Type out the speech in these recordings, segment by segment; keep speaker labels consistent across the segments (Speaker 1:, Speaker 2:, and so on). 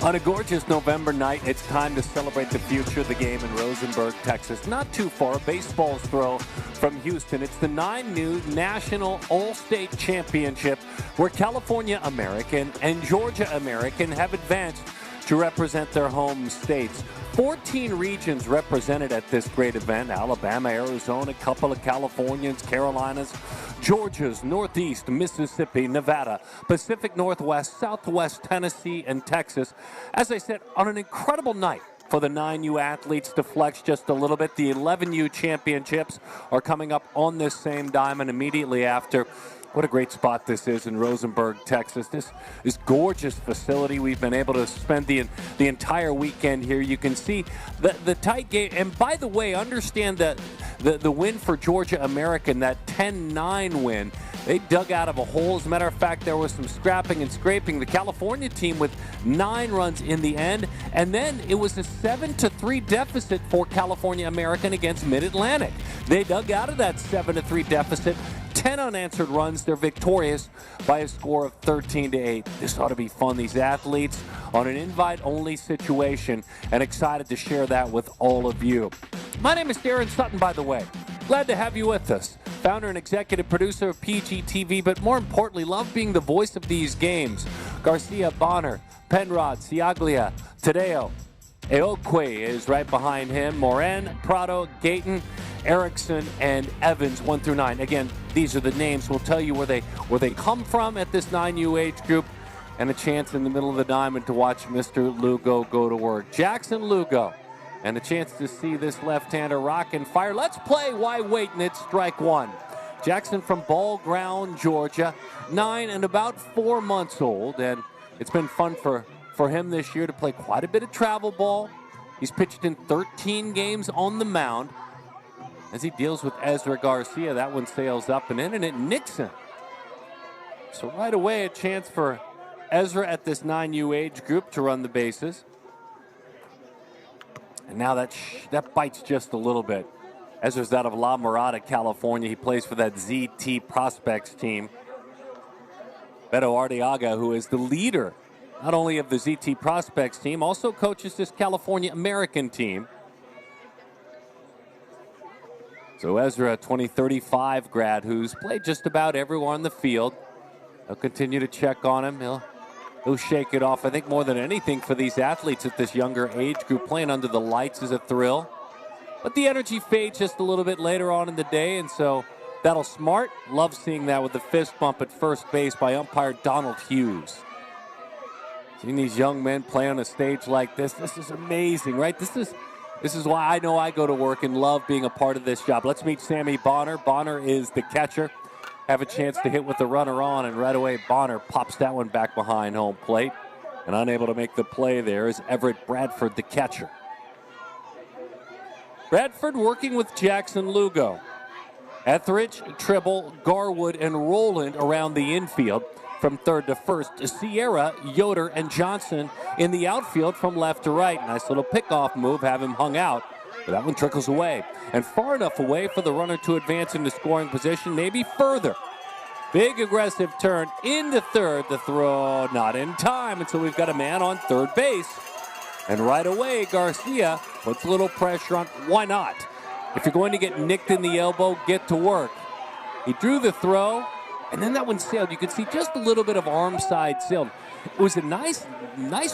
Speaker 1: On a gorgeous November night, it's time to celebrate the future of the game in Rosenberg, Texas. Not too far, a baseball's throw from Houston. It's the 9U National All-State Championship where California American and Georgia American have advanced to represent their home states. 14 regions represented at this great event: Alabama, Arizona, a couple of Californians, Carolinas, Georgia's, Northeast, Mississippi, Nevada, Pacific Northwest, Southwest Tennessee, and Texas. As I said, on an incredible night for the 9U athletes to flex just a little bit. The 11U championships are coming up on this same diamond immediately after. What a great spot this is in Rosenberg, Texas. This gorgeous facility. We've been able to spend the entire weekend here. You can see the tight game. And by the way, understand that the win for Georgia American, that 10-9 win, they dug out of a hole. As a matter of fact, there was some scrapping and scraping. The California team with 9 runs in the end. And then it was a 7-3 deficit for California American against Mid-Atlantic. They dug out of that 7-3 deficit. 10 unanswered runs. They're victorious by a score of 13-8. This ought to be fun. These athletes on an invite-only situation, and excited to share that with all of you. My name is Darren Sutton, by the way. Glad to have you with us. Founder and executive producer of PGTV, but more importantly, love being the voice of these games. Garcia, Bonner, Penrod, Ciaglia, Tadeo, Eokwe is right behind him. Moran, Prado, Gayton, Erickson, and Evans, 1 through 9. Again, these are the names. We'll tell you where they come from at this 9U age group, and a chance in the middle of the diamond to watch Mr. Lugo go to work. Jackson Lugo, and a chance to see this left-hander rock and fire. Let's play Why Wait, and it's strike one. Jackson from Ball Ground, Georgia, 9 and about 4 months old, and it's been fun for him this year to play quite a bit of travel ball. He's pitched in 13 games on the mound. As he deals with Ezra Garcia, that one sails up and in, and it nicks him. So right away, a chance for Ezra at this 9U age group to run the bases. And now that bites just a little bit. Ezra's out of La Mirada, California. He plays for that ZT Prospects team. Beto Arteaga, who is the leader not only of the ZT Prospects team, also coaches this California American team. So Ezra, a 2035 grad who's played just about everywhere on the field. They'll continue to check on him. He'll shake it off. I think more than anything for these athletes at this younger age group, playing under the lights is a thrill. But the energy fades just a little bit later on in the day, and so that'll smart. Love seeing that with the fist bump at first base by umpire Donald Hughes. Seeing these young men play on a stage like this is amazing, right? This is why I know I go to work and love being a part of this job. Let's meet Sammy Bonner. Bonner is the catcher. Have a chance to hit with the runner on, and right away Bonner pops that one back behind home plate. And unable to make the play there is Everett Bradford, the catcher. Bradford working with Jackson Lugo. Etheridge, Tribble, Garwood, and Rowland around the infield from third to first. Sierra, Yoder, and Johnson in the outfield from left to right. Nice little pickoff move, have him hung out. But that one trickles away. And far enough away for the runner to advance into scoring position, maybe further. Big aggressive turn into third. The throw not in time, and so we've got a man on third base. And right away, Garcia puts a little pressure on. Why not? If you're going to get nicked in the elbow, get to work. He drew the throw, and then that one sailed. You could see just a little bit of arm side sailed. It was a nice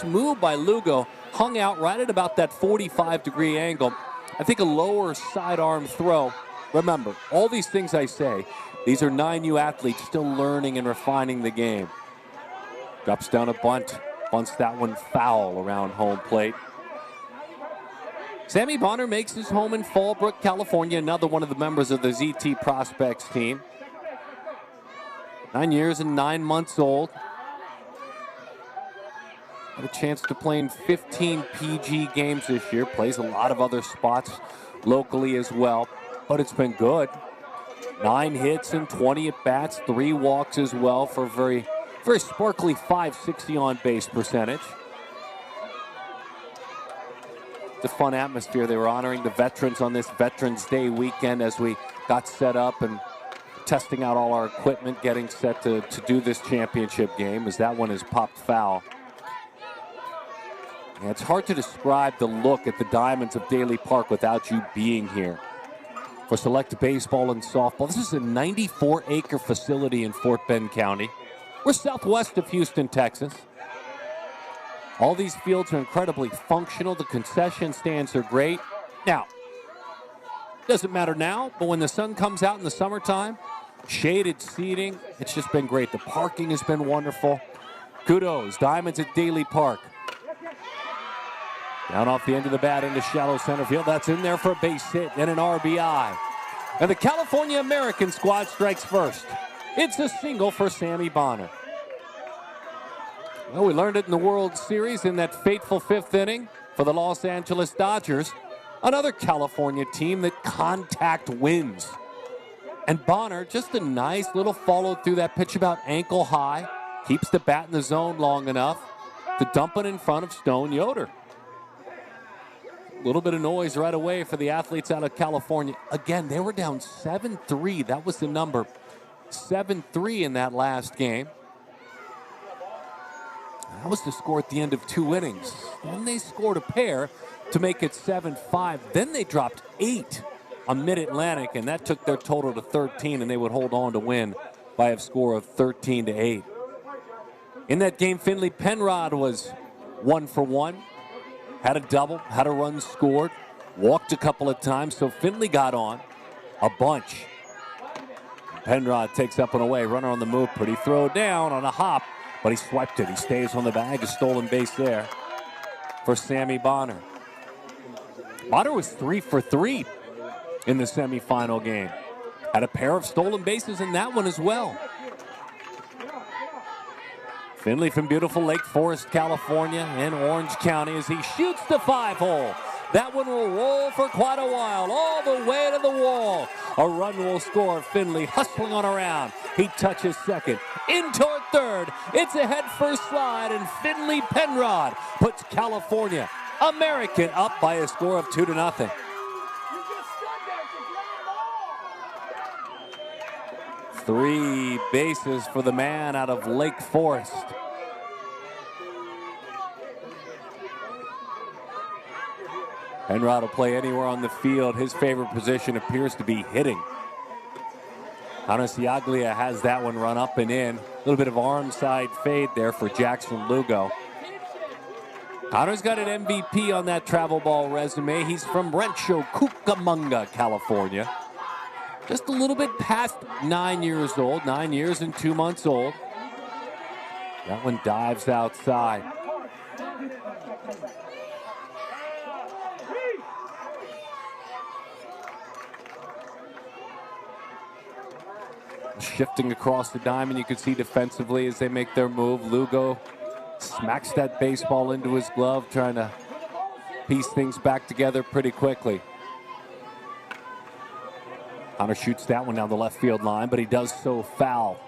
Speaker 1: move by Lugo. Hung out right at about that 45-degree angle. I think a lower sidearm throw. Remember, all these things I say, these are 9U athletes still learning and refining the game. Drops down a bunt. Bunts that one foul around home plate. Sammy Bonner makes his home in Fallbrook, California. Another one of the members of the ZT Prospects team. 9 years and 9 months old. Had a chance to play in 15 PG games this year. Plays a lot of other spots locally as well. But it's been good. 9 hits and 20 at-bats. 3 walks as well for a very sparkly .560 on-base percentage. It's a fun atmosphere. They were honoring the veterans on this Veterans Day weekend as we got set up and testing out all our equipment, getting set to do this championship game, as that one is popped foul. Yeah, it's hard to describe the look at the Diamonds of Daly Park without you being here. For select baseball and softball, this is a 94-acre facility in Fort Bend County. We're southwest of Houston, Texas. All these fields are incredibly functional. The concession stands are great. Now, doesn't matter now, but when the sun comes out in the summertime, shaded seating, it's just been great. The parking has been wonderful. Kudos, Diamonds at Daly Park. Down off the end of the bat into shallow center field. That's in there for a base hit and an RBI. And the California American squad strikes first. It's a single for Sammy Bonner. Well, we learned it in the World Series in that fateful fifth inning for the Los Angeles Dodgers. Another California team that contact wins. And Bonner, just a nice little follow through that pitch about ankle high. Keeps the bat in the zone long enough to dump it in front of Stone Yoder. A little bit of noise right away for the athletes out of California. Again, they were down 7-3. That was the number. 7-3 in that last game. That was the score at the end of 2 innings. Then they scored a pair to make it 7-5. Then they dropped 8 on Mid-Atlantic, and that took their total to 13, and they would hold on to win by a score of 13-8. In that game, Finley Penrod was 1 for 1. Had a double, had a run scored, walked a couple of times, so Finley got on a bunch. Penrod takes up and away, runner on the move, pretty throw down on a hop, but he swiped it. He stays on the bag, a stolen base there for Sammy Bonner. Bonner was 3 for 3 in the semifinal game. Had a pair of stolen bases in that one as well. Finley from beautiful Lake Forest, California, in Orange County as he shoots the 5-hole. That one will roll for quite a while, all the way to the wall. A run will score. Finley hustling on around. He touches second. In toward third. It's a head-first slide, and Finley Penrod puts California American up by a score of 2-0. Three bases for the man out of Lake Forest. Penrod will play anywhere on the field. His favorite position appears to be hitting. Connor Ciaglia has that one run up and in. A little bit of arm side fade there for Jackson Lugo. Connor's got an MVP on that travel ball resume. He's from Rancho Cucamonga, California. Just a little bit past 9 years old, 9 years and 2 months old. That one dives outside. Shifting across the diamond, you can see defensively as they make their move. Lugo smacks that baseball into his glove, trying to piece things back together pretty quickly. Connor shoots that one down the left field line, but he does so foul.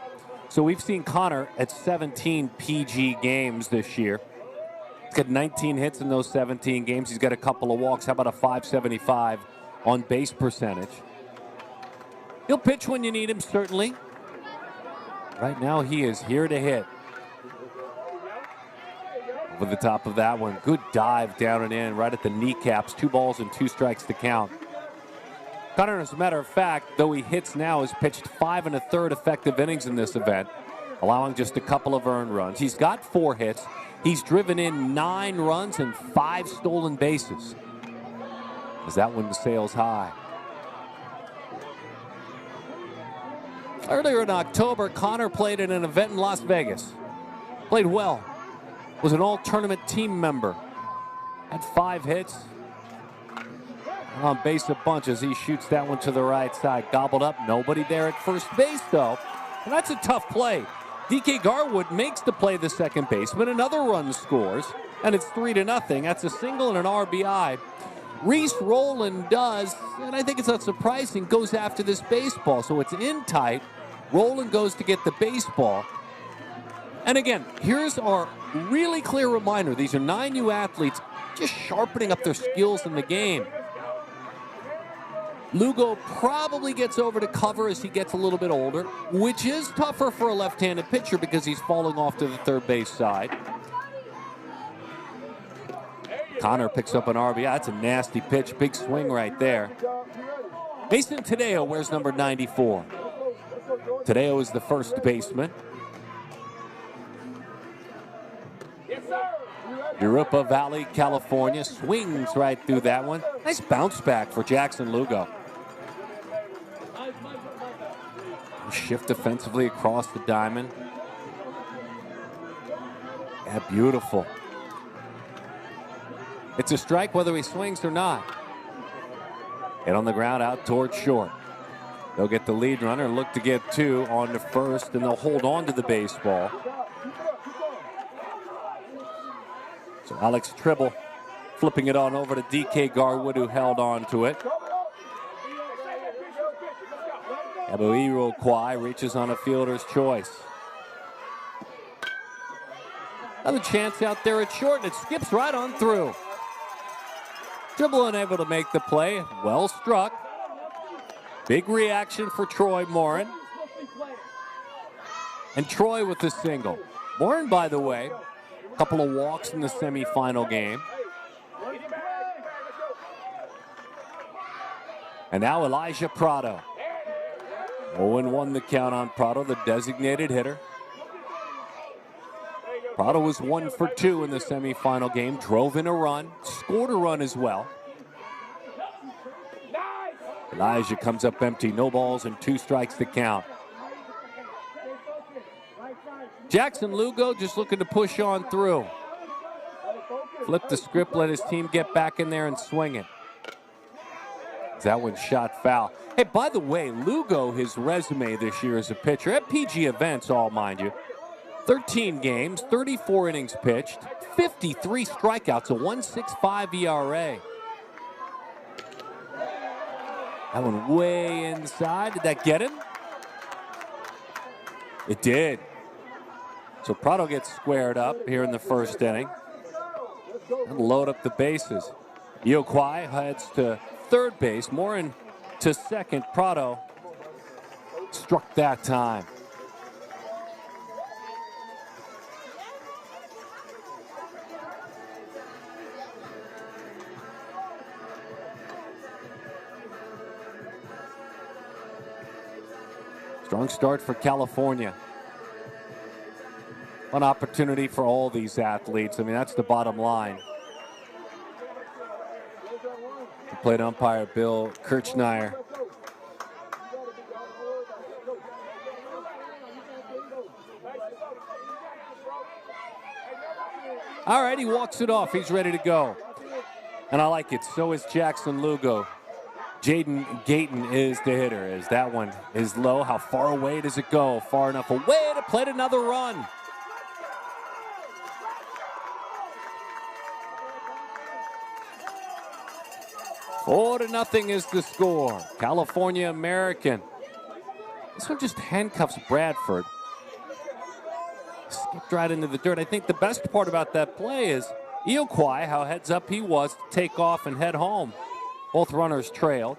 Speaker 1: So we've seen Connor at 17 PG games this year. He's got 19 hits in those 17 games. He's got a couple of walks. How about a .575 on base percentage? He'll pitch when you need him, certainly. Right now, he is here to hit. Over the top of that one. Good dive down and in, right at the kneecaps. 2 balls and 2 strikes to count. Connor, as a matter of fact, though he hits now, has pitched 5 1/3 effective innings in this event, allowing just a couple of earned runs. He's got 4 hits. He's driven in 9 runs and 5 stolen bases. As that one sails high. Earlier in October, Connor played at an event in Las Vegas. Played well. Was an all-tournament team member. Had 5 hits. On base a bunch as he shoots that one to the right side. Gobbled up. Nobody there at first base, though. And that's a tough play. DK Garwood makes the play the second baseman. Another run scores. And it's 3-0. That's a single and an RBI. Reese Rowland does, and I think it's not surprising, goes after this baseball. So it's in tight. Rowland goes to get the baseball. And again, here's our really clear reminder. These are 9 new athletes just sharpening up their skills in the game. Lugo probably gets over to cover as he gets a little bit older, which is tougher for a left-handed pitcher because he's falling off to the third base side. Connor picks up an RBI. That's a nasty pitch. Big swing right there. Mason Tadeo wears number 94. Tadeo is the first baseman. Europa Valley, California. Swings right through that one. Nice bounce back for Jackson Lugo. Shift defensively across the diamond. Yeah, beautiful. It's a strike whether he swings or not. Hit on the ground out towards short. They'll get the lead runner and look to get two on to first, and they'll hold on to the baseball. So Alex Tribble flipping it on over to D.K. Garwood, who held on to it. Ebuiro Kwai reaches on a fielder's choice. Another chance out there at short, and it skips right on through. Tribble unable to make the play. Well struck. Big reaction for Troy Morin. And Troy with the single. Morin, by the way, a couple of walks in the semifinal game. And now Elijah Prado. 0-1 the count on Prado, the designated hitter. Prado was 1 for 2 in the semifinal game. Drove in a run, scored a run as well. Elijah comes up empty, no balls and 2 strikes to count. Jackson Lugo just looking to push on through. Flip the script, let his team get back in there and swing it. That one shot foul. Hey, by the way, Lugo, his resume this year as a pitcher at PG events, all mind you. 13 games, 34 innings pitched, 53 strikeouts, a 1.65 ERA. That one way inside. Did that get him? It did. So Prado gets squared up here in the first inning. And load up the bases. Io Kwai heads to third base. Morin to second. Prado struck that time. Strong start for California. An opportunity for all these athletes. I mean, that's the bottom line. The plate umpire, Bill Kirchneyer. All right, he walks it off. He's ready to go. And I like it. So is Jackson Lugo. Jaden Gayton is the hitter, as that one is low. How far away does it go? Far enough away to play another run. Four to nothing is the score. California American. This one just handcuffs Bradford. Skipped right into the dirt. I think the best part about that play is Io Kwai, how heads up he was to take off and head home. Both runners trailed.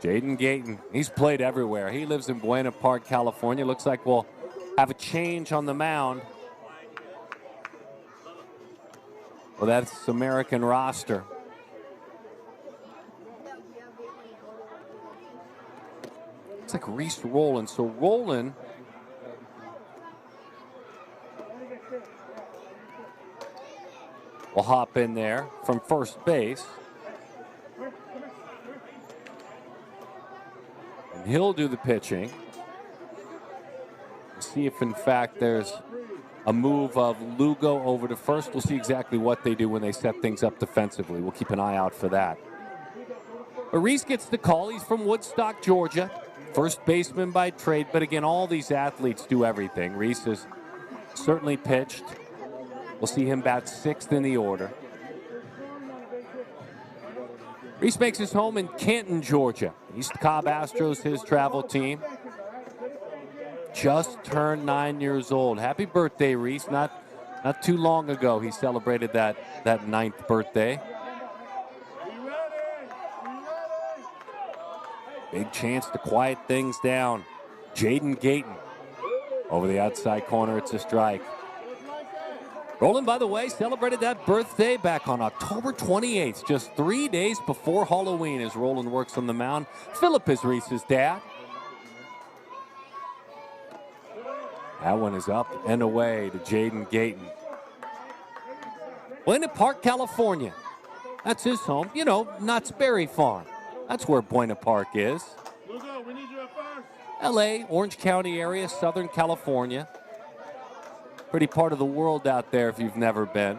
Speaker 1: Jaden Gayton, he's played everywhere. He lives in Buena Park, California. Looks like we'll have a change on the mound. Well, that's American roster. It's like Reese Rowland. So Rowland will hop in there from first base. And he'll do the pitching. See if, in fact, there's a move of Lugo over to first. We'll see exactly what they do when they set things up defensively. We'll keep an eye out for that. But Reese gets the call. He's from Woodstock, Georgia. First baseman by trade. But again, all these athletes do everything. Reese has certainly pitched. We'll see him bat sixth in the order. Reese makes his home in Canton, Georgia. East Cobb Astros, his travel team. Just turned 9 years old. Happy birthday, Reese. Not too long ago he celebrated that 9th birthday. Big chance to quiet things down. Jaden Gayton. Over the outside corner, it's a strike. Roland, by the way, celebrated that birthday back on October 28th, just 3 days before Halloween, as Roland works on the mound. Philip is Reese's dad. That one is up and away to Jaden Gayton. Buena Park, California. That's his home. You know, Knott's Berry Farm. That's where Buena Park is.
Speaker 2: We need you at first.
Speaker 1: L.A., Orange County area, Southern California. Pretty part of the world out there if you've never been.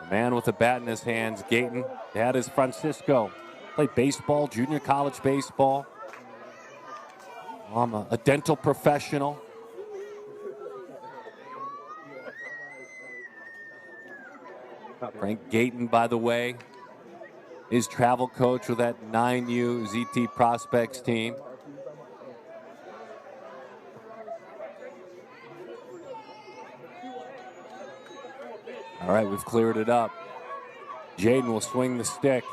Speaker 1: The man with the bat in his hands, Gayton. Dad is Francisco. Played baseball, junior college baseball. I'm a dental professional. Frank Gayton, by the way, is travel coach with that 9U ZT Prospects team. All right, we've cleared it up. Jaden will swing the stick.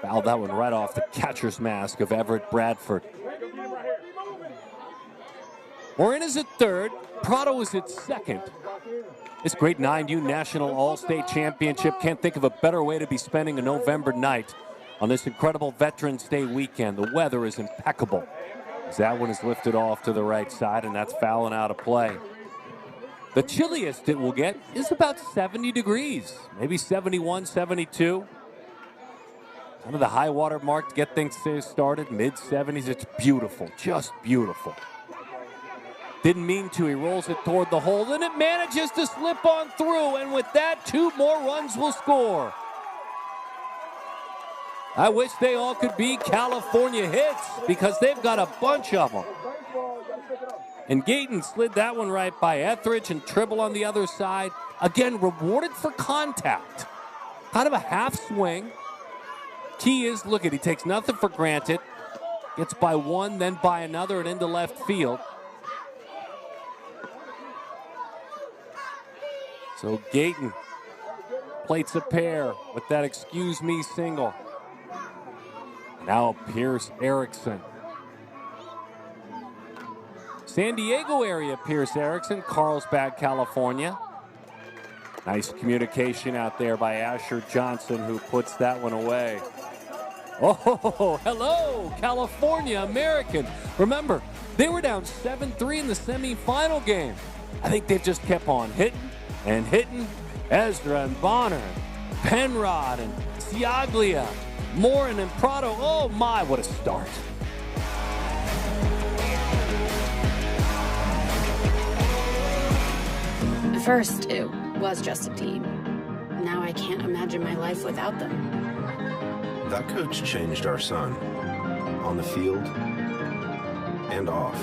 Speaker 1: Fouled that one right off the catcher's mask of Everett Bradford. Morin is at third. Prado is at second. This great 9U National All-State Championship. Can't think of a better way to be spending a November night on this incredible Veterans Day weekend. The weather is impeccable. As that one is lifted off to the right side, and that's fouling out of play. The chilliest it will get is about 70 degrees, maybe 71, 72. Kind of the high water mark to get things started, mid-70s. It's beautiful, just beautiful. Didn't mean to. He rolls it toward the hole, and it manages to slip on through, and with that, 2 more runs will score. I wish they all could be California hits because they've got a bunch of them. And Gayton slid that one right by Etheridge, and Tribble on the other side. Again, rewarded for contact. Kind of a half swing. Key is, look at, he takes nothing for granted. Gets by one, then by another, and into left field. So Gayton plates a pair with that excuse me single. Now Pierce Erickson. San Diego area Pierce Erickson, Carlsbad, California. Nice communication out there by Asher Johnson, who puts that one away. Oh, hello, California American. Remember, they were down 7-3 in the semifinal game. I think they've just kept on hitting and hitting. Ezra and Bonner, Penrod and Ciaglia, Morin and Prado. Oh my, what a start.
Speaker 3: At first, it was just a team. Now I can't imagine my life without them.
Speaker 4: That coach changed our son, on the field and off.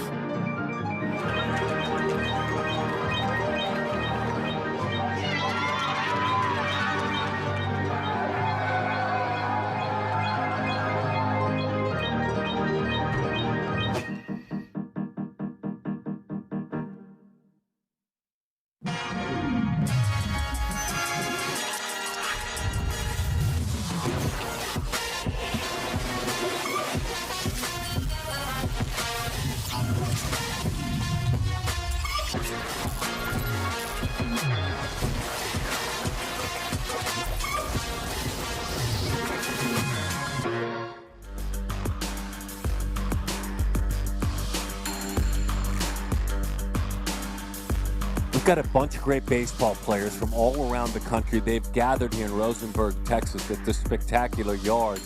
Speaker 1: We've got a bunch of great baseball players from all around the country. They've gathered here in Rosenberg, Texas at this spectacular yard.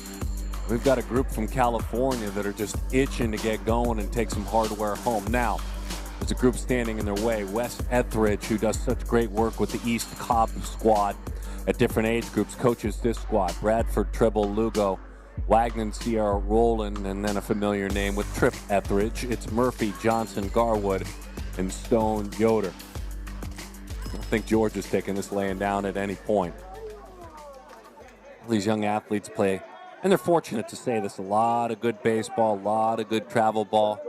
Speaker 1: We've got a group from California that are just itching to get going and take some hardware home. Now, there's a group standing in their way. Wes Etheridge, who does such great work with the East Cobb squad at different age groups, coaches this squad. Bradford, Tribble, Lugo, Wagner, Sierra, Rowland, and then a familiar name with Trip Etheridge. It's Murphy, Johnson, Garwood, and Stone Yoder. I don't think George is taking this laying down at any point. All these young athletes play, and they're fortunate to say this, a lot of good baseball, a lot of good travel ball.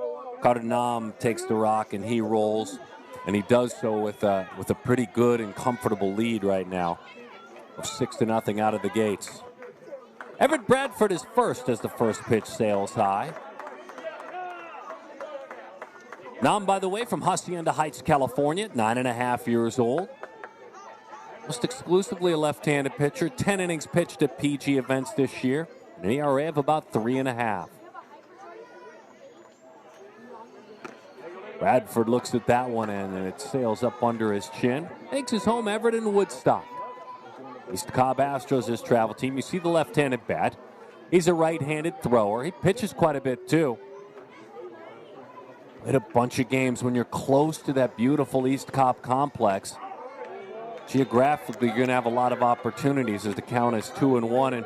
Speaker 1: Cardinal takes the rock and he rolls, and he does so with a pretty good and comfortable lead right now of 6-0 out of the gates. Everett Bradford is first as the first pitch sails high. Nam, by the way, from Hacienda Heights, California, 9.5 years old. Almost exclusively a left-handed pitcher. 10 innings pitched at PG events this year. An ERA of about 3.5. Bradford looks at that one and it sails up under his chin. Makes his home Everett in Woodstock. East Cobb Astros, his travel team. You see the left-handed bat. He's a right-handed thrower. He pitches quite a bit, too. Played a bunch of games when you're close to that beautiful East Cobb complex. Geographically, you're going to have a lot of opportunities as the count is 2-1. And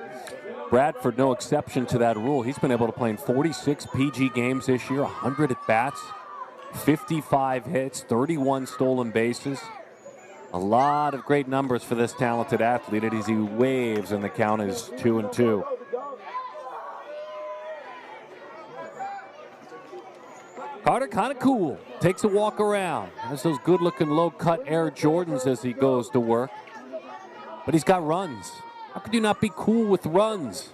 Speaker 1: Bradford, no exception to that rule. He's been able to play in 46 PG games this year, 100 at-bats, 55 hits, 31 stolen bases. A lot of great numbers for this talented athlete as he waves, and the count is 2-2. Carter kind of cool. Takes a walk around. Has those good-looking low-cut Air Jordans as he goes to work. But he's got runs. How could you not be cool with runs?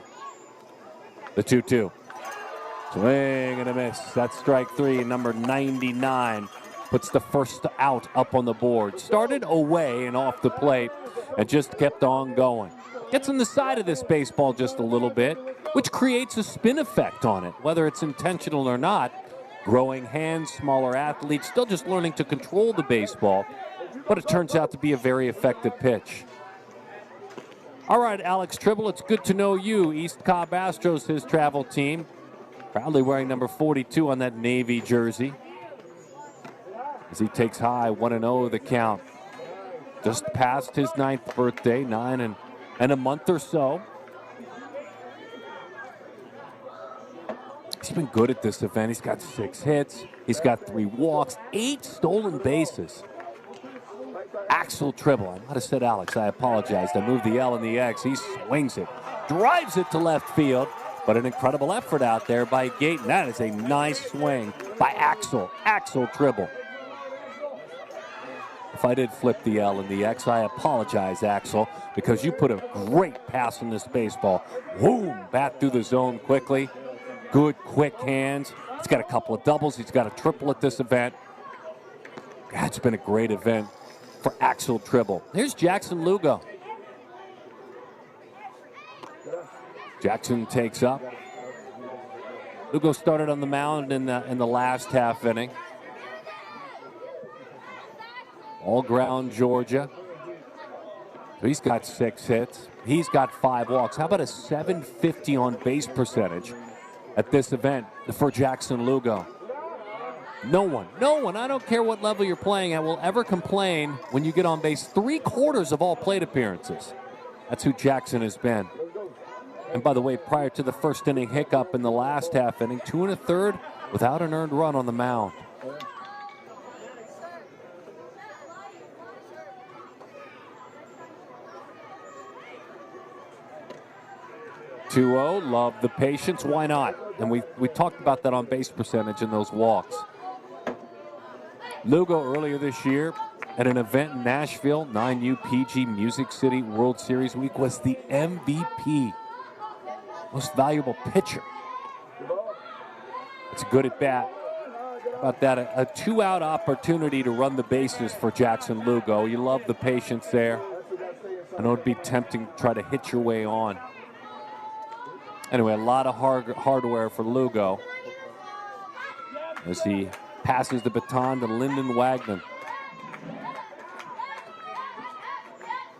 Speaker 1: The 2-2. Swing and a miss. That's strike three. Number 99 puts the first out up on the board. Started away and off the plate and just kept on going. Gets on the side of this baseball just a little bit, which creates a spin effect on it, whether it's intentional or not. Growing hands, smaller athletes, still just learning to control the baseball, but it turns out to be a very effective pitch. All right, Alex Tribble, it's good to know you. East Cobb Astros, his travel team, proudly wearing number 42 on that navy jersey. As he takes high, 1-0 the count. Just past his 9th birthday, 9 and a month or so. He's been good at this event. He's got 6 hits. He's got 3 walks, 8 stolen bases. Axel Tribble. I might have said Alex. I apologize. I moved the L and the X. He swings it, drives it to left field, but an incredible effort out there by Gayton. That is a nice swing by Axel Tribble. If I did flip the L and the X, I apologize, Axel, because you put a great pass in this baseball. Boom, bat through the zone quickly. Good, quick hands. He's got a couple of doubles. He's got a triple at this event. God, it's been a great event for Axel Tribble. Here's Jackson Lugo. Jackson takes up. Lugo started on the mound in the last half inning. All ground Georgia. So he's got 6 hits. He's got 5 walks. How about a .750 on base percentage at this event for Jackson Lugo? No one, I don't care what level you're playing at, will ever complain when you get on base 3/4 of all plate appearances. That's who Jackson has been. And by the way, prior to the first inning hiccup in the last half inning, 2 1/3 without an earned run on the mound. (2-0), love the patience, why not? And we talked about that on base percentage and those walks. Lugo earlier this year at an event in Nashville, 9U PG Music City World Series week, was the MVP, most valuable pitcher. It's a good at bat. How about that? A 2-out opportunity to run the bases for Jackson Lugo. You love the patience there. I know it'd be tempting to try to hit your way on. Anyway, a lot of hardware for Lugo as he passes the baton to Lyndon Wagner.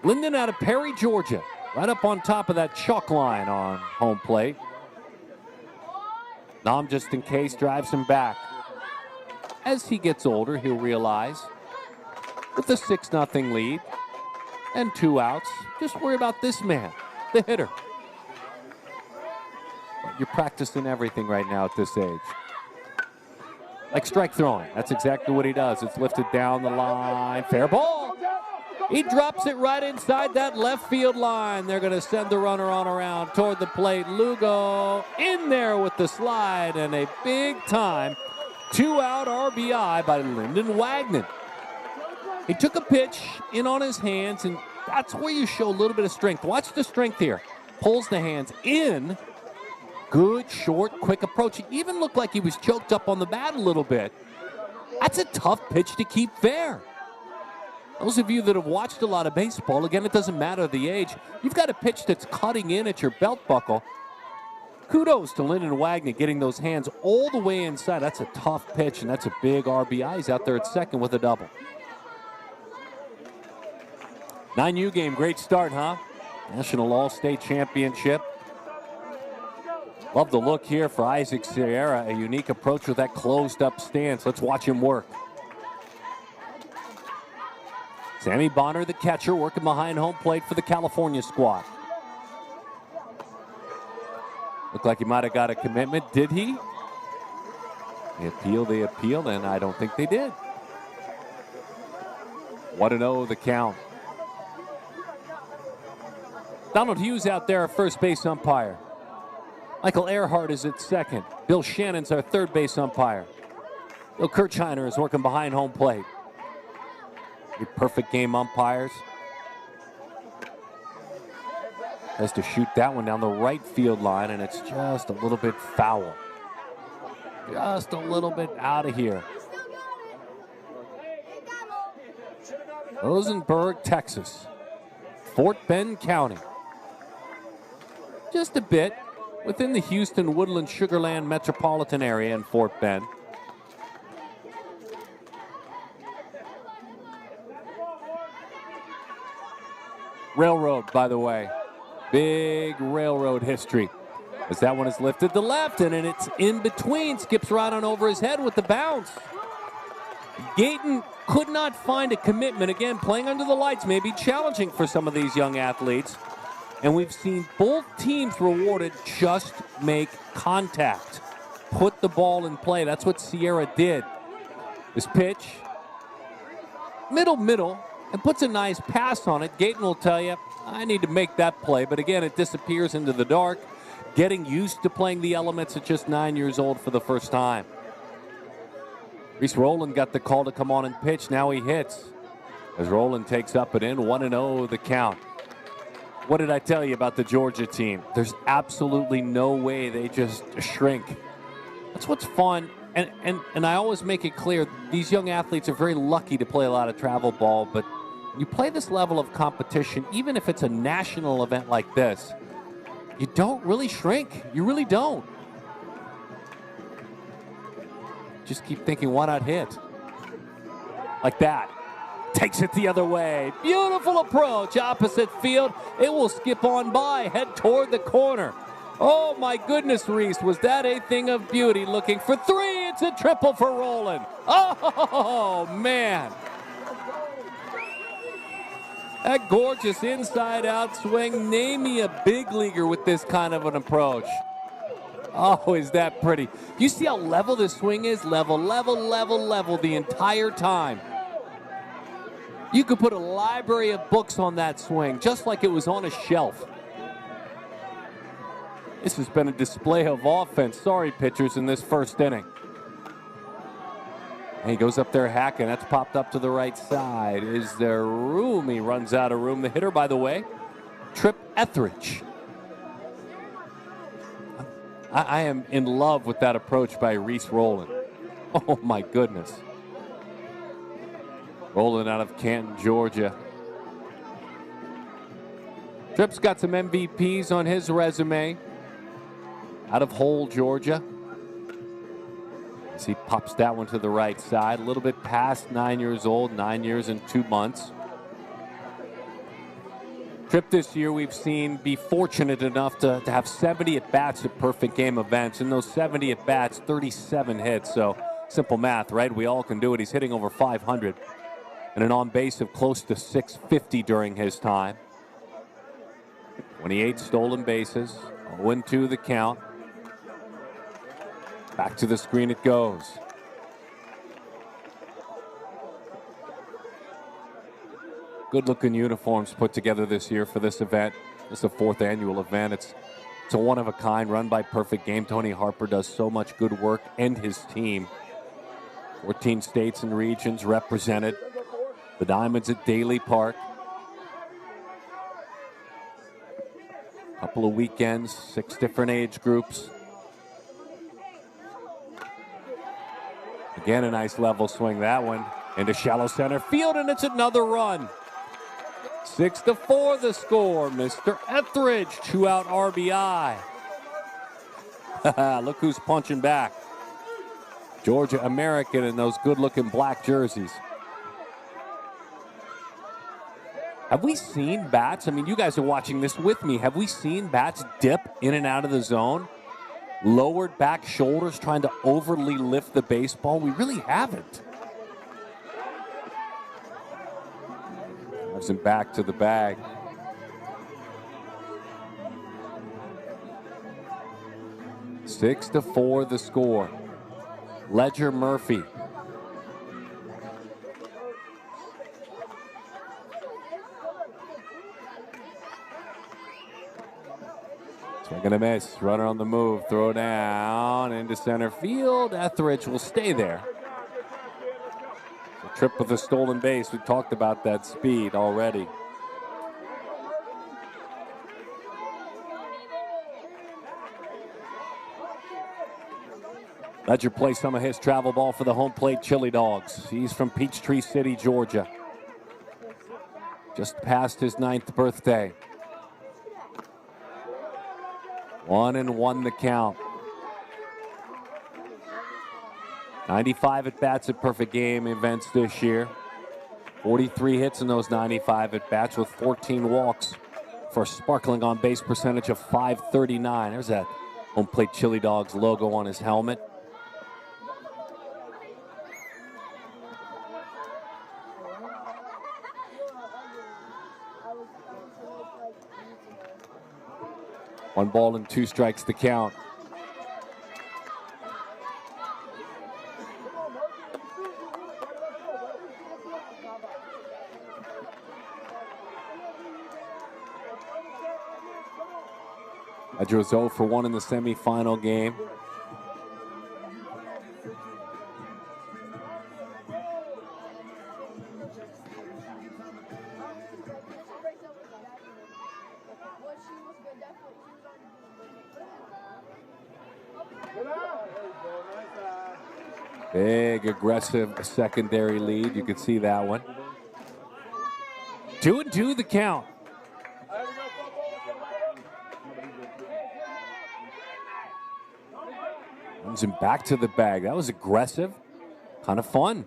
Speaker 1: Lyndon out of Perry, Georgia, right up on top of that chalk line on home plate. Nam, just in case, drives him back. As he gets older, he'll realize with a 6-0 lead and 2 outs, just worry about this man, the hitter. You're practicing everything right now at this age. Like strike throwing. That's exactly what he does. It's lifted down the line. Fair ball. He drops it right inside that left field line. They're going to send the runner on around toward the plate. Lugo in there with the slide and a big-time 2-out RBI by Lyndon Wagner. He took a pitch in on his hands, and that's where you show a little bit of strength. Watch the strength here. pulls the hands in. Good, short, quick approach. He even looked like he was choked up on the bat a little bit. That's a tough pitch to keep fair. Those of you that have watched a lot of baseball, again, it doesn't matter the age. You've got a pitch that's cutting in at your belt buckle. Kudos to Lyndon Wagner getting those hands all the way inside. That's a tough pitch, and that's a big RBI. He's out there at second with a double. 9U game, great start, huh? National All-State Championship. Love the look here for Isaac Sierra, a unique approach with that closed-up stance. Let's watch him work. Sammy Bonner, the catcher, working behind home plate for the California squad. Looked like he might have got a commitment. Did he? They appealed, and I don't think they did. 1-0 the count. Donald Hughes out there, our first base umpire. Michael Earhart is at second. Bill Shannon's our third base umpire. Bill Kirchheiner is working behind home plate. Perfect game umpires. Has to shoot that one down the right field line, and it's just a little bit foul. Just a little bit out of here. Rosenberg, Texas. Fort Bend County. Just a bit within the Houston Woodland Sugarland metropolitan area in Fort Bend. Railroad, by the way. Big railroad history. As that one is lifted to left, and it's in between. Skips right on over his head with the bounce. Gayton could not find a commitment. Again, playing under the lights may be challenging for some of these young athletes. And we've seen both teams rewarded just make contact. Put the ball in play. That's what Sierra did. This pitch, middle, and puts a nice pass on it. Gayton will tell you, I need to make that play. But again, it disappears into the dark. Getting used to playing the elements at just 9 years old for the first time. Reese Rowland got the call to come on and pitch. Now he hits. As Rowland takes up and in, 1-0 the count. What did I tell you about the Georgia team? There's absolutely no way they just shrink. That's what's fun. And I always make it clear, these young athletes are very lucky to play a lot of travel ball, but you play this level of competition, even if it's a national event like this, you don't really shrink. You really don't. Just keep thinking, why not hit? Like that. Takes it the other way. Beautiful approach, opposite field. It will skip on by, head toward the corner. Oh my goodness, Reese, was that a thing of beauty? Looking for three, it's a triple for Rowland. Oh man. That gorgeous inside-out swing. Name me a big leaguer with this kind of an approach. Oh, is that pretty. You see how level this swing is? Level the entire time. You could put a library of books on that swing, just like it was on a shelf. This has been a display of offense. Sorry, pitchers, in this first inning. And he goes up there hacking. That's popped up to the right side. Is there room? He runs out of room. The hitter, by the way, Trip Etheridge. I am in love with that approach by Reese Rowland. Oh, my goodness. Rowland out of Canton, Georgia. Tripp's got some MVPs on his resume. Out of Hole, Georgia. As he pops that one to the right side. A little bit past 9 years old, 9 years and 2 months. Tripp this year we've seen be fortunate enough to have 70 at-bats at perfect game events. In those 70 at-bats, 37 hits. So simple math, right? We all can do it. He's hitting over 500. And an on-base of close to 650 during his time. 28 stolen bases. 0-2 the count. Back to the screen it goes. Good-looking uniforms put together this year for this event. It's the 4th annual event. It's a one-of-a-kind run by Perfect Game. Tony Harper does so much good work, and his team. 14 states and regions represented. The Diamonds at Daly Park. Couple of weekends, 6 different age groups. Again, a nice level swing, that one. Into shallow center field, and it's another run. 6-4 the score. Mr. Etheridge, 2-out RBI. Look who's punching back. Georgia American in those good-looking black jerseys. Have we seen bats? I mean, you guys are watching this with me. Have we seen bats dip in and out of the zone? Lowered back shoulders trying to overly lift the baseball? We really haven't. Moves him back to the bag. Six to 4 the score. Ledger Murphy. Swing and a miss. Runner on the move. Throw down into center field. Etheridge will stay there. A trip with a stolen base. We talked about that speed already. Ledger plays some of his travel ball for the home plate Chili Dogs. He's from Peachtree City, Georgia. Just past his 9th birthday. 1-1 the count. 95 at-bats at perfect game events this year. 43 hits in those 95 at-bats with 14 walks for a sparkling on-base percentage of .539. There's that home plate Chili Dogs logo on his helmet. One ball and 2 strikes to count. Ledger was 0 for 1 in the semifinal game. Big, aggressive secondary lead. You can see that one. 2-2 the count. Runs him back to the bag. That was aggressive. Kind of fun.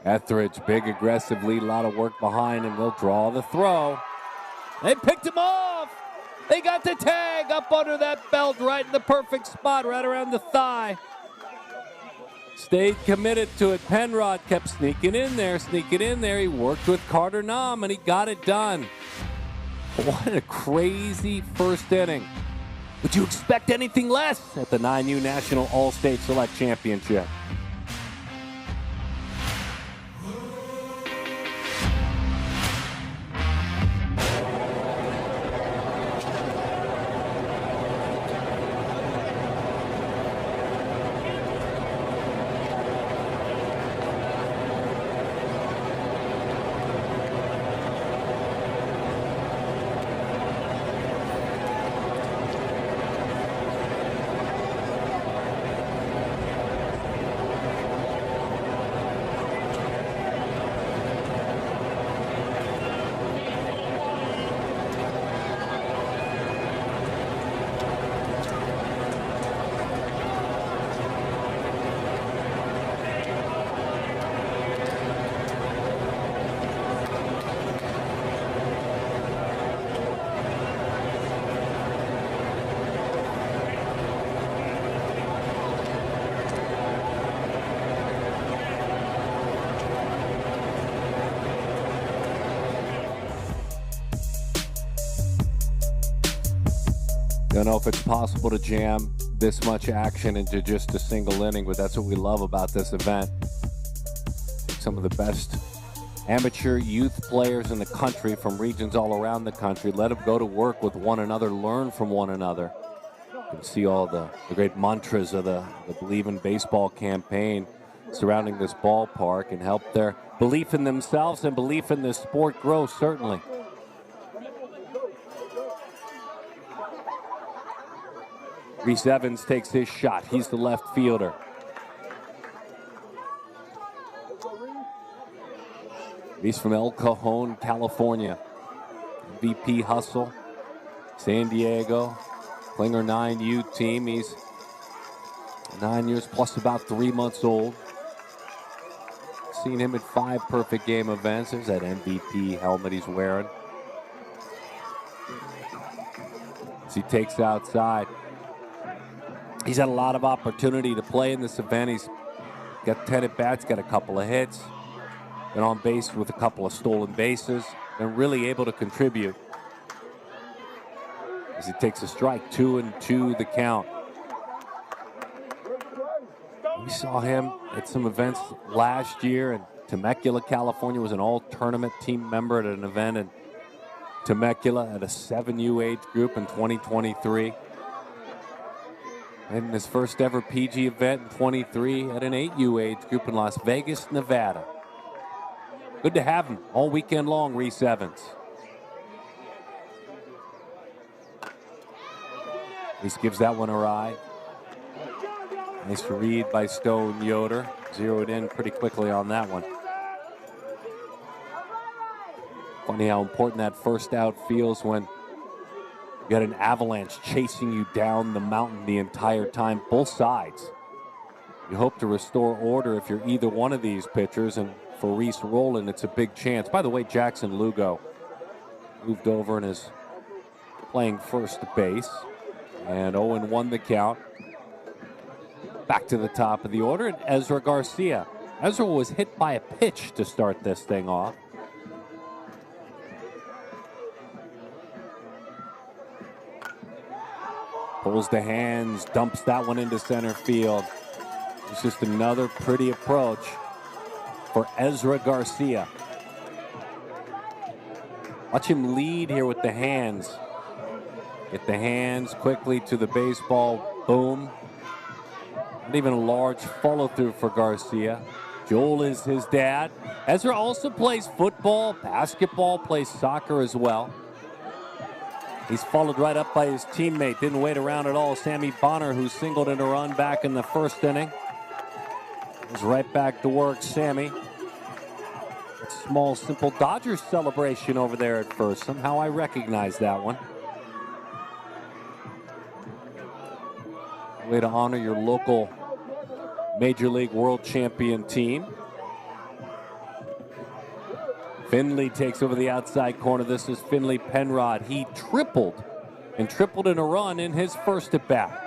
Speaker 1: Etheridge, big aggressive lead, a lot of work behind him. They'll draw the throw. They picked him off. They got the tag up under that belt, right in the perfect spot, right around the thigh. Stayed committed to it. Penrod kept sneaking in there. He worked with Carter Nam, and he got it done. What a crazy first inning. Would you expect anything less at the 9U National All-State Select Championship? Don't know if it's possible to jam this much action into just a single inning, but that's what we love about this event. Some of the best amateur youth players in the country from regions all around the country. Let them go to work with one another, learn from one another. You can see all the great mantras of the Believe in Baseball campaign surrounding this ballpark and help their belief in themselves and belief in this sport grow, certainly. Reese Evans takes his shot. He's the left fielder. He's from El Cajon, California. MVP hustle, San Diego, Klinger 9U team. He's 9 years plus about 3 months old. Seen him at 5 perfect game events. There's that MVP helmet he's wearing. As he takes outside. He's had a lot of opportunity to play in this event. He's got 10 at-bats, got a couple of hits, been on base with a couple of stolen bases, and really able to contribute. As he takes a strike, 2-2 the count. We saw him at some events last year in Temecula, California. Was an all-tournament team member at an event in Temecula at a 7U age group in 2023. And his first ever PG event in 23 at an 8U age group in Las Vegas, Nevada. Good to have him all weekend long, Reese Evans. Reese gives that one a ride. Nice read by Stone Yoder. Zeroed in pretty quickly on that one. Funny how important that first out feels when you got an avalanche chasing you down the mountain the entire time, both sides. You hope to restore order if you're either one of these pitchers, and for Reese Rowland, it's a big chance. By the way, Jackson Lugo moved over and is playing first base, and 0-1 the count. Back to the top of the order, and Ezra Garcia. Ezra was hit by a pitch to start this thing off. Pulls the hands, dumps that one into center field. It's just another pretty approach for Ezra Garcia. Watch him lead here with the hands. Get the hands quickly to the baseball. Boom. Not even a large follow-through for Garcia. Joel is his dad. Ezra also plays football, basketball, plays soccer as well. He's followed right up by his teammate. Didn't wait around at all. Sammy Bonner, who singled in a run back in the first inning. Was right back to work, Sammy. A small, simple Dodgers celebration over there at first. Somehow I recognize that one. Way to honor your local Major League World Champion team. Finley takes over the outside corner. This is Finley Penrod. He tripled in a run in his first at bat.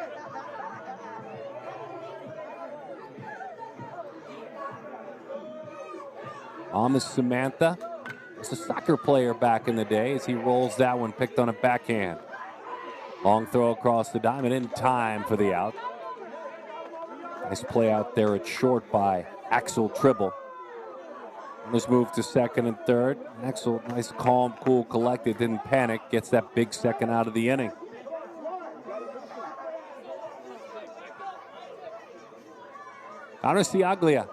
Speaker 1: Thomas Samantha was a soccer player back in the day as he rolls that one, picked on a backhand. Long throw across the diamond in time for the out. Nice play out there at short by Axel Tribble. Runners move to second and third. Axel, nice, calm, cool, collected, didn't panic. Gets that big second out of the inning. Connor Ciaglia.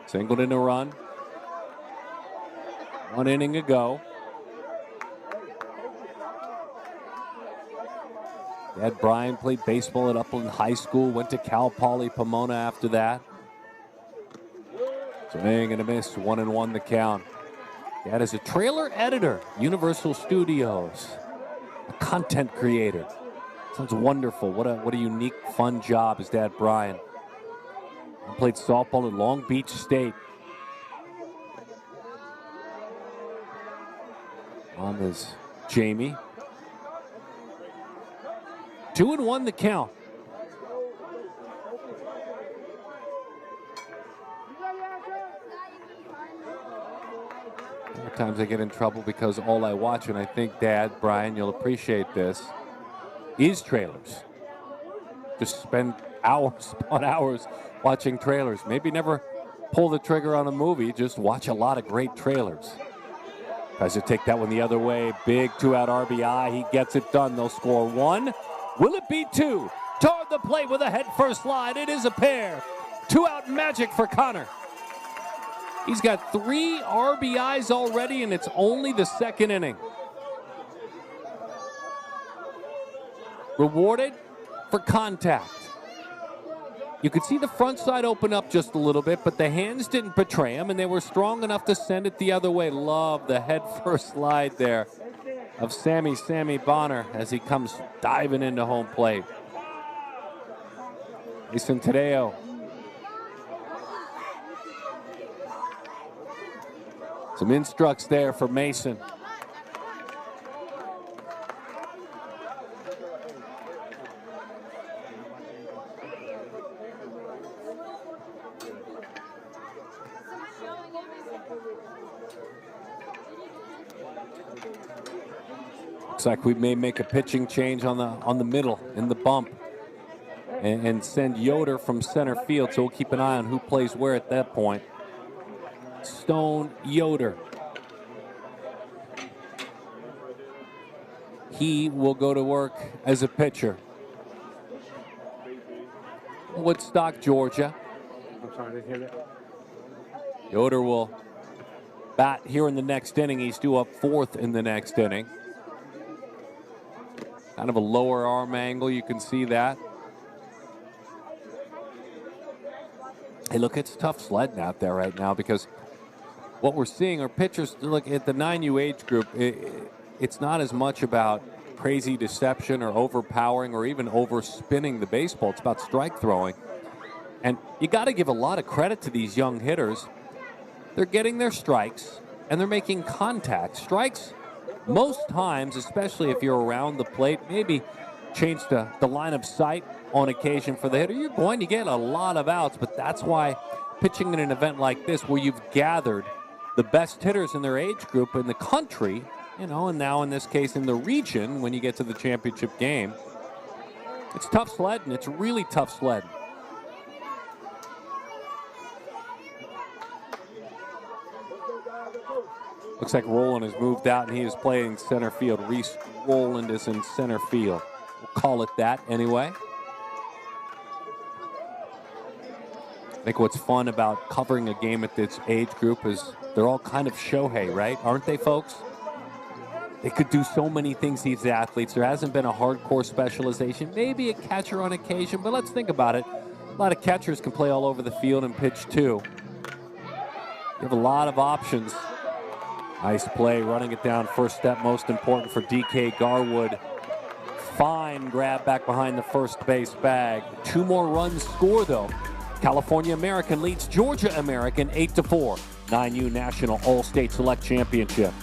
Speaker 1: Singled in a run. 1 inning ago. Dad Brian played baseball at Upland High School. Went to Cal Poly Pomona after that. Swing and a miss, 1-1 the count. Dad is a trailer editor, Universal Studios, a content creator. Sounds wonderful. What a unique, fun job is Dad Brian. He played softball at Long Beach State. Mom is Jamie. 2-1 the count. Sometimes I get in trouble because all I watch, and I think, Dad, Brian, you'll appreciate this, is trailers. Just spend hours upon hours watching trailers. Maybe never pull the trigger on a movie, just watch a lot of great trailers. Tries to take that one the other way. Big two-out RBI. He gets it done. They'll score one. Will it be two? Toward the plate with a head-first slide. It is a pair. Two-out magic for Connor. He's got 3 RBIs already, and it's only the second inning. Rewarded for contact. You could see the front side open up just a little bit, but the hands didn't betray him, and they were strong enough to send it the other way. Love the head-first slide there of Sammy Bonner as he comes diving into home plate. Mason Tadeo. Some instructs there for Mason. Looks like we may make a pitching change on the middle in the bump and send Yoder from center field, so we'll keep an eye on who plays where at that point. Stone Yoder. He will go to work as a pitcher. Woodstock, Georgia.
Speaker 2: I'm sorry, I didn't hear that.
Speaker 1: Yoder will bat here in the next inning. He's due up 4th in the next inning. Kind of a lower arm angle, you can see that. Hey, look, it's tough sledding out there right now because what we're seeing are pitchers, look, at the 9U age group, it's not as much about crazy deception or overpowering or even overspinning the baseball. It's about strike throwing. And you got to give a lot of credit to these young hitters. They're getting their strikes, and they're making contact. Strikes, most times, especially if you're around the plate, maybe change the line of sight on occasion for the hitter. You're going to get a lot of outs, but that's why pitching in an event like this where you've gathered the best hitters in their age group in the country, you know, and now in this case in the region when you get to the championship game, it's tough sledding. It's really tough sledding. Looks like Rowland has moved out and he is playing center field. Reese Rowland is in center field. We'll call it that anyway. I think what's fun about covering a game at this age group is they're all kind of Shohei, right? Aren't they, folks? They could do so many things, these athletes. There hasn't been a hardcore specialization. Maybe a catcher on occasion, but let's think about it. A lot of catchers can play all over the field and pitch too. You have a lot of options. Nice play, running it down. First step, most important for DK Garwood. Fine grab back behind the first base bag. 2 more runs score, though. California American leads Georgia American 8-4. 9U National All-State Select Championship.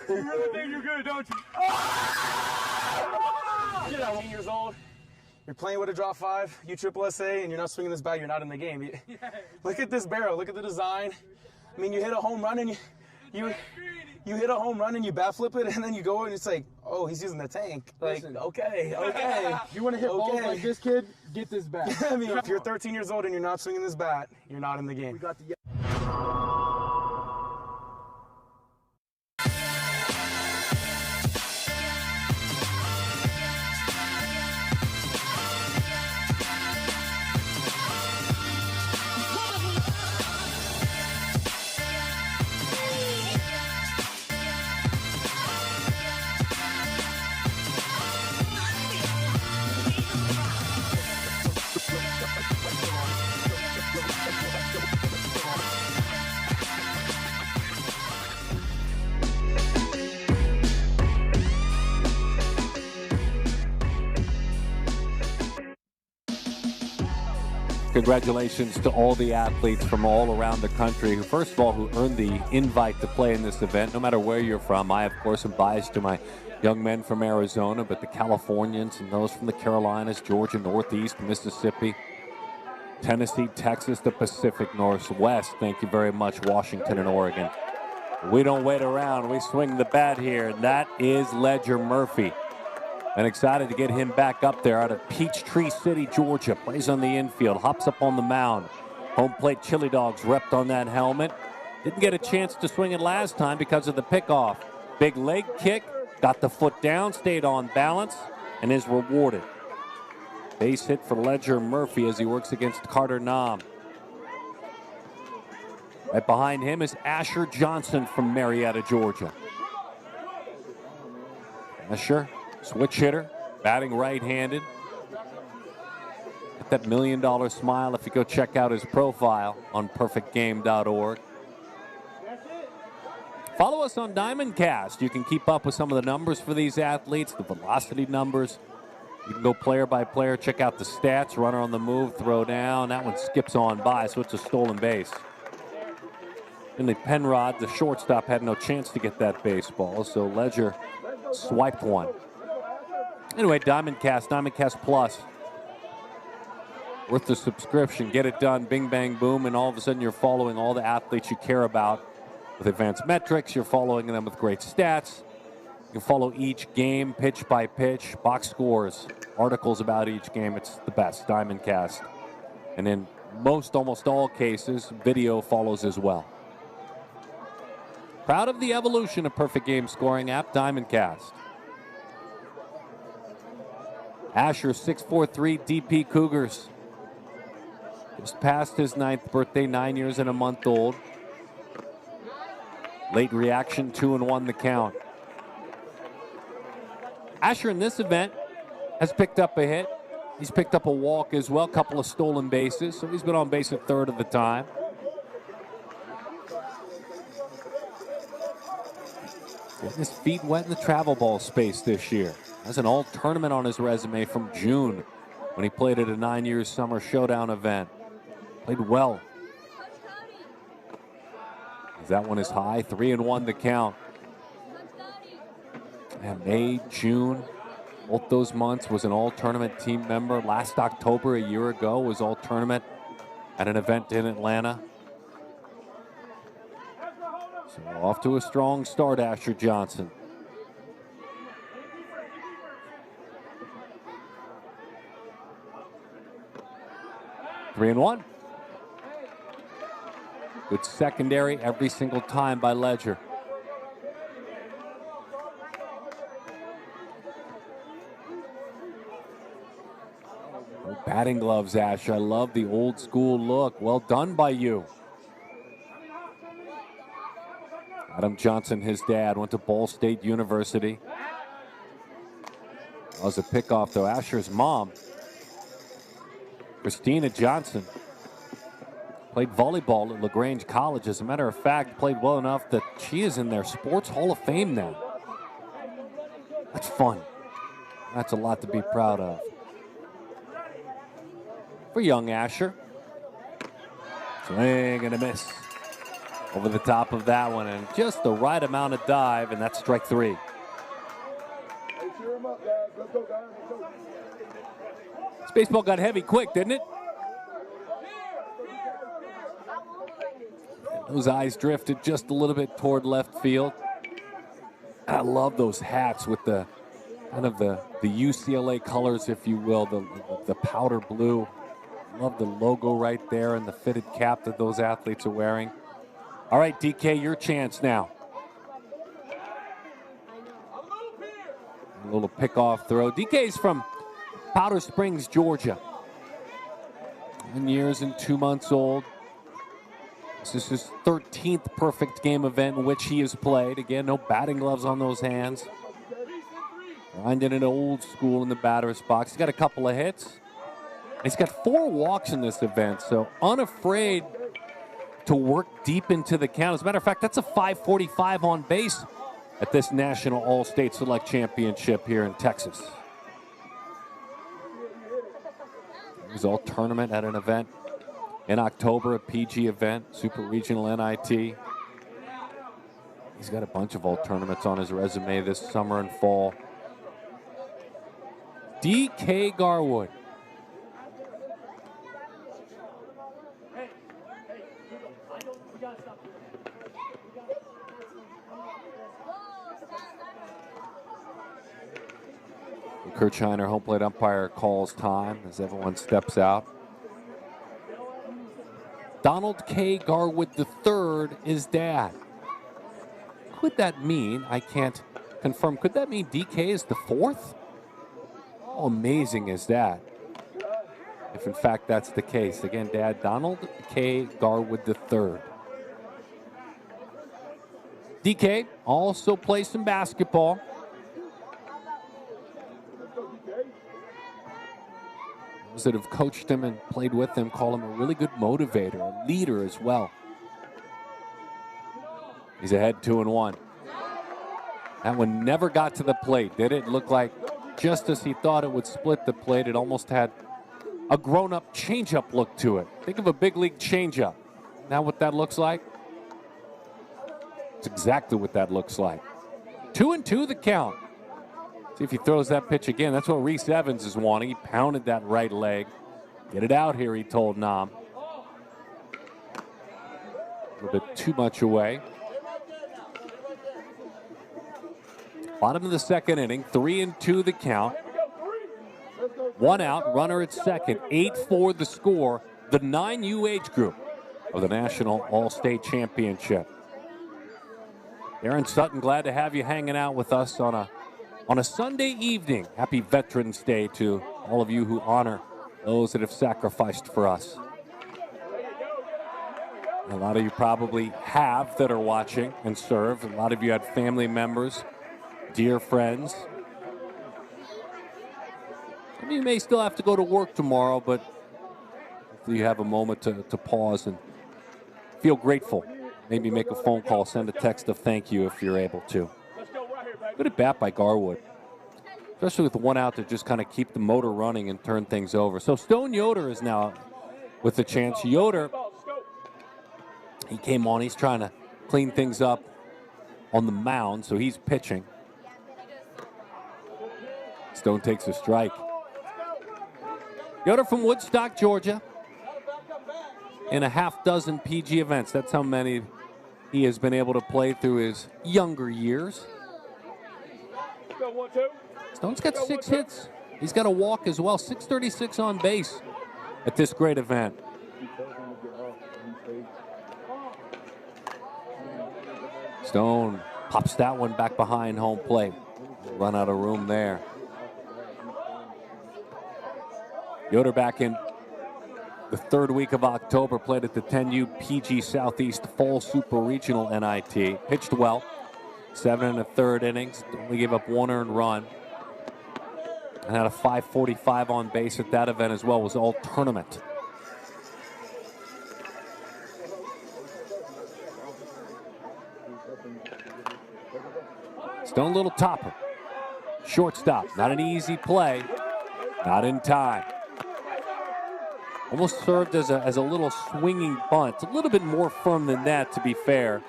Speaker 2: You really think you're good, don't you?
Speaker 5: You're 18 years old. You're playing with a drop 5, USSSA, and you're not swinging this bat. You're not in the game. Look at this barrel. Look at the design. I mean, you hit a home run and you hit a home run and you bat flip it, and then you go and it's like, oh, he's using the tank. Like,
Speaker 2: Listen.
Speaker 5: okay.
Speaker 2: You want to hit balls like this, kid? Get this bat.
Speaker 5: I mean, if you're 13 years old and you're not swinging this bat, you're not in the game.
Speaker 2: We got the.
Speaker 1: Congratulations to all the athletes from all around the country who, first of all, who earned the invite to play in this event, no matter where you're from. I, of course, am biased to my young men from Arizona, but the Californians and those from the Carolinas, Georgia, Northeast, Mississippi, Tennessee, Texas, the Pacific Northwest. Thank you very much, Washington and Oregon. We don't wait around. We swing the bat here. That is Ledger Murphy. And excited to get him back up there out of Peachtree City, Georgia. Plays on the infield, hops up on the mound. Home plate chili dogs repped on that helmet. Didn't get a chance to swing it last time because of the pickoff. Big leg kick, got the foot down, stayed on balance, and is rewarded. Base hit for Ledger Murphy as he works against Carter Nam. Right behind him is Asher Johnson from Marietta, Georgia. Asher, switch hitter, batting right-handed. Get that $1 million smile if you go check out his profile on perfectgame.org. Follow us on Diamondcast. You can keep up with some of the numbers for these athletes, the velocity numbers. You can go player by player, check out the stats, runner on the move, throw down. That one skips on by, so it's a stolen base. Finley Penrod, the shortstop, had no chance to get that baseball, so Ledger swiped one. Anyway, Diamondcast Plus. Worth the subscription. Get it done, bing, bang, boom, and all of a sudden you're following all the athletes you care about with advanced metrics. You're following them with great stats. You can follow each game, pitch by pitch, box scores, articles about each game. It's the best, Diamondcast. And in almost all cases, video follows as well. Proud of the evolution of Perfect Game scoring app, Diamondcast. Asher, 6'4" DP Cougars. Just passed his 9th birthday, 9 years and a month old. Late reaction, 2-1 the count. Asher in this event has picked up a hit. He's picked up a walk as well, a couple of stolen bases, so he's been on base a third of the time. Getting his feet wet in the travel ball space this year. Has an all-tournament on his resume from June when he played at a 9-year summer showdown event. Played well. That one is high, 3-1 the count. And May, June, both those months was an all-tournament team member. Last October, a year ago, was all-tournament at an event in Atlanta. So off to a strong start, Asher Johnson. Three and one. Good secondary every single time by Ledger. Oh, batting gloves, Asher. I love the old school look. Well done by you. Adam Johnson, his dad, went to Ball State University. That was a pickoff, though. Asher's mom, Christina Johnson, played volleyball at LaGrange College. As a matter of fact, played well enough that she is in their Sports Hall of Fame now. That's fun. That's a lot to be proud of. For young Asher. Swing and a miss. Over the top of that one, and just the right amount of dive, and that's strike three. This baseball got heavy quick, didn't it? Those eyes drifted just a little bit toward left field. I love those hats with the kind of the UCLA colors, if you will, the powder blue. Love the logo right there and the fitted cap that those athletes are wearing. All right, DK, your chance now. A little pickoff throw. DK's from Powder Springs, Georgia. 9 years and 2 months old. This is his 13th perfect game event in which he has played. Again, no batting gloves on those hands. Grinding it old school in the batter's box. He's got a couple of hits. He's got 4 walks in this event, so unafraid to work deep into the count. As a matter of fact, that's a .545 on base at this National All-State Select Championship here in Texas. It was all tournament at an event in October, a PG event, Super Regional NIT. He's got a bunch of all tournaments on his resume this summer and fall. DK Garwood. Kirchheiner, home plate umpire, calls time as everyone steps out. Donald K. Garwood III is dad. Could that mean, I can't confirm, could that mean DK is the fourth? How amazing is that? If in fact that's the case. Again, Dad, Donald K. Garwood III. DK also plays some basketball. Those that have coached him and played with him call him a really good motivator, a leader as well. He's ahead 2-1. That one never got to the plate, did it? It looked like just as he thought it would split the plate, it almost had a grown-up changeup look to it. Think of a big league changeup. Now what that looks like? It's exactly what that looks like. 2-2 the count. See if he throws that pitch again. That's what Reese Evans is wanting. He pounded that right leg. Get it out here, he told Nam. A little bit too much away. Bottom of the second inning, 3-2 the count. One out, runner at second, 8-4 the score. The 9U age group of the National All-State Championship. Aaron Sutton, glad to have you hanging out with us on a Sunday evening. Happy Veterans Day to all of you who honor those that have sacrificed for us. A lot of you probably have that are watching and serve. A lot of you had family members, dear friends. Some of you may still have to go to work tomorrow, but hopefully you have a moment to pause and feel grateful. Maybe make a phone call, send a text of thank you if you're able to. Good at bat by Garwood, especially with one out to just kind of keep the motor running and turn things over. So Stone Yoder is now with the chance. Yoder, he came on. He's trying to clean things up on the mound, so he's pitching. Stone takes a strike. Yoder from Woodstock, Georgia, in a half dozen PG events. That's how many he has been able to play through his younger years. Stone's got 6 hits. He's got a walk as well. 636 on base at this great event. Stone pops that one back behind home plate. Run out of room there. Yoder back in the third week of October, played at the 10U PG Southeast Fall Super Regional NIT. Pitched well, 7 1/3 innings, only gave up 1 earned run. And had a 545 on base at that event as well, was all tournament. Stone little topper. Shortstop, not an easy play, not in time. Almost served as a little swinging bunt. A little bit more firm than that, to be fair.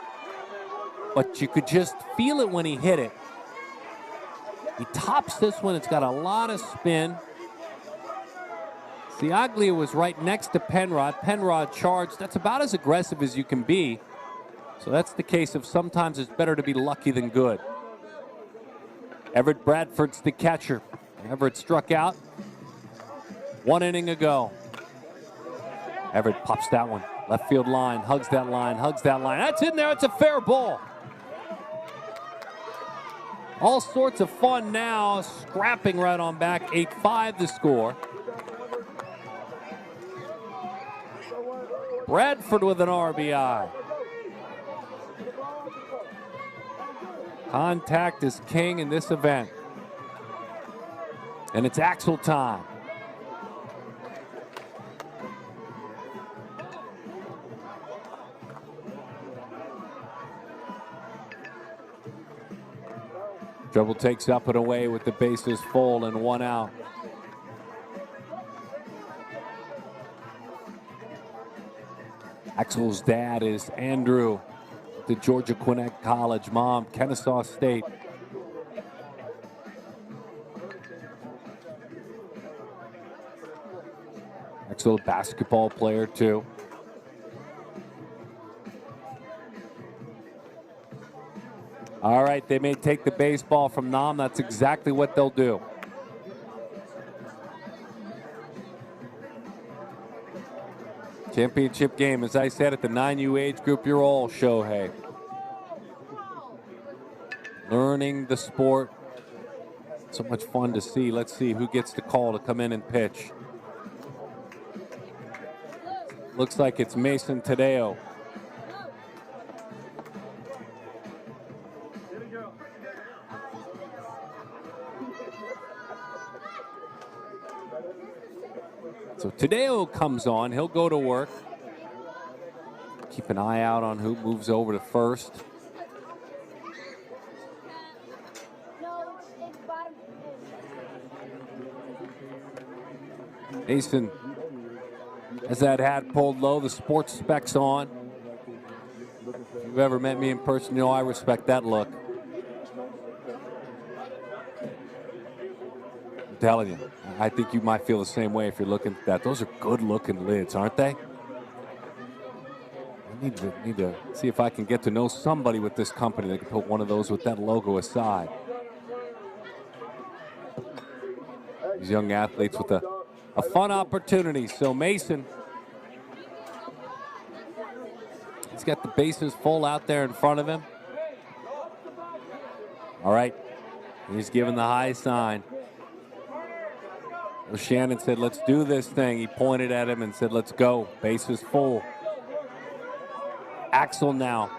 Speaker 1: But you could just feel it when he hit it. He tops this one. It's got a lot of spin. Ciaglia was right next to Penrod. Penrod charged. That's about as aggressive as you can be. So that's the case of sometimes it's better to be lucky than good. Everett Bradford's the catcher. Everett struck out 1 inning ago. Everett pops that one. Left field line, hugs that line, hugs that line. That's in there. It's a fair ball. All sorts of fun now. Scrapping right on back. 8-5 the score. Bradford with an RBI. Contact is king in this event. And it's Axel time. Trouble takes up and away with the bases full and 1 out. Axel's dad is Andrew at the Georgia Gwinnett College. Mom, Kennesaw State. Axel, a basketball player too. All right, they may take the baseball from Nam. That's exactly what they'll do. Championship game, as I said, at the 9U age group, you're all Shohei. Learning the sport. So much fun to see. Let's see who gets the call to come in and pitch. Looks like it's Mason Tadeo. So Tadeo comes on. He'll go to work. Keep an eye out on who moves over to first. Mason has that hat pulled low, the sports specs on. If you've ever met me in person, you know I respect that look. I'm telling you, I think you might feel the same way if you're looking at that. Those are good-looking lids, aren't they? I need to see if I can get to know somebody with this company that can put one of those with that logo aside. These young athletes with a fun opportunity. So Mason, he's got the bases full out there in front of him. All right, he's giving the high sign. Well, Shannon said, let's do this thing. He pointed at him and said, let's go. Bases full. Axel now.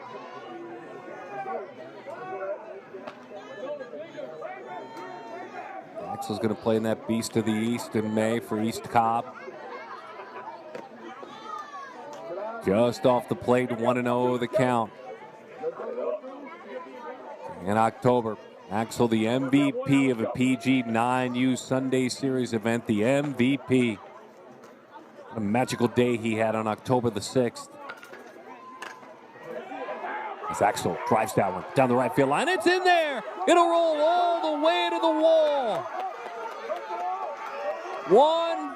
Speaker 1: Axel's going to play in that Beast of the East in May for East Cobb. Just off the plate, 1-0 the count. In October, Axel, the MVP of a PG 9U Sunday Series event, the MVP. What a magical day he had on October the 6th. As Axel drives that one down the right field line, it's in there. It'll roll all the way to the wall. 1,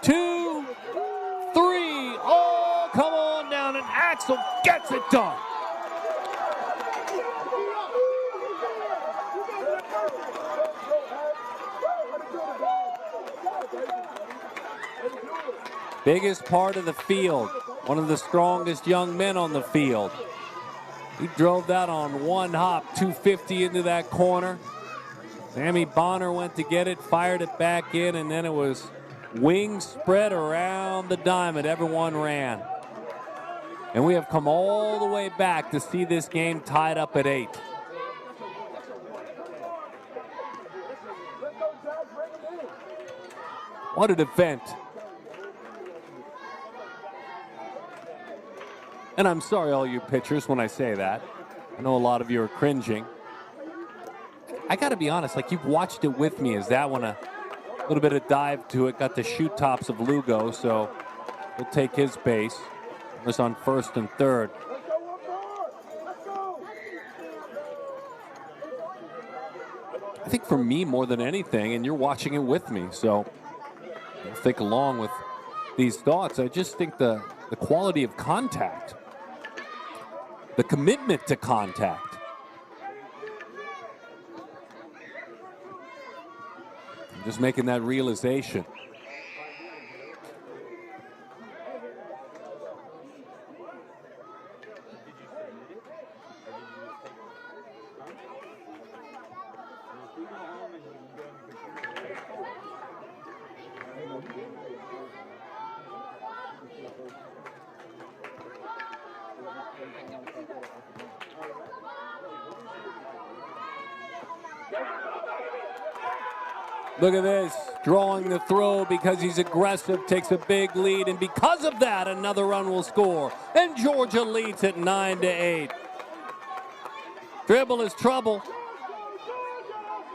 Speaker 1: 2, 3. Oh, come on down, and Axel gets it done. Biggest part of the field, one of the strongest young men on the field. He drove that on one hop, 250 into that corner. Sammy Bonner went to get it, fired it back in, and then it was wings spread around the diamond. Everyone ran. And we have come all the way back to see this game tied up at 8. What an event. And I'm sorry, all you pitchers, when I say that. I know a lot of you are cringing. I got to be honest, like, you've watched it with me. Is that one a little bit of dive to it? Got the shoot tops of Lugo, so we'll take his base. It was on first and third. I think for me, more than anything, and you're watching it with me, so I'll think along with these thoughts. I just think the quality of contact, the commitment to contact. I'm just making that realization. Look at this, drawing the throw because he's aggressive, takes a big lead, and because of that, another run will score. And Georgia leads at 9-8. Dribble is trouble.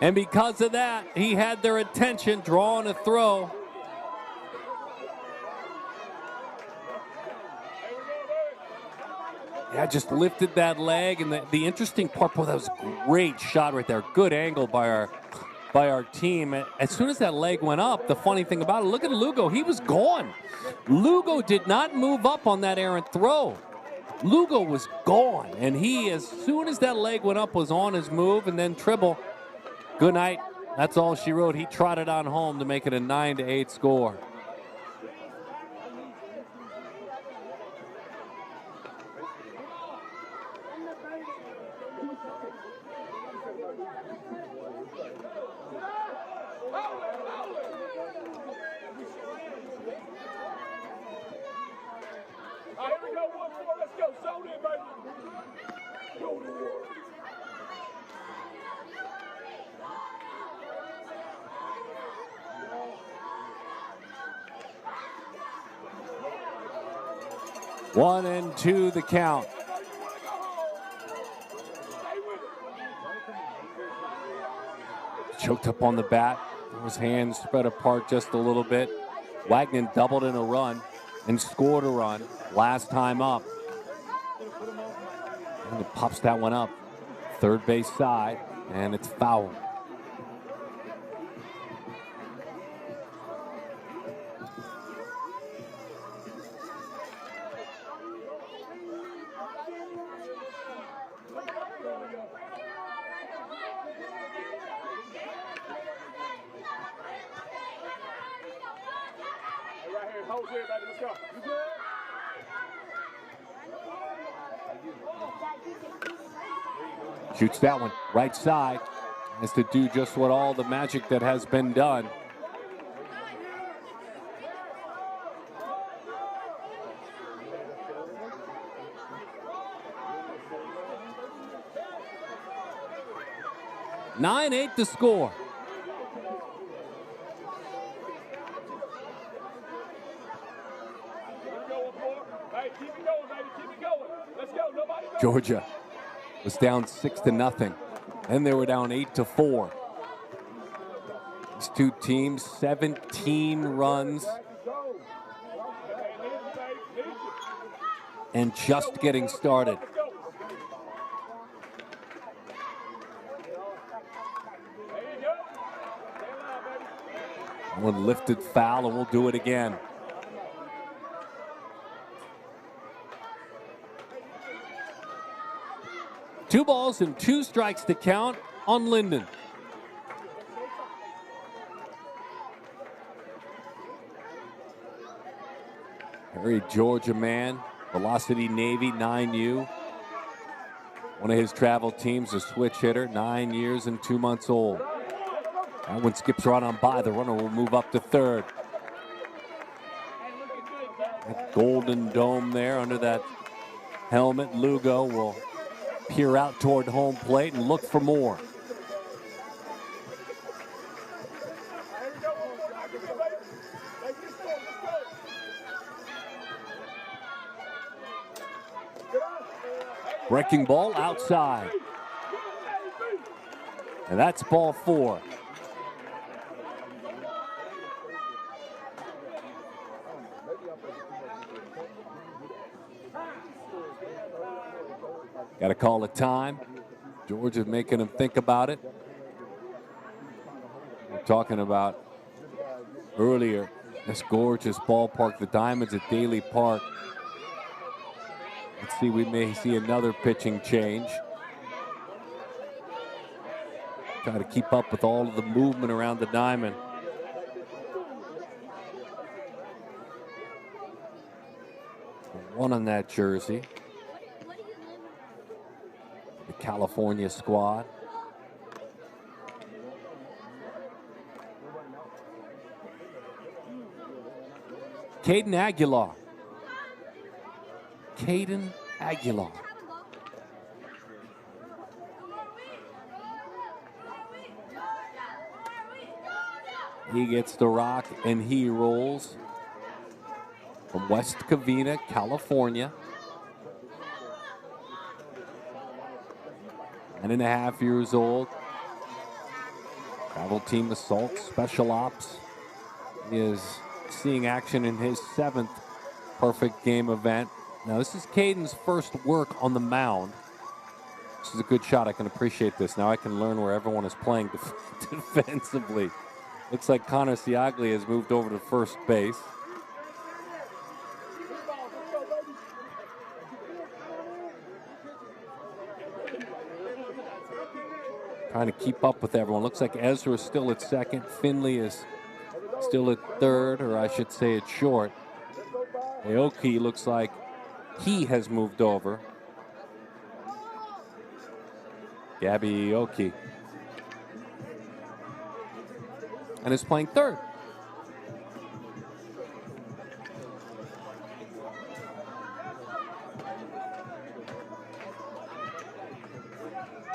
Speaker 1: And because of that, he had their attention, drawing a throw. Yeah, just lifted that leg, and the interesting part, boy, that was a great shot right there. Good angle by our team. As soon as that leg went up, the funny thing about it, look at Lugo. He was gone. Lugo did not move up on that errant throw. Lugo was gone, and he, as soon as that leg went up, was on his move, and then Tribble, good night. That's all she wrote. He trotted on home to make it a 9-8 score.
Speaker 2: Here we go, 1-4, let's go, zone in, baby. Go to work.
Speaker 1: One and two, the count. Choked up on the bat. His hands spread apart just a little bit. Wagner doubled in a run and scored a run last time up. And he pops that one up. Third base side, and it's foul. Shoots that one right side. Has to do just what all the magic that has been done. (9-8) the score. Georgia was down 6-0. Then they were down 8-4. These two teams, 17 runs. And just getting started. One lifted foul, and we'll do it again. Two balls and two strikes to count on Linden. Very Georgia man, Velocity Navy 9U. One of his travel teams, a switch hitter, 9 years and 2 months old. That one skips right on by. The runner will move up to third. That golden dome there under that helmet. Lugo will peer out toward home plate and look for more. Breaking ball outside. And that's ball 4. Got to call it time. Georgia making him think about it. We're talking about earlier this gorgeous ballpark, the Diamonds at Daly Park. Let's see, we may see another pitching change. Try to keep up with all of the movement around the diamond. One on that jersey. The California squad. Caden Aguilar. Caden Aguilar. He gets the rock and he rolls from West Covina, California. 9.5 years old. Travel team assault, special ops. He is seeing action in his 7th perfect game event. Now this is Caden's first work on the mound. This is a good shot. I can appreciate this. Now I can learn where everyone is playing defensively. Looks like Connor Siagli has moved over to first base. Trying to keep up with everyone. Looks like Ezra is still at second. Finley is still at third, or I should say at short. Aoki looks like he has moved over. Gabby Aoki and is playing third.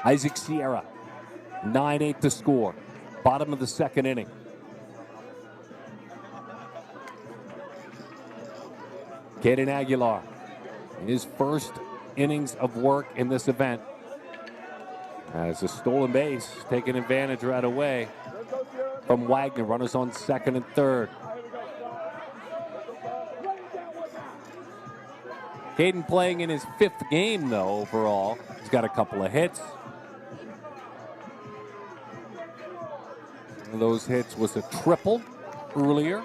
Speaker 1: Isaac Sierra, 9-8 to score. Bottom of the second inning. Caden Aguilar, his first innings of work in this event. As a stolen base, taking advantage right away from Wagner. Runners on second and third. Caden playing in his 5th game, though, overall. He's got a couple of hits. One of those hits was a triple earlier.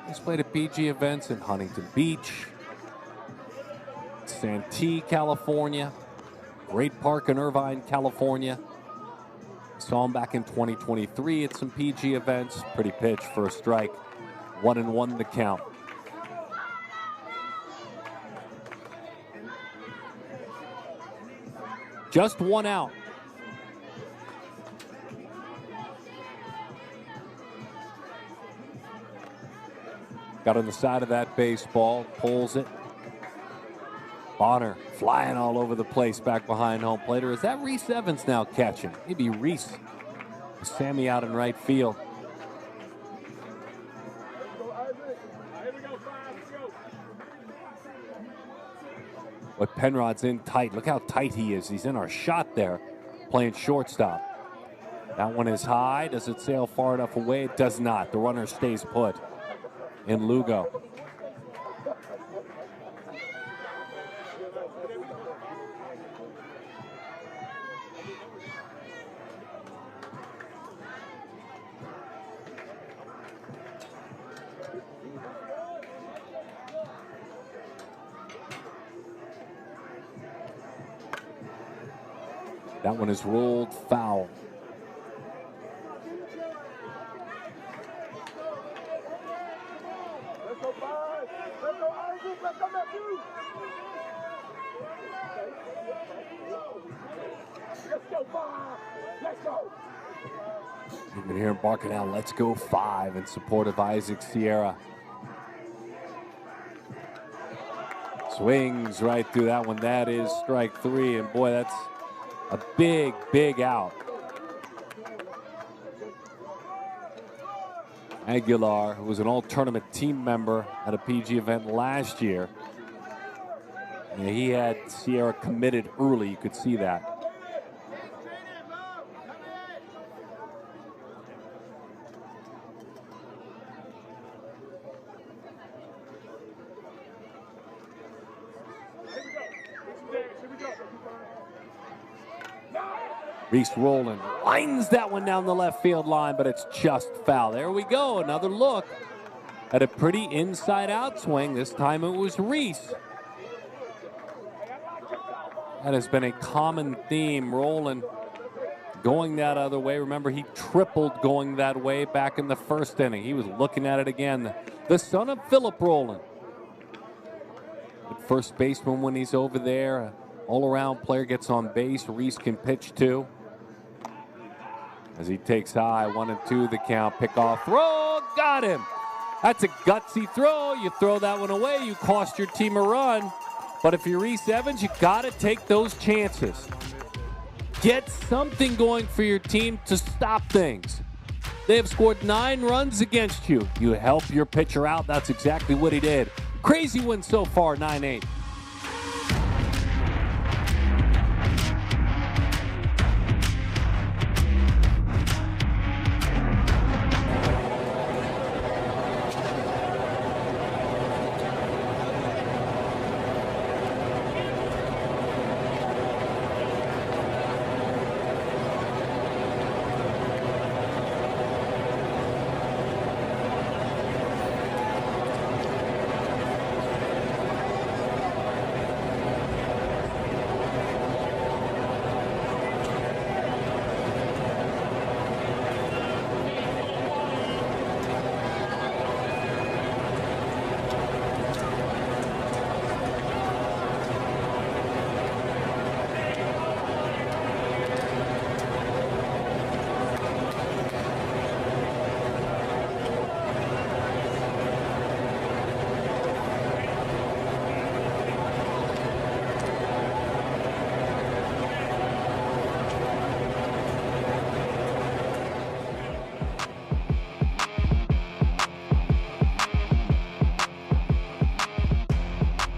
Speaker 1: He's played at PG events in Huntington Beach, Santee, California, Great Park in Irvine, California. Saw him back in 2023 at some PG events. Pretty pitch for a strike. 1-1 the count. Just one out. Got on the side of that baseball, pulls it. Bonner flying all over the place back behind home plate. Or is that Reese Evans now catching? Maybe Reese. Sammy out in right field. But Penrod's in tight. Look how tight he is. He's in our shot there, playing shortstop. That one is high. Does it sail far enough away? It does not. The runner stays put in Lugo. That one is rolled foul.
Speaker 2: Let's go, five. Let's go, Isaac. Let's go, Matthew. Let's go, five. Let's go.
Speaker 1: You've been hearing barking out, "Let's go 5" in support of Isaac Sierra. Swings right through that one. That is strike 3, and boy, that's a big, big out. Aguilar, who was an all-tournament team member at a PG event last year. Yeah, he had Sierra committed early. You could see that. Reese Rowland lines that one down the left field line, but it's just foul. There we go. Another look at a pretty inside-out swing. This time it was Reese. That has been a common theme. Rowland going that other way. Remember, he tripled going that way back in the first inning. He was looking at it again. The son of Philip Rowland. Good first baseman when he's over there. All-around player gets on base. Reese can pitch too. As he takes high, 1-2 the count. Pick off throw, got him. That's a gutsy throw. You throw that one away, you cost your team a run. But if you're Reese Evans, you got to take those chances. Get something going for your team to stop things. They have scored 9 runs against you. You help your pitcher out. That's exactly what he did. Crazy win so far, 9-8.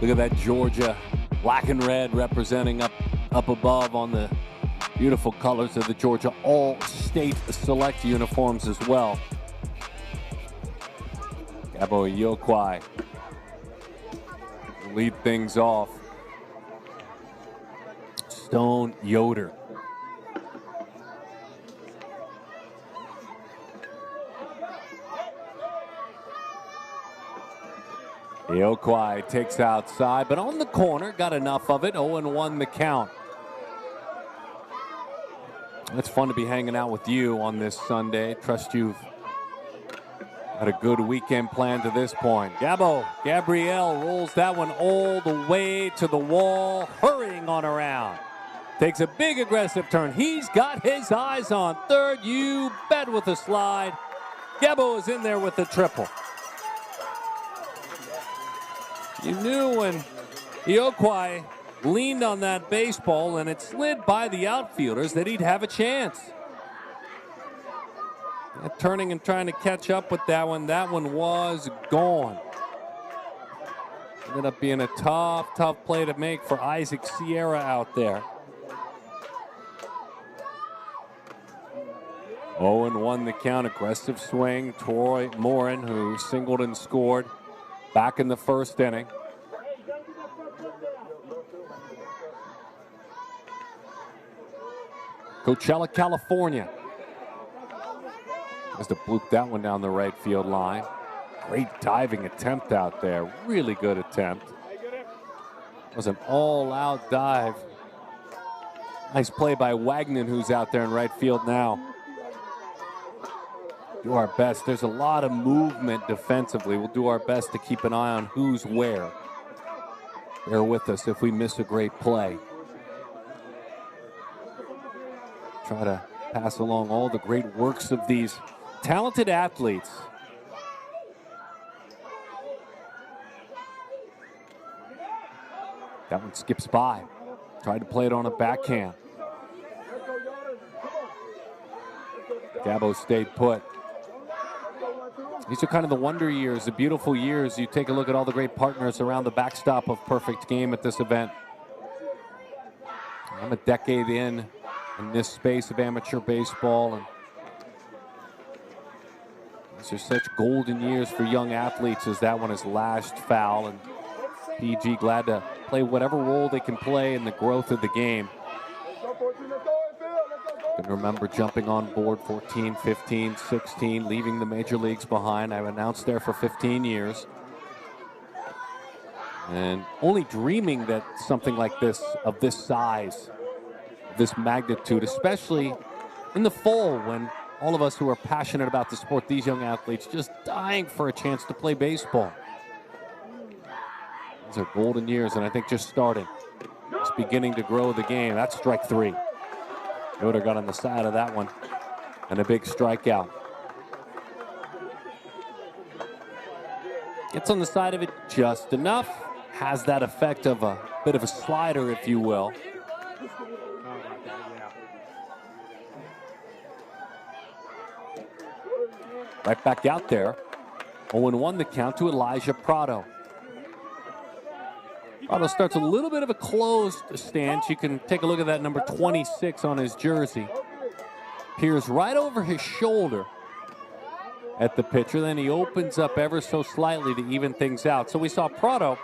Speaker 1: Look at that Georgia black and red representing up above on the beautiful colors of the Georgia All-State Select uniforms as well. Gabo Yokwai lead things off. Stone Yoder. Yokwai takes outside, but on the corner, got enough of it. 0-1 the count. It's fun to be hanging out with you on this Sunday. Trust you've had a good weekend plan to this point. Gabrielle rolls that one all the way to the wall, hurrying on around. Takes a big aggressive turn. He's got his eyes on third. You bet with a slide. Gabo is in there with the triple. You knew when Yokwai leaned on that baseball and it slid by the outfielders that he'd have a chance. Turning and trying to catch up with that one was gone. Ended up being a tough play to make for Isaac Sierra out there. 0-1 the count, aggressive swing. Troy Morin, who singled and scored back in the first inning. Coachella, California. Has to bloop that one down the right field line. Great diving attempt out there. Really good attempt. It was an all-out dive. Nice play by Wagner, who's out there in right field now. Do our best. There's a lot of movement defensively. We'll do our best to keep an eye on who's where. Bear with us if we miss a great play. Try to pass along all the great works of these talented athletes. That one skips by. Tried to play it on a backhand. Gabo stayed put. These are kind of the wonder years, the beautiful years. You take a look at all the great partners around the backstop of Perfect Game at this event. I'm a decade in this space of amateur baseball, and these are such golden years for young athletes as that one is lashed foul, and PG glad to play whatever role they can play in the growth of the game. I can remember jumping on board 14, 15, 16, leaving the major leagues behind. I announced there for 15 years. And only dreaming that something like this, of this size, this magnitude, especially in the fall when all of us who are passionate about the sport, these young athletes just dying for a chance to play baseball. These are golden years, and I think just starting. Just beginning to grow the game. That's strike three. Yoder got on the side of that one, and a big strikeout. Gets on the side of it just enough. Has that effect of a bit of a slider, if you will. Right back out there. 0-1 the count to Elijah Prado. Prado starts a little bit of a closed stance. You can take a look at that number 26 on his jersey. Peers right over his shoulder at the pitcher. Then he opens up ever so slightly to even things out. So we saw Prado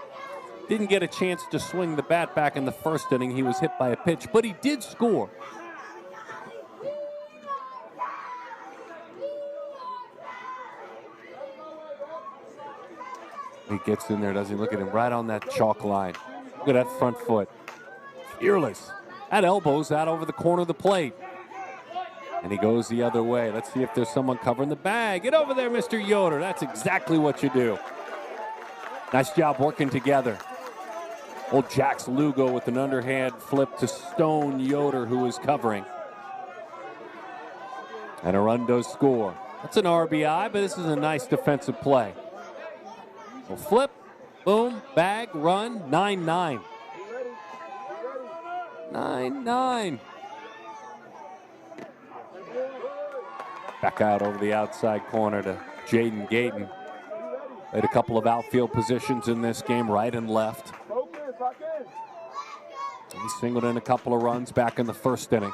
Speaker 1: didn't get a chance to swing the bat back in the first inning. He was hit by a pitch, but he did score. He gets in there, doesn't he? Look at him right on that chalk line. Look at that front foot. Fearless. That elbow's out over the corner of the plate. And he goes the other way. Let's see if there's someone covering the bag. Get over there, Mr. Yoder. That's exactly what you do. Nice job working together. Old Jax Lugo with an underhand flip to Stone Yoder, who is covering. And a run does score. That's an RBI, but this is a nice defensive play. So flip, boom, bag, run, 9-9. 9-9. Back out over the outside corner to Jaden Gayton. Played a couple of outfield positions in this game, right and left. He singled in a couple of runs back in the first inning.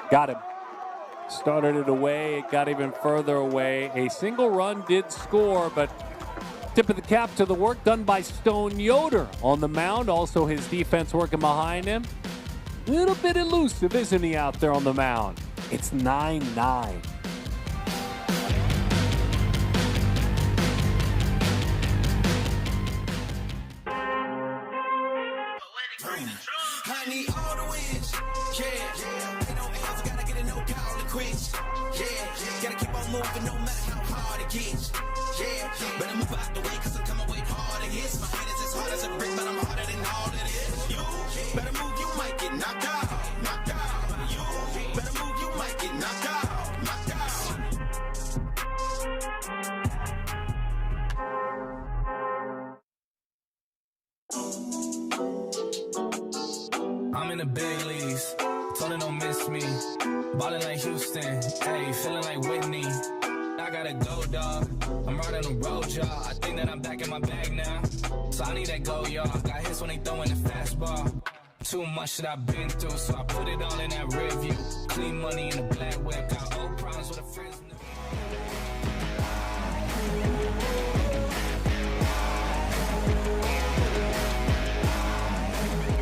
Speaker 1: Got him. Started it away. It got even further away. A single run did score, but tip of the cap to the work done by Stone Yoder on the mound. Also his defense working behind him. A little bit elusive, isn't he, out there on the mound? It's 9-9.
Speaker 6: I need all the wins, yeah. Ain't no ends, gotta get it, no call to quits, yeah. Gotta keep on moving no matter how hard it gets, yeah. Better move out the way, cause I'm coming way harder hits. My head is as hard as a brick, but I'm harder than all of this. You better move, you might get knocked out, knocked out. You better move, you might get knocked out, knocked out.
Speaker 7: I'm in the big leagues, told her don't miss me. Ballin' like Houston, hey, feeling like Whitney. I gotta go, dog. I'm riding a road, y'all. I think that I'm back in my bag now. So I need that go, y'all. Got hits when they throwin' the fastball. Too much that I've been through, so I put it all in that rear view. Clean money in the black whip. Got old problems with a friends.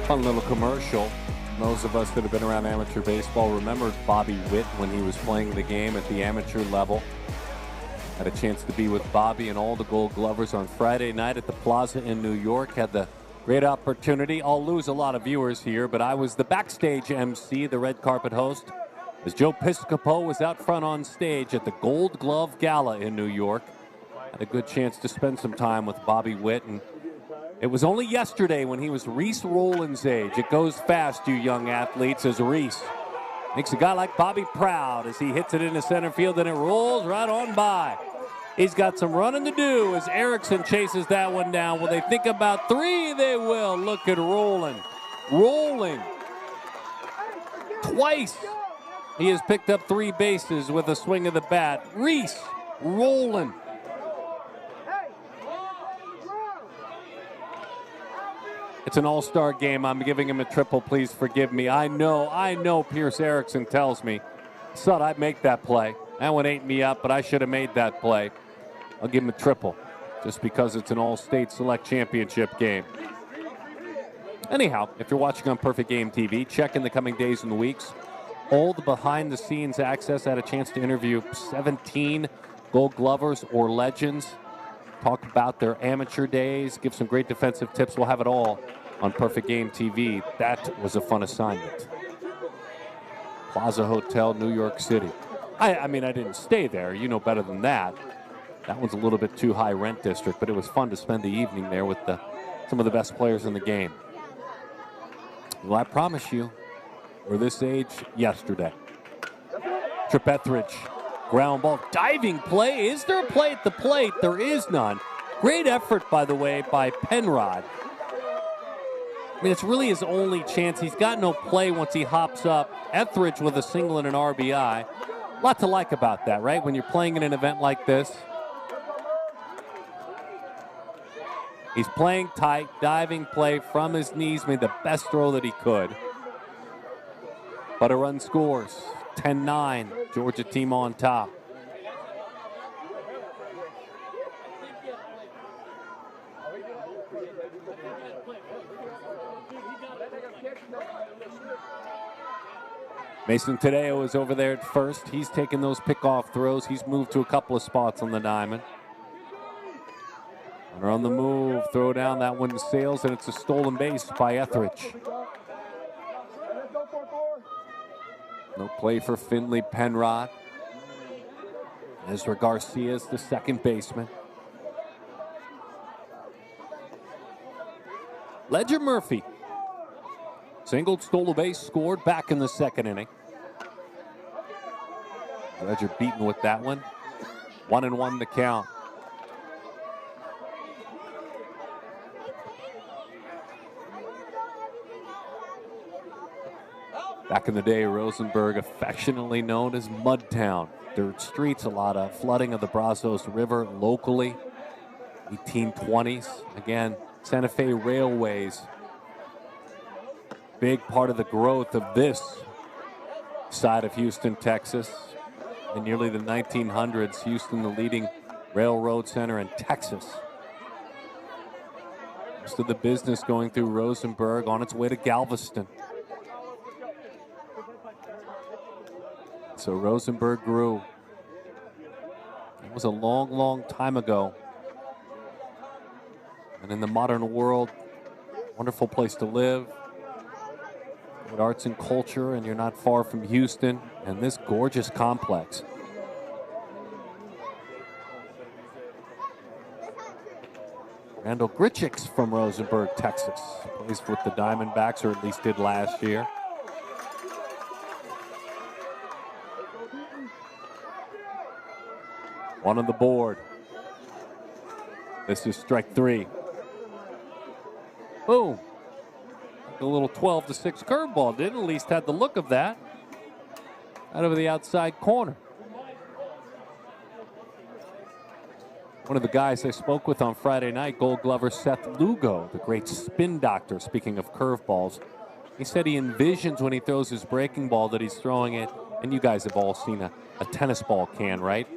Speaker 1: Fun little commercial. Those of us that have been around amateur baseball remember Bobby Witt when he was playing the game at the amateur level. Had a chance to be with Bobby and all the Gold Glovers on Friday night at the Plaza in New York. Had the great opportunity. I'll lose a lot of viewers here, but I was the backstage MC, the red carpet host, as Joe Piscopo was out front on stage at the Gold Glove Gala in New York. Had a good chance to spend some time with Bobby Witt, and it was only yesterday when he was Reese Rowland's age. It goes fast, you young athletes, as Reese makes a guy like Bobby proud as he hits it into center field, and it rolls right on by. He's got some running to do as Erickson chases that one down. Will they think about three? They will. Look at Rowland. Rolling. Twice he has picked up 3 bases with a swing of the bat. Reese Rowland. It's an all-star game. I'm giving him a triple. Please forgive me. I know Pierce Erickson tells me, son, I'd make that play. That one ate me up, but I should have made that play. I'll give him a triple just because it's an all-state select championship game. Anyhow, if you're watching on Perfect Game TV, check in the coming days and weeks. All the behind-the-scenes access. I had a chance to interview 17 Gold Glovers or legends. Talk about their amateur days, give some great defensive tips. We'll have it all on Perfect Game TV. That was a fun assignment. Plaza Hotel, New York City. I mean, I didn't stay there. You know better than that. That one's a little bit too high rent district, but it was fun to spend the evening there with some of the best players in the game. Well, I promise you, we're this age yesterday. Trip Etheridge. Ground ball, diving play. Is there a play at the plate? There is none. Great effort, by the way, by Penrod. I mean, it's really his only chance. He's got no play once he hops up. Etheridge with a single and an RBI. A lot to like about that, right? When you're playing in an event like this. He's playing tight, diving play from his knees, made the best throw that he could. But a run scores. 10-9, Georgia team on top. Mason Tadeo is over there at first. He's taking those pickoff throws. He's moved to a couple of spots on the diamond. Runner on the move, throw down, that one sails, and it's a stolen base by Etheridge. No play for Finley Penrod. Ezra Garcia is the second baseman. Ledger Murphy. Singled, stole a base, scored back in the second inning. Glad you're beaten with that one. 1-1 the count. Back in the day, Rosenberg, affectionately known as Mudtown. Dirt streets, a lot of flooding of the Brazos River locally. 1820s. Again, Santa Fe Railways. Big part of the growth of this side of Houston, Texas. In nearly the 1900s, Houston, the leading railroad center in Texas. Most of the business going through Rosenberg on its way to Galveston. So Rosenberg grew. It was a long, long time ago. And in the modern world, wonderful place to live. With arts and culture, and you're not far from Houston and this gorgeous complex. Randall Grichuk's from Rosenberg, Texas. Plays with the Diamondbacks, or at least did last year. One on the board. This is strike 3. Boom. A little 12-6 curveball did. At least had the look of that. Out of the outside corner. One of the guys I spoke with on Friday night, Gold Glover Seth Lugo, the great spin doctor, speaking of curveballs. He said he envisions when he throws his breaking ball that he's throwing it, and you guys have all seen a tennis ball can, right?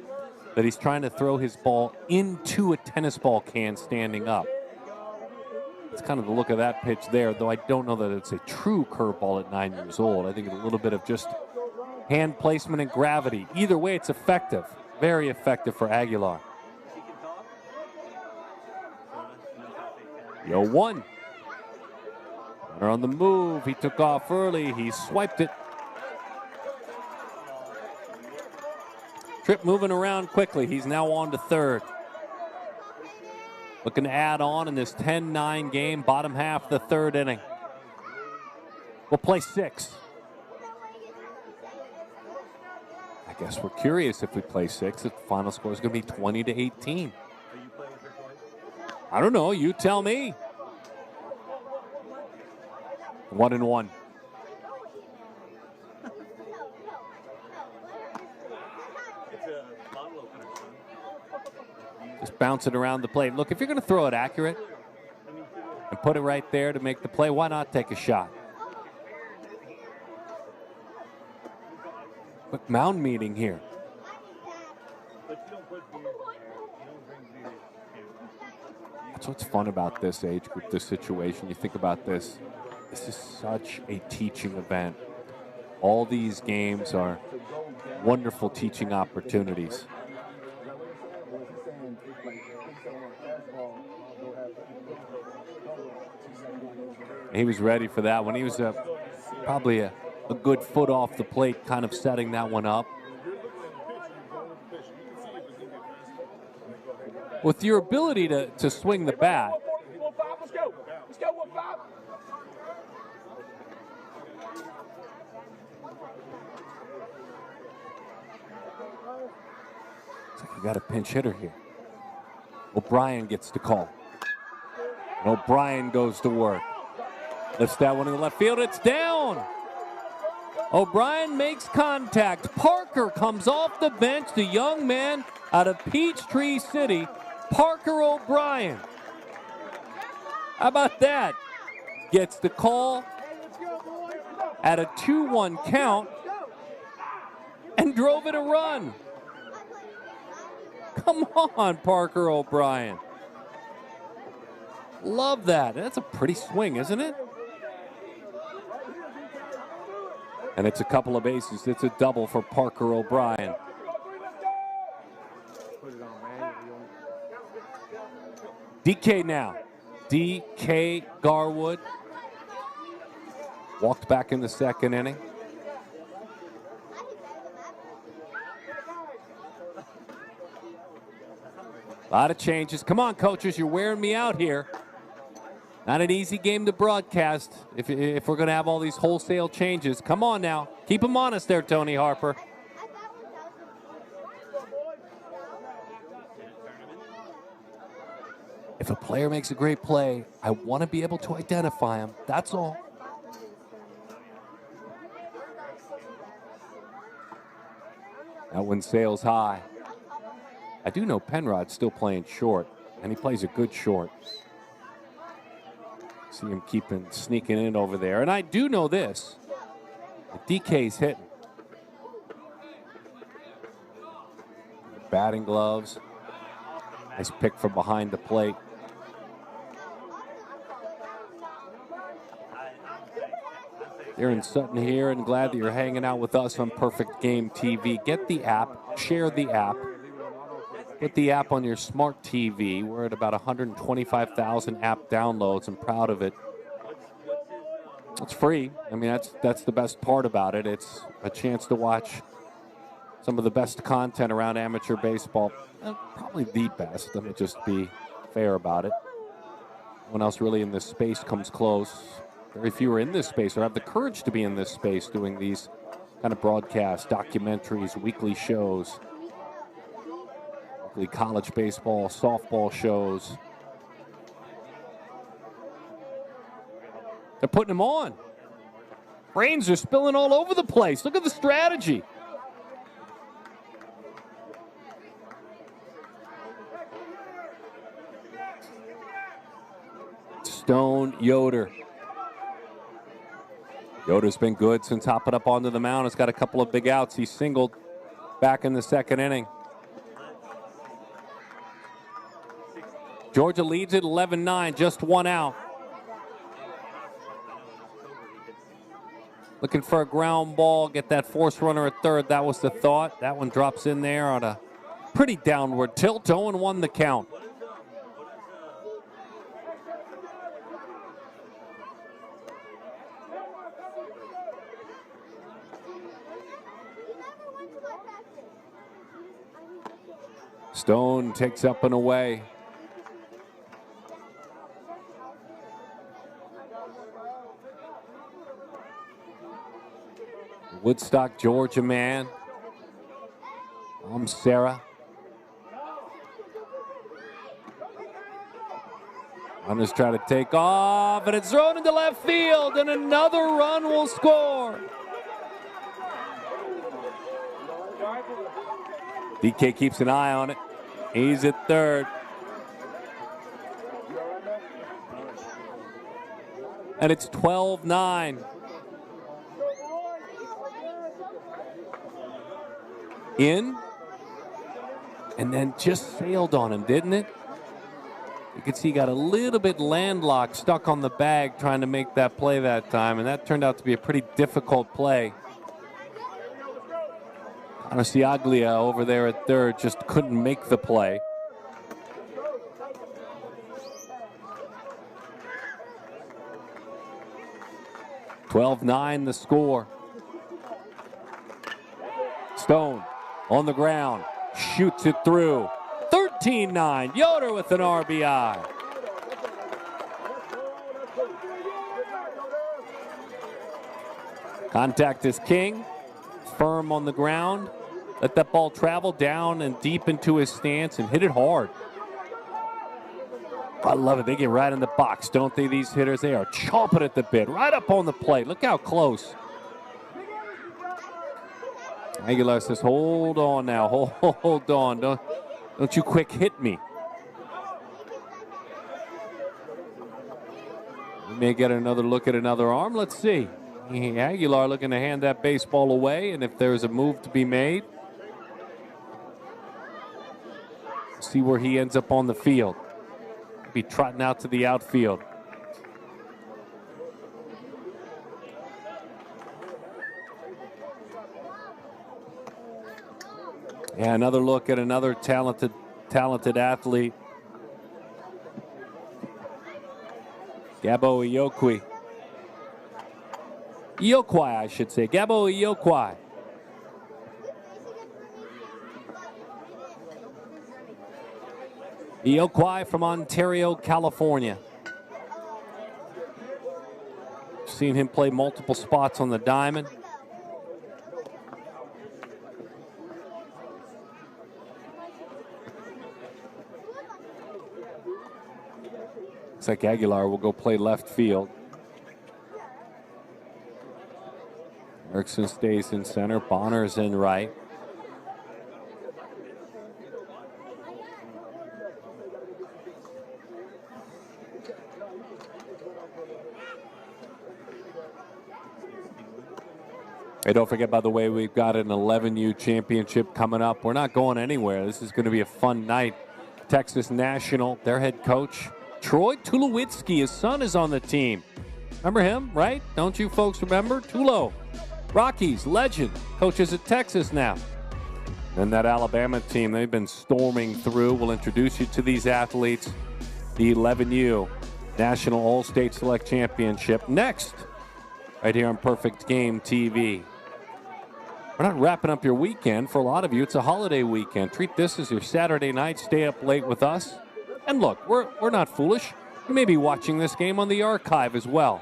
Speaker 1: That he's trying to throw his ball into a tennis ball can standing up. It's kind of the look of that pitch there, though I don't know that it's a true curveball at 9 years old. I think it's a little bit of just hand placement and gravity. Either way, it's effective. Very effective for Aguilar. The 0-1. Runner on the move. He took off early. He swiped it. Tripp moving around quickly. He's now on to third. Looking to add on in this 10-9 game, bottom half of the third inning. We'll play 6. I guess we're curious if we play 6, if the final score is going to be 20-18. I don't know. You tell me. 1-1. Just bounce it around the plate. Look, if you're going to throw it accurate and put it right there to make the play, why not take a shot? Quick mound meeting here. That's what's fun about this age group, this situation. You think about this. This is such a teaching event. All these games are wonderful teaching opportunities. He was ready for that one. He was probably a good foot off the plate, kind of setting that one up. With your ability to swing the bat, looks like you got a pinch hitter here. O'Brien gets the call. And O'Brien goes to work. Lifts that one in the left field. It's down. O'Brien makes contact. Parker comes off the bench. The young man out of Peachtree City, Parker O'Brien. How about that? Gets the call at a 2-1 count and drove it a run. Come on, Parker O'Brien. Love that. That's a pretty swing, isn't it? And it's a couple of bases. It's a double for Parker O'Brien. DK now. DK Garwood. Walked back in the second inning. A lot of changes. Come on, coaches, you're wearing me out here. Not an easy game to broadcast if we're going to have all these wholesale changes. Come on now. Keep them honest there, Tony Harper. If a player makes a great play, I want to be able to identify him. That's all. That one sails high. I do know Penrod's still playing short, and he plays a good short. See him sneaking in over there. And I do know this. DK's hitting. Batting gloves. Nice pick from behind the plate. Aaron Sutton here, and glad that you're hanging out with us on Perfect Game TV. Get the app, share the app. Get the app on your smart TV. We're at about 125,000 app downloads. I'm proud of it. It's free. I mean, that's the best part about it. It's a chance to watch some of the best content around amateur baseball. Probably the best. Let me just be fair about it. No one else really in this space comes close. Very few are in this space or have the courage to be in this space doing these kind of broadcasts, documentaries, weekly shows, weekly college baseball, softball shows. They're putting them on. Brains are spilling all over the place. Look at the strategy. Stone, Yoder. Yoder's been good since hopping up onto the mound. He's got a couple of big outs. He singled back in the second inning. Georgia leads it 11-9, just one out. Looking for a ground ball, get that force runner at third. That was the thought. That one drops in there on a pretty downward tilt. 0-1 the count. Stone takes up and away. Woodstock, Georgia man. I'm Sarah. Runners try to take off, and it's thrown into left field, and another run will score. DK keeps an eye on it. He's at third. And it's 12-9. In. And then just sailed on him, didn't it? You can see he got a little bit landlocked, stuck on the bag trying to make that play that time, and that turned out to be a pretty difficult play. Siaglia over there at third just couldn't make the play. (12-9) the score. Stone on the ground, shoots it through. 13-9, Yoder with an RBI. Contact is king. Firm on the ground. Let that ball travel down and deep into his stance and hit it hard. I love it. They get right in the box, don't they, these hitters? They are chomping at the bit, right up on the plate. Look how close. Aguilar says, hold on now. Hold on. Don't you quick hit me. We may get another look at another arm. Let's see. Aguilar looking to hand that baseball away, and if there's a move to be made, see where he ends up on the field. Be trotting out to the outfield. Yeah, another look at another talented athlete. Gabo Iyokwai, I should say. Gabo Iyokwai. Iyokwai from Ontario, California. Seen him play multiple spots on the diamond. Looks like Aguilar will go play left field. Erickson stays in center. Bonner's in right. Hey, don't forget, by the way, we've got an 11U championship coming up. We're not going anywhere. This is going to be a fun night. Texas National, their head coach, Troy Tulowitzki, his son is on the team. Remember him, right? Don't you folks remember? Tulo, Rockies, legend, coaches at Texas now. And that Alabama team, they've been storming through. We'll introduce you to these athletes. The 11U National All-State Select Championship next, right here on Perfect Game TV. We're not wrapping up your weekend. For a lot of you, it's a holiday weekend. Treat this as your Saturday night. Stay up late with us. And look, we're not foolish. You may be watching this game on the archive as well.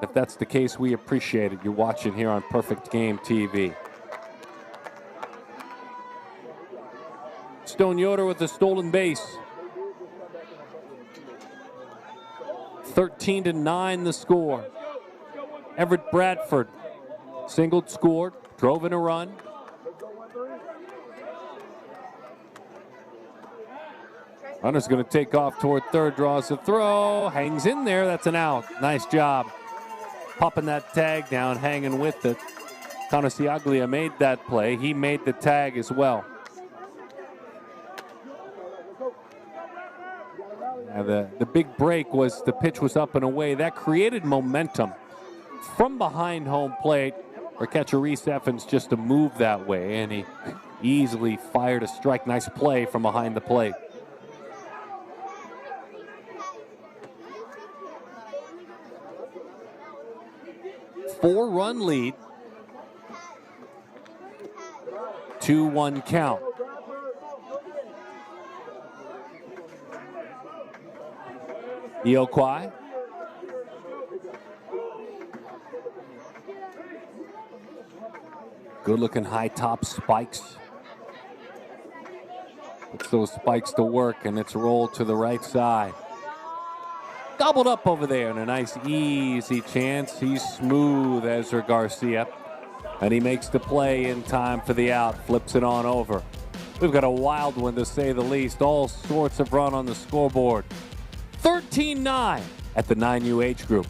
Speaker 1: If that's the case, we appreciate it. You're watching here on Perfect Game TV. Stone Yoder with the stolen base. 13-9 the score. Everett Bradford singled, scored, drove in a run. Runner's going to take off toward third, draws the throw, hangs in there. That's an out. Nice job popping that tag down, hanging with it. Conosiaglia made that play. He made the tag as well. Now the big break was the pitch was up and away. That created momentum from behind home plate for catcher Reese Effins just to move that way, and he easily fired a strike. Nice play from behind the plate. Four-run lead. 2-1 count. Ioquai. Good-looking high-top spikes. Puts those spikes to work, and it's rolled to the right side. Gobbled up over there, and a nice easy chance. He's smooth, Ezra Garcia. And he makes the play in time for the out. Flips it on over. We've got a wild one, to say the least. All sorts of run on the scoreboard. 13-9 at the 9U age group.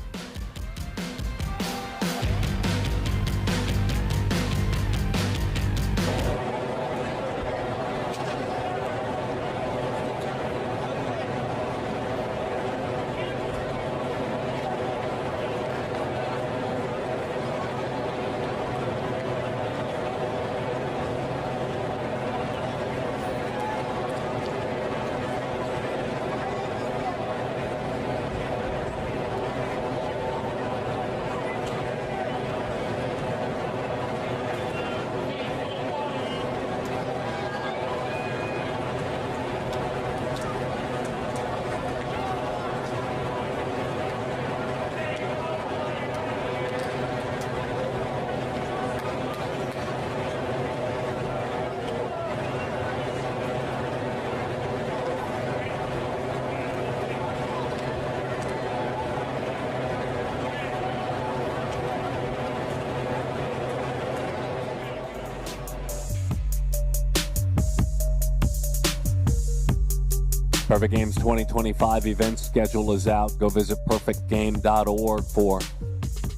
Speaker 1: Perfect Games 2025 event schedule is out. Go visit perfectgame.org for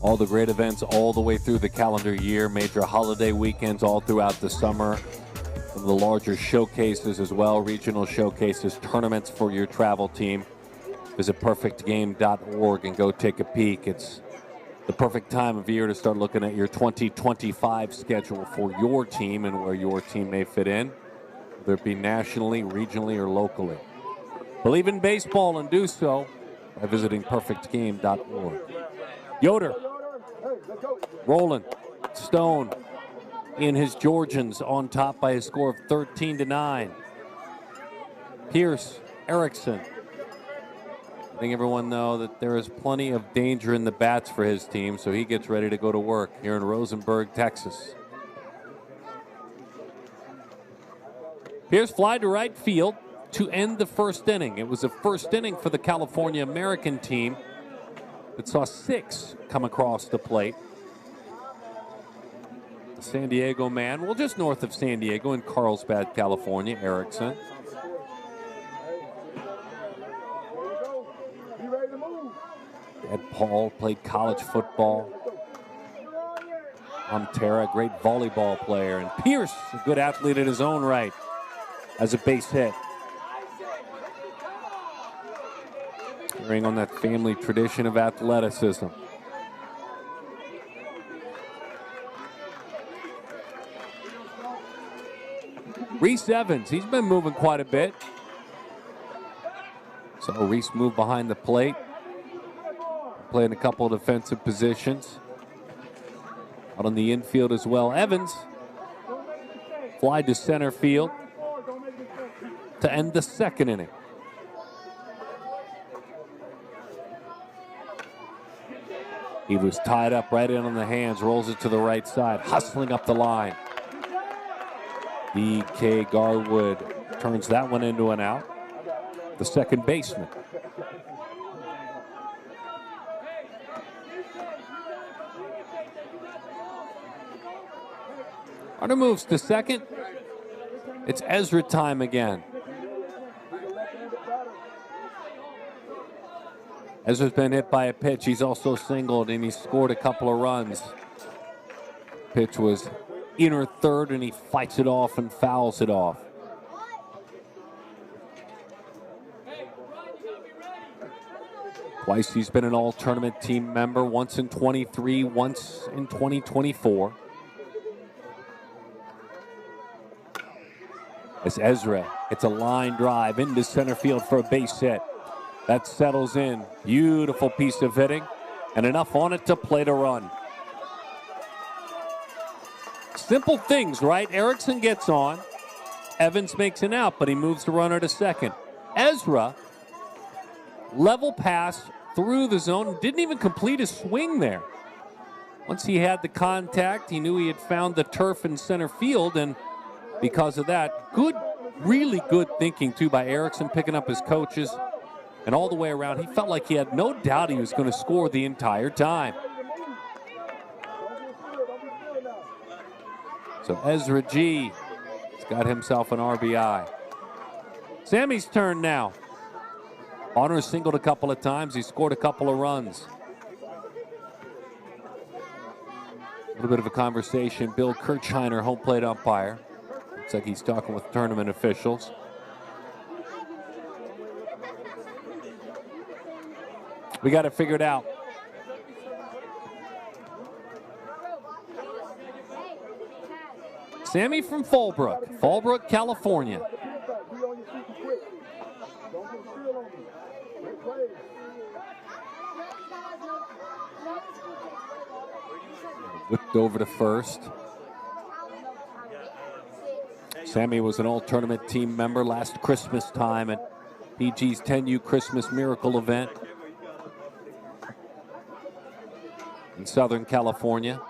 Speaker 1: all the great events all the way through the calendar year. Major holiday weekends all throughout the summer. Some of the larger showcases as well, regional showcases, tournaments for your travel team. Visit perfectgame.org and go take a peek. It's the perfect time of year to start looking at your 2025 schedule for your team and where your team may fit in, whether it be nationally, regionally, or locally. Believe in baseball and do so by visiting perfectgame.org. Yoder, Roland, Stone, in his Georgians on top by a score of 13-9. Pierce, Erickson. Letting everyone know that there is plenty of danger in the bats for his team, so he gets ready to go to work here in Rosenberg, Texas. Pierce fly to right field. to end the first inning. It was a first inning for the California American team that saw 6 come across the plate. The San Diego man, well, just north of San Diego in Carlsbad, California, Erickson. Ed Paul played college football. Terra, a great volleyball player. And Pierce, a good athlete in his own right, as a base hit. Carrying on that family tradition of athleticism. Reese Evans, he's been moving quite a bit. So Reese moved behind the plate, playing a couple of defensive positions. Out on the infield as well. Evans fly to center field to end the second inning. He was tied up right in on the hands, rolls it to the right side, hustling up the line. D.K. Garwood turns that one into an out. The second baseman. Runner moves to second. It's Ezra time again. Ezra's been hit by a pitch. He's also singled, and he scored a couple of runs. Pitch was inner third, and he fights it off and fouls it off. Twice he's been an all-tournament team member, once in 23, once in 2024. As Ezra, it's a line drive into center field for a base hit. That settles in. Beautiful piece of hitting, and enough on it to play to run. Simple things, right? Erickson gets on. Evans makes an out, but he moves the runner to second. Ezra, level pass through the zone, didn't even complete his swing there. Once he had the contact, he knew he had found the turf in center field, and because of that, good, really good thinking, too, by Erickson, picking up his coaches. And all the way around, he felt like he had no doubt he was going to score the entire time. So Ezra G has got himself an RBI. Sammy's turn now. Honor singled a couple of times. He scored a couple of runs. A little bit of a conversation. Bill Kirchheiner, home plate umpire. Looks like he's talking with tournament officials. We got it figured out. Sammy from Fallbrook, California. Whipped over to first. Sammy was an all-tournament team member last Christmas time at PG's 10U Christmas Miracle event in Southern California.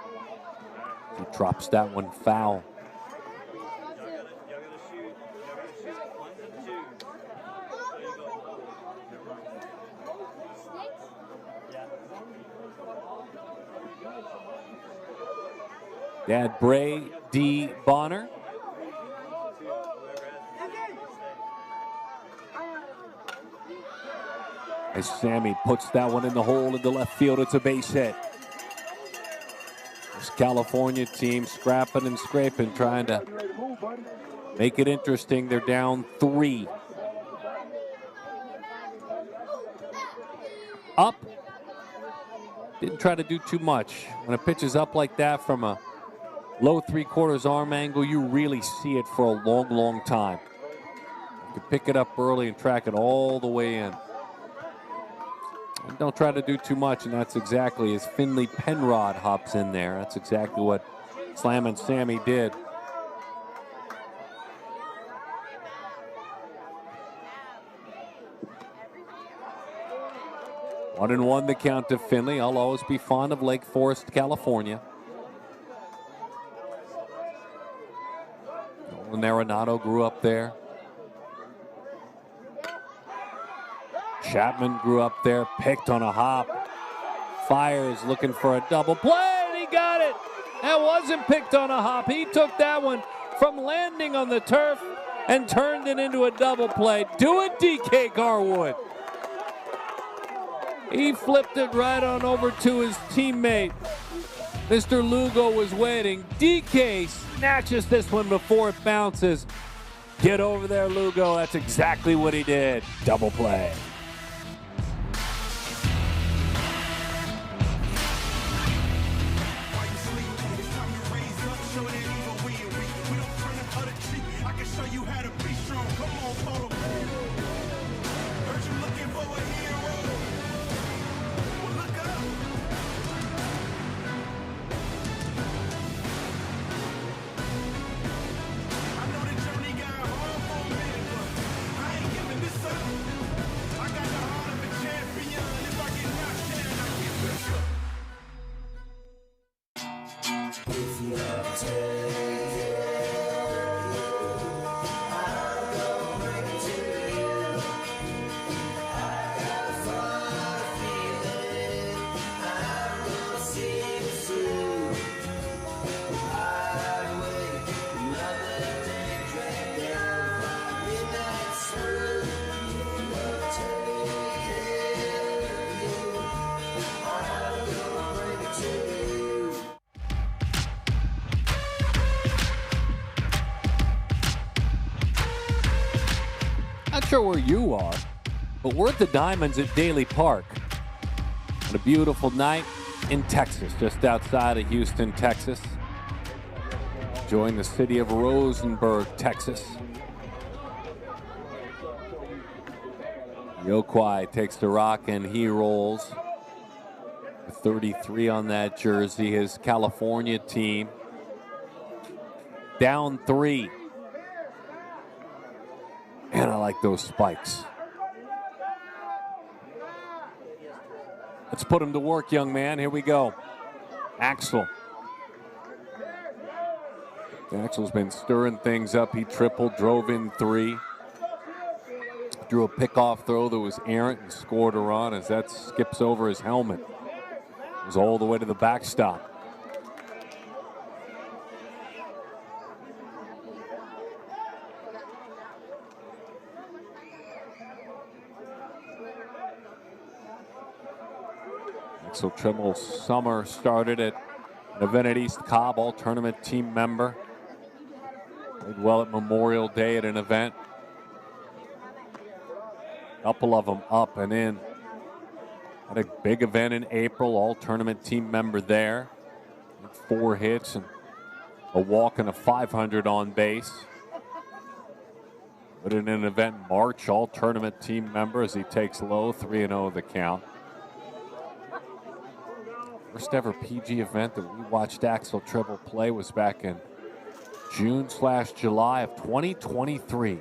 Speaker 1: He drops that one foul. Dad Bray D. Bonner. As Sammy puts that one in the hole in the left field, it's a base hit. This California team scrapping and scraping, trying to make it interesting. They're down 3. Up. Didn't try to do too much. When a pitch is up like that from a low 3/4 arm angle, you really see it for a long, long time. You can pick it up early and track it all the way in. And don't try to do too much, and that's exactly as Finley Penrod hops in there. That's exactly what Slammin' Sammy did. One and one the count to Finley. I'll always be fond of Lake Forest, California. Nolan Arenado grew up there. Chapman grew up there, picked on a hop. Fires looking for a double play, and he got it. That wasn't picked on a hop. He took that one from landing on the turf and turned it into a double play. Do it, DK Garwood. He flipped it right on over to his teammate. Mr. Lugo was waiting. DK snatches this one before it bounces. Get over there, Lugo. That's exactly what he did. Double play. Not sure where you are, but we're at the Diamonds at Daly Park on a beautiful night in Texas, just outside of Houston, Texas. Enjoying the city of Rosenberg, Texas. Yokwai takes the rock and he rolls. 33 on that jersey, his California team. Down 3. And I like those spikes. Let's put him to work, young man. Here we go. Axel. Axel's been stirring things up. He tripled, drove in 3. Drew a pickoff throw that was errant and scored a run as that skips over his helmet. It was all the way to the backstop. Axel Trimble summer started at an event at East Cobb, all-tournament team member. Played well at Memorial Day at an event. Couple of them up and in. Had a big event in April, all-tournament team member there. 4 hits and a walk and a 500 on base. But in an event in March, all-tournament team member as he takes low, 3-0 the count. First ever PG event that we watched Axel Trimble play was back in June/July of 2023.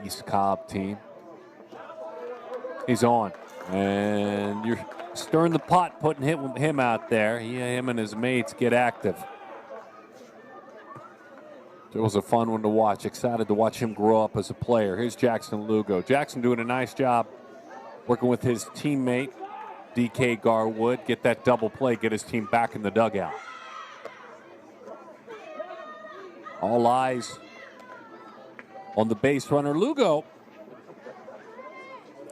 Speaker 1: East Cobb team. He's on. And you're stirring the pot, putting him out there. Him and his mates get active. It was a fun one to watch. Excited to watch him grow up as a player. Here's Jackson Lugo. Jackson doing a nice job working with his teammate, DK Garwood. Get that double play, get his team back in the dugout. All eyes on the base runner. Lugo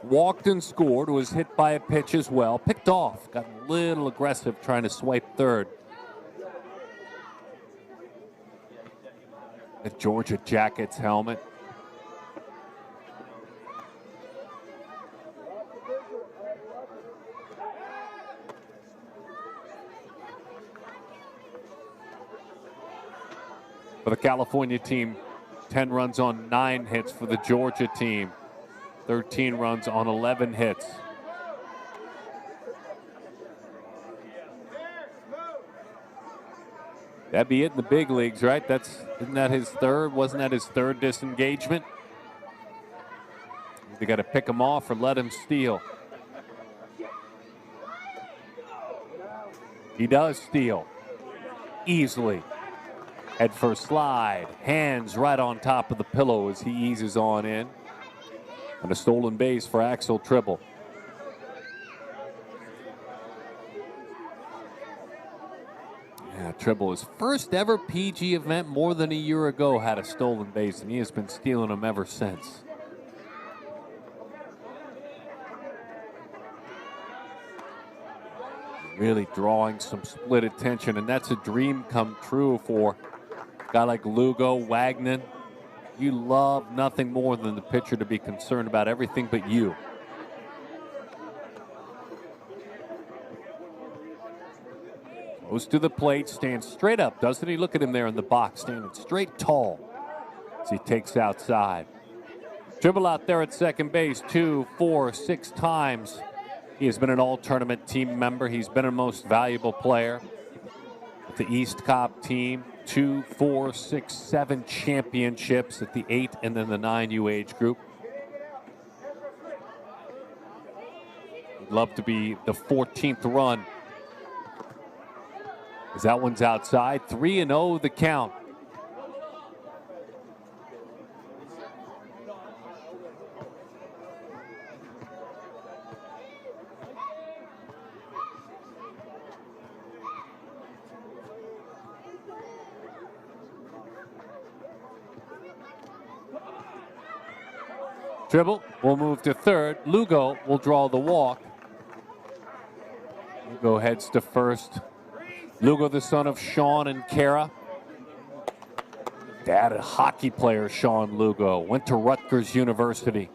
Speaker 1: walked and scored, was hit by a pitch as well. Picked off, got a little aggressive trying to swipe third. The Georgia Jackets helmet. For the California team, 10 runs on 9 hits. For the Georgia team, 13 runs on 11 hits. That'd be it in the big leagues, right? Isn't that his third? Wasn't that his third disengagement? They got to pick him off or let him steal. He does steal easily. Head first slide, hands right on top of the pillow as he eases on in. And a stolen base for Axel Tribble. Yeah, Tribble, his first ever PG event more than a year ago, had a stolen base, and he has been stealing them ever since. Really drawing some split attention, and that's a dream come true for a guy like Lugo, Wagner. You love nothing more than the pitcher to be concerned about everything but you. Goes to the plate, stands straight up, doesn't he? Look at him there in the box, standing straight tall as he takes outside. Tribble out there at second base 2, 4, 6 times. He has been an all-tournament team member. He's been a most valuable player with the East Cobb team. 2, 4, 6, 7 championships at the 8 and then the 9U age group. Would love to be the 14th run. As that one's outside, 3-0 the count. Tribble will move to third. Lugo will draw the walk. Lugo heads to first. Lugo, the son of Sean and Kara. Dad, a hockey player, Sean Lugo. Went to Rutgers University.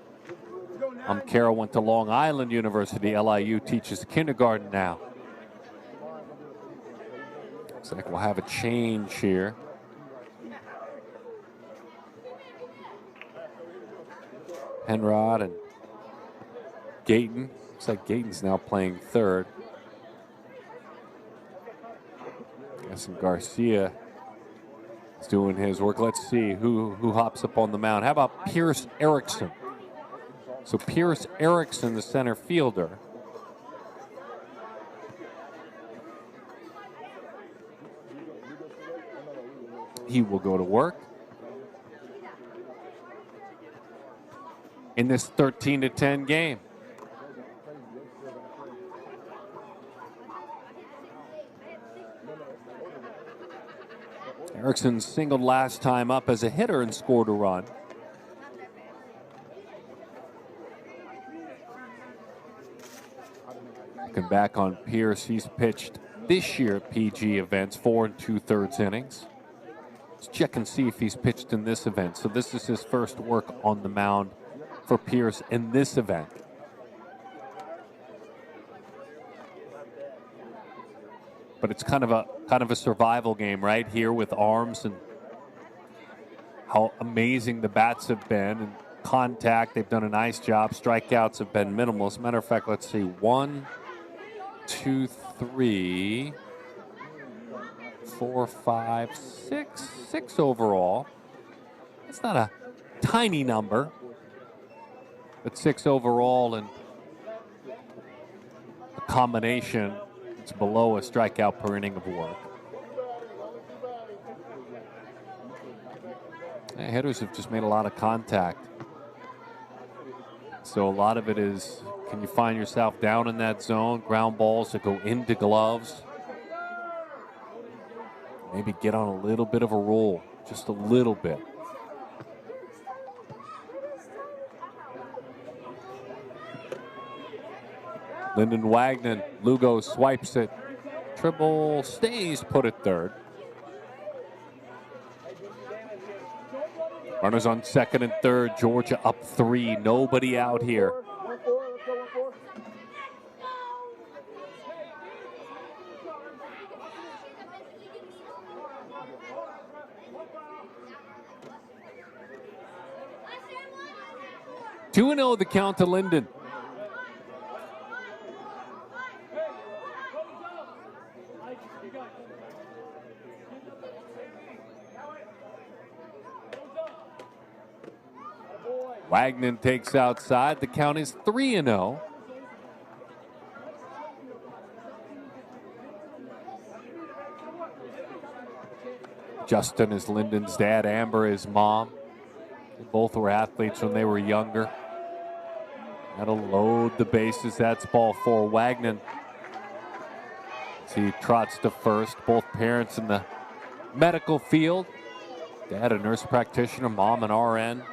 Speaker 1: Kara went to Long Island University. LIU, teaches kindergarten now. Looks like we'll have a change here. Penrod and Gayton. Looks like Gayton's now playing third. And Garcia is doing his work. Let's see who hops up on the mound. How about Pierce Erickson? So Pierce Erickson, the center fielder. He will go to work in this 13-10 game. Erickson singled last time up as a hitter and scored a run. Looking back on Pierce, he's pitched this year at PG events, 4 2/3 innings. Let's check and see if he's pitched in this event. So this is his first work on the mound for Pierce in this event. But it's kind of a survival game right here with arms and how amazing the bats have been and contact. They've done a nice job. Strikeouts have been minimal. As a matter of fact, let's see. 1, 2, 3, 4, 5, 6. 6 overall. That's not a tiny number, but 6 overall, and a combination. It's below a strikeout per inning of work. Hitters have just made a lot of contact. So a lot of it is, can you find yourself down in that zone? Ground balls that go into gloves. Maybe get on a little bit of a roll, just a little bit. Lyndon Wagner, Lugo swipes it. Tribble stays put at third. Runners on second and third. Georgia up 3. Nobody out here. Two 2-0 the count to Linden. Wagner takes outside. The count is 3-0. Justin is Linden's dad. Amber is mom. They both were athletes when they were younger. That'll load the bases. That's ball 4. Wagner. As he trots to first. Both parents in the medical field. Dad, a nurse practitioner. Mom, an RN.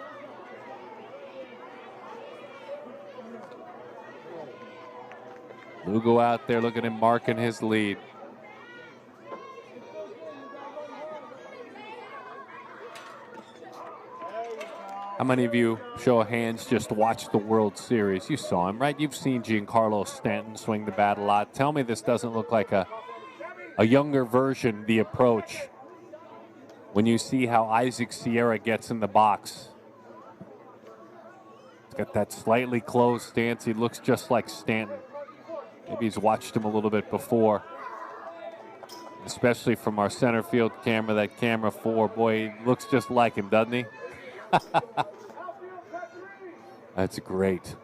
Speaker 1: Lugo out there. Look at him marking his lead. How many of you, show of hands, just watched the World Series? You saw him, right? You've seen Giancarlo Stanton swing the bat a lot. Tell me this doesn't look like a younger version, the approach, when you see how Isaac Sierra gets in the box. He's got that slightly closed stance. He looks just like Stanton. Maybe he's watched him a little bit before. Especially from our center field camera, that camera 4. Boy, he looks just like him, doesn't he? That's great.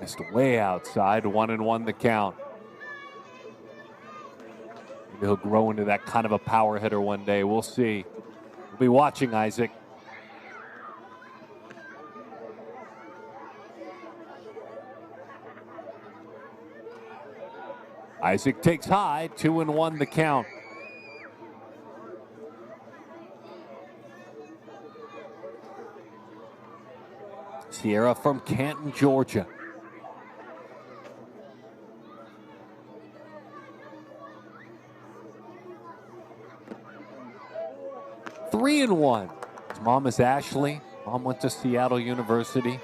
Speaker 1: Missed way outside. 1-1 the count. Maybe he'll grow into that kind of a power hitter one day. We'll see. We'll be watching, Isaac. Isaac takes high. 2-1 the count. Sierra from Canton, Georgia. Three and 1. His mom is Ashley. Mom went to Seattle University.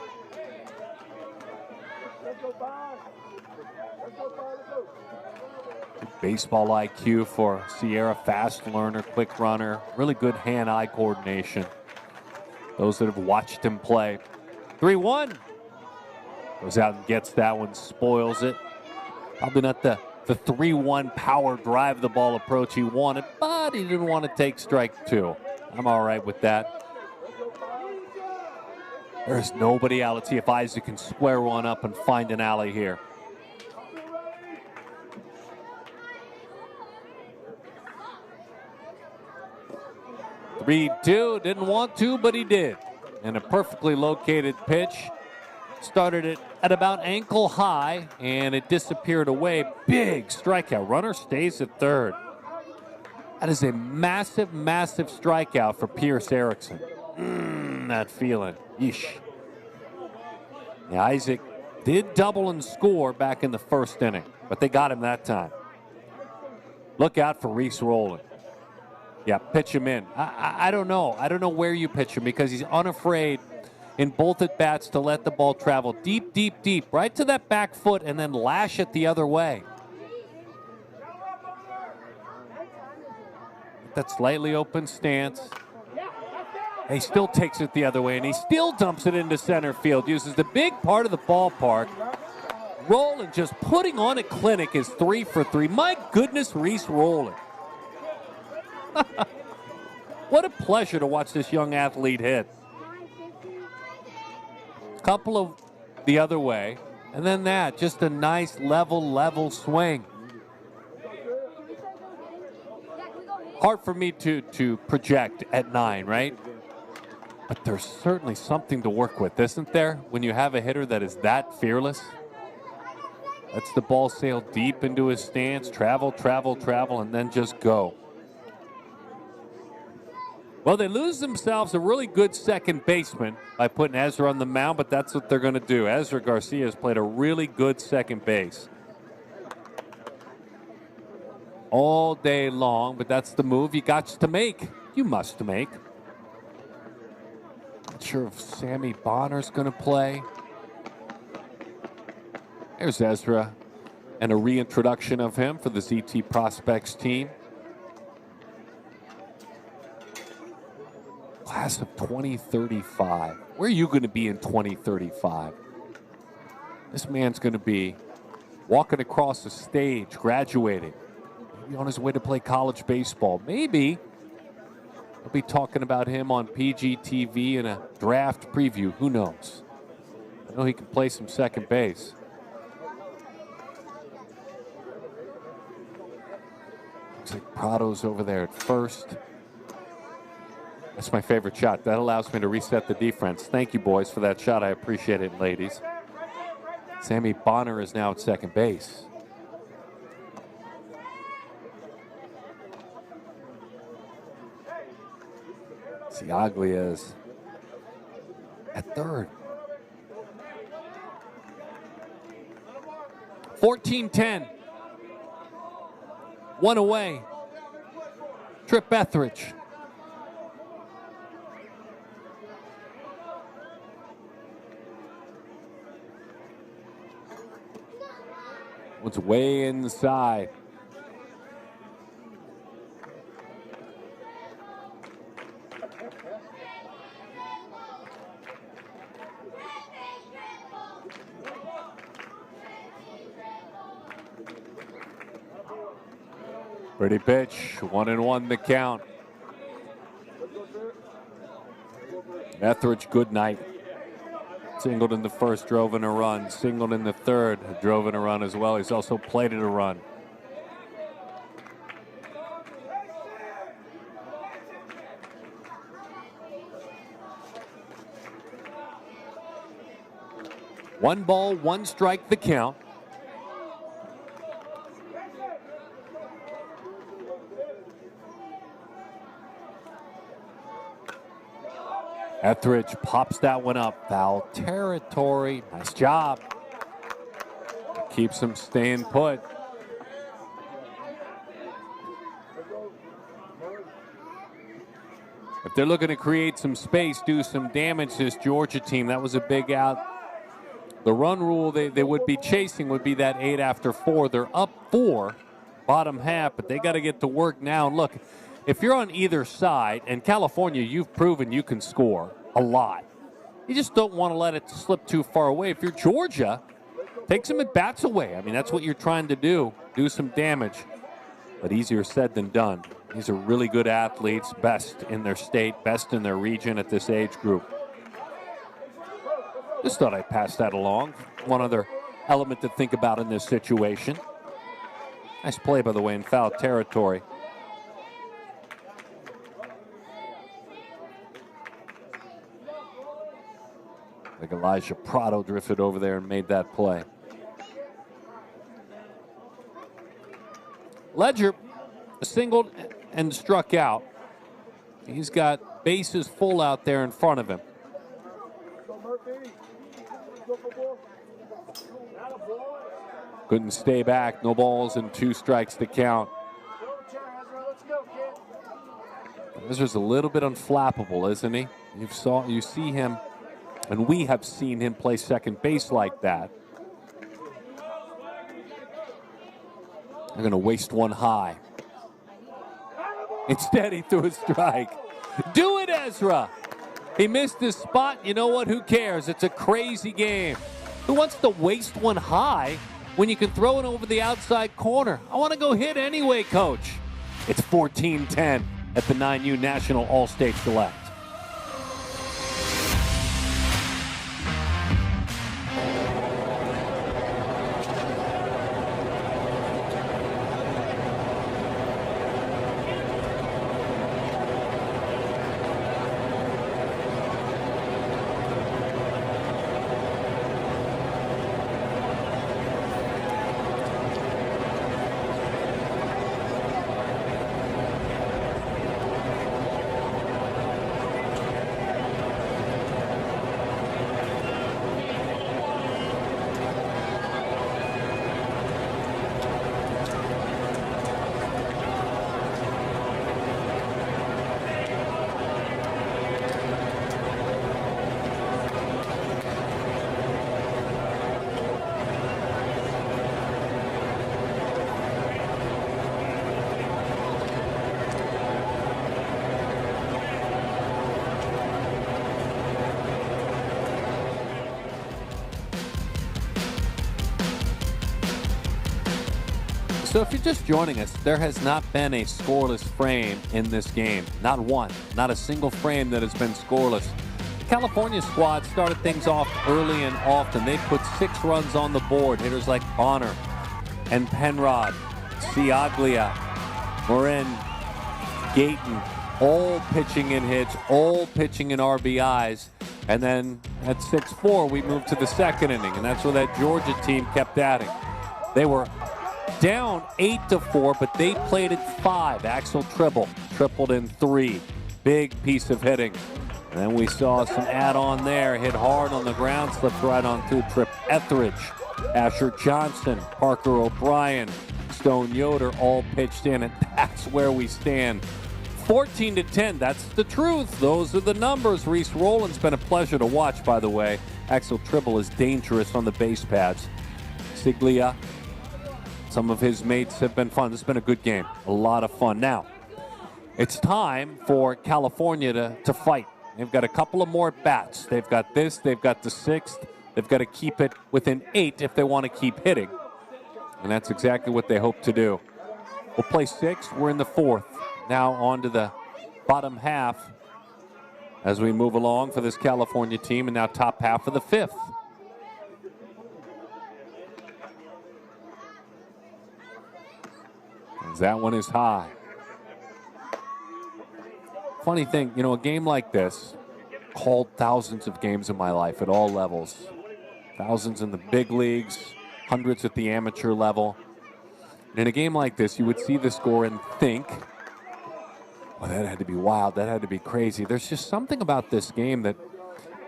Speaker 1: Baseball IQ for Sierra, fast learner, quick runner, really good hand-eye coordination. Those that have watched him play. 3-1. Goes out and gets that one, spoils it. Probably not the 3-1 power drive the ball approach he wanted, but he didn't want to take strike 2. I'm all right with that. There's nobody out. Let's see if Isaac can square one up and find an alley here. Three-2, didn't want to, but he did. And a perfectly located pitch. Started it at about ankle high, and it disappeared away. Big strikeout. Runner stays at third. That is a massive, massive strikeout for Pierce Erickson. That feeling. Yeesh. Yeah, Isaac did double and score back in the first inning, but they got him that time. Look out for Reese Rowland. Yeah, pitch him in. I don't know. I don't know where you pitch him because he's unafraid in both at bats to let the ball travel deep, deep, deep, right to that back foot and then lash it the other way. That slightly open stance. He still takes it the other way, and he still dumps it into center field. Uses the big part of the ballpark. Rowland just putting on a clinic is 3 for 3. My goodness, Reese Rowland. What a pleasure to watch this young athlete hit. Couple of the other way, and then that, just a nice level swing. Hard for me to project at 9, right? But there's certainly something to work with, isn't there? When you have a hitter that is that fearless. Lets the ball sail deep into his stance, travel, and then just go. Well, they lose themselves a really good second baseman by putting Ezra on the mound, but that's what they're going to do. Ezra Garcia has played a really good second base all day long, but that's the move you got to make. You must make. Not sure if Sammy Bonner's going to play. There's Ezra and a reintroduction of him for the ZT Prospects team. Class of 2035. Where are you going to be in 2035? This man's going to be walking across the stage, graduating, maybe on his way to play college baseball. Maybe we'll be talking about him on PGTV in a draft preview. Who knows? I know he can play some second base. Looks like Prado's over there at first. That's my favorite shot. That allows me to reset the defense. Thank you, boys, for that shot. I appreciate it, ladies. Sammy Bonner is now at second base. Ciaglia is at third. 14-10. One away. Trip Etheridge. One's way inside. Pretty pitch, 1-1 the count. Etheridge, good night. Singled in the first, drove in a run. Singled in the third, drove in a run as well. He's also plated a run. One ball, one strike the count. Etheridge pops that one up. Foul territory. Nice job. Keeps him staying put. If they're looking to create some space, do some damage to this Georgia team, that was a big out. The run rule they would be chasing would be that 8 after 4. They're up 4, bottom half, but they got to get to work now. And look, if you're on either side, and California, you've proven you can score a lot. You just don't want to let it slip too far away. If you're Georgia, take some at-bats away. I mean, that's what you're trying to do some damage. But easier said than done. These are really good athletes, best in their state, best in their region at this age group. Just thought I'd pass that along. One other element to think about in this situation. Nice play, by the way, in foul territory. Like Elijah Prado drifted over there and made that play. Ledger singled and struck out. He's got bases full out there in front of him. Couldn't stay back. No balls and 2 strikes to count. Ezra's a little bit unflappable, isn't he? You see him, and we have seen him play second base like that. They're going to waste one high. Instead, he threw a strike. Do it, Ezra! He missed his spot. You know what? Who cares? It's a crazy game. Who wants to waste one high when you can throw it over the outside corner? I want to go hit anyway, Coach. It's 14-10 at the 9U National All-State Select. So if you're just joining us, there has not been a scoreless frame in this game. Not one. Not a single frame that has been scoreless. The California squad started things off early and often. They put 6 runs on the board. Hitters like Bonner and Penrod, Ciaglia, Morin, Gayton, all pitching in hits, all pitching in RBIs. And then at 6-4, we moved to the second inning, and that's where that Georgia team kept adding. They were down 8-4, but they played at 5. Axel Tribble tripled in 3. Big piece of hitting. And then we saw some add-on there. Hit hard on the ground, slipped right on through. Trip Etheridge, Asher Johnson, Parker O'Brien, Stone Yoder all pitched in, and that's where we stand. 14-10, that's the truth. Those are the numbers. Reese Rowland's been a pleasure to watch, by the way. Axel Tribble is dangerous on the base pads. Siglia, some of his mates have been fun. This has been a good game, a lot of fun. Now, it's time for California to fight. They've got a couple of more bats. They've got this, they've got the 6th. They've got to keep it within 8 if they want to keep hitting. And that's exactly what they hope to do. We'll play 6. We're in the 4th. Now on to the bottom half as we move along for this California team, and now top half of the 5th. As that one is high. Funny thing, you know, a game like this, called thousands of games in my life at all levels. Thousands in the big leagues, hundreds at the amateur level. And in a game like this, you would see the score and think, well, that had to be wild, that had to be crazy. There's just something about this game that,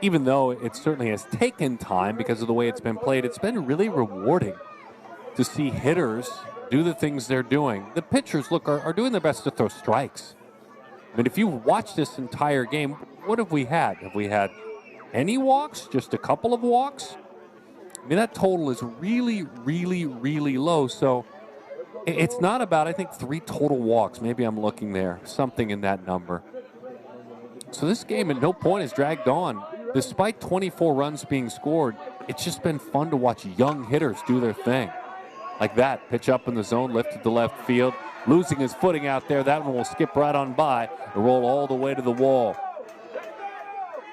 Speaker 1: even though it certainly has taken time because of the way it's been played, it's been really rewarding to see hitters do the things they're doing. The pitchers, look, are doing their best to throw strikes. I mean, if you watch this entire game, what have we had? Have we had any walks? Just a couple of walks? I mean, that total is really, really, really low. So it's not about, I think, 3 total walks. Maybe I'm looking there. Something in that number. So this game at no point has dragged on. Despite 24 runs being scored, it's just been fun to watch young hitters do their thing. Like that, pitch up in the zone, lifted to left field. Losing his footing out there. That one will skip right on by and roll all the way to the wall.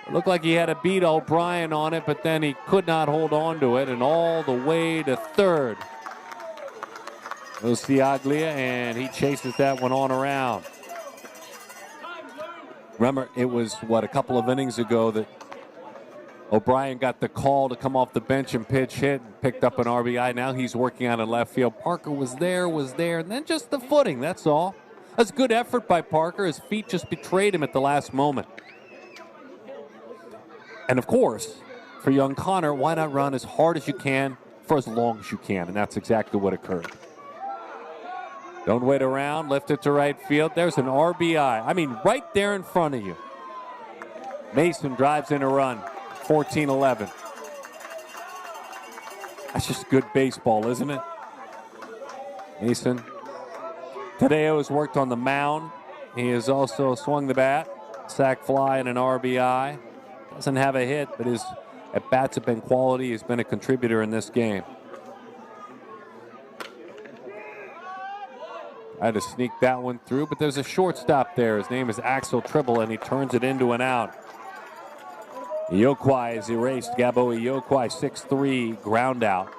Speaker 1: It looked like he had to beat O'Brien on it, but then he could not hold on to it, and all the way to third. Goes Ciaglia, and he chases that one on around. Remember, it was, a couple of innings ago that O'Brien got the call to come off the bench and pitch hit and picked up an RBI. Now he's working out in left field. Parker was there, and then just the footing, that's all. That's good effort by Parker. His feet just betrayed him at the last moment. And of course, for young Connor, why not run as hard as you can for as long as you can? And that's exactly what occurred. Don't wait around, lift it to right field. There's an RBI. I mean, right there in front of you. Mason drives in a run. 14-11. That's just good baseball, isn't it? Mason. Tadeo has worked on the mound. He has also swung the bat, sac fly, and an RBI. Doesn't have a hit, but his at-bats have been quality. He's been a contributor in this game. I had to sneak that one through, but there's a shortstop there. His name is Axel Tribble, and he turns it into an out. Iyokwai is erased. Gabo Iyokwai, 6-3, ground out.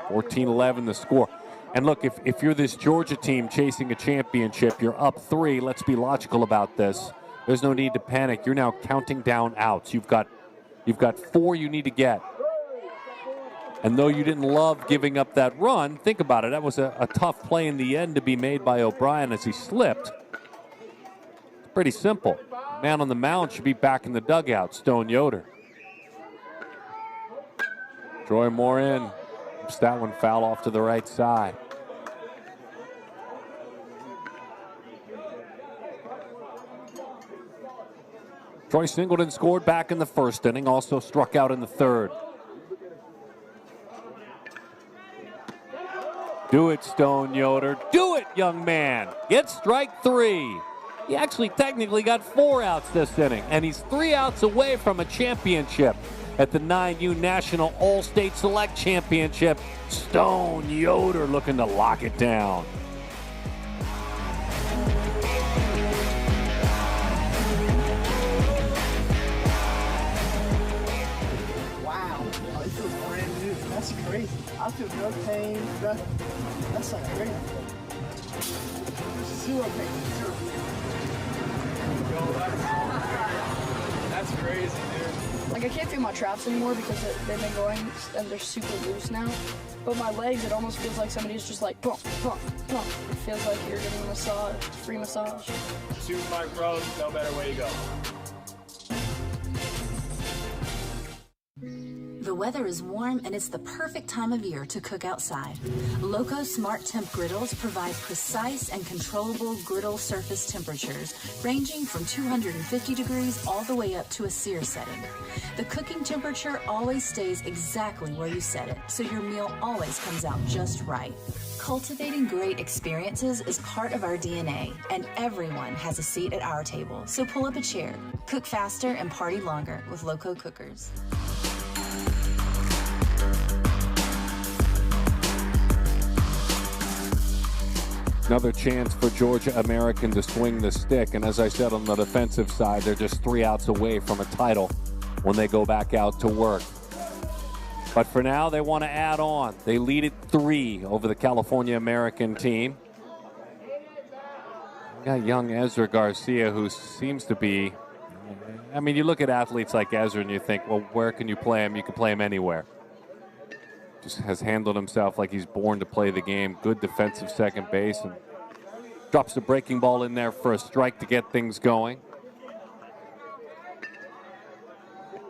Speaker 1: 14-11 the score. And look, if you're this Georgia team chasing a championship, you're up 3. Let's be logical about this. There's no need to panic. You're now counting down outs. You've got 4 you need to get. And though you didn't love giving up that run, think about it. That was a tough play in the end to be made by O'Brien as he slipped. It's pretty simple. Man on the mound should be back in the dugout, Stone Yoder. Troy Moore in. Just that one foul off to the right side. Troy Singleton scored back in the first inning, also struck out in the third. Do it, Stone Yoder. Do it, young man. Get strike 3. He actually technically got 4 outs this inning, and he's 3 outs away from a championship at the 9U National All-State Select Championship. Stone Yoder looking to lock it down.
Speaker 8: Wow, it feels brand new. That's crazy. I feel no pain, nothing. That's like crazy. Zero pain, zero.
Speaker 5: That's crazy, dude.
Speaker 9: Like, I can't feel my traps anymore because they've been going and they're super loose now. But my legs, it almost feels like somebody's just like, pump, pump, pump. It feels like you're getting a massage, free massage.
Speaker 2: Supermarket Pros, no better way to go.
Speaker 10: The weather is warm and it's the perfect time of year to cook outside. Loco Smart Temp griddles provide precise and controllable griddle surface temperatures ranging from 250 degrees all the way up to a sear setting. The cooking temperature always stays exactly where you set it, so your meal always comes out just right. Cultivating great experiences is part of our DNA, and everyone has a seat at our table, so pull up a chair. Cook faster and party longer with Loco Cookers.
Speaker 1: Another chance for Georgia American to swing the stick. And as I said, on the defensive side, they're just 3 outs away from a title when they go back out to work. But for now, they want to add on. They lead at 3 over the California American team. You got young Ezra Garcia, who seems to be, I mean, you look at athletes like Ezra and you think, well, where can you play him? You can play him anywhere. Just has handled himself like he's born to play the game. Good defensive second base, and drops the breaking ball in there for a strike to get things going.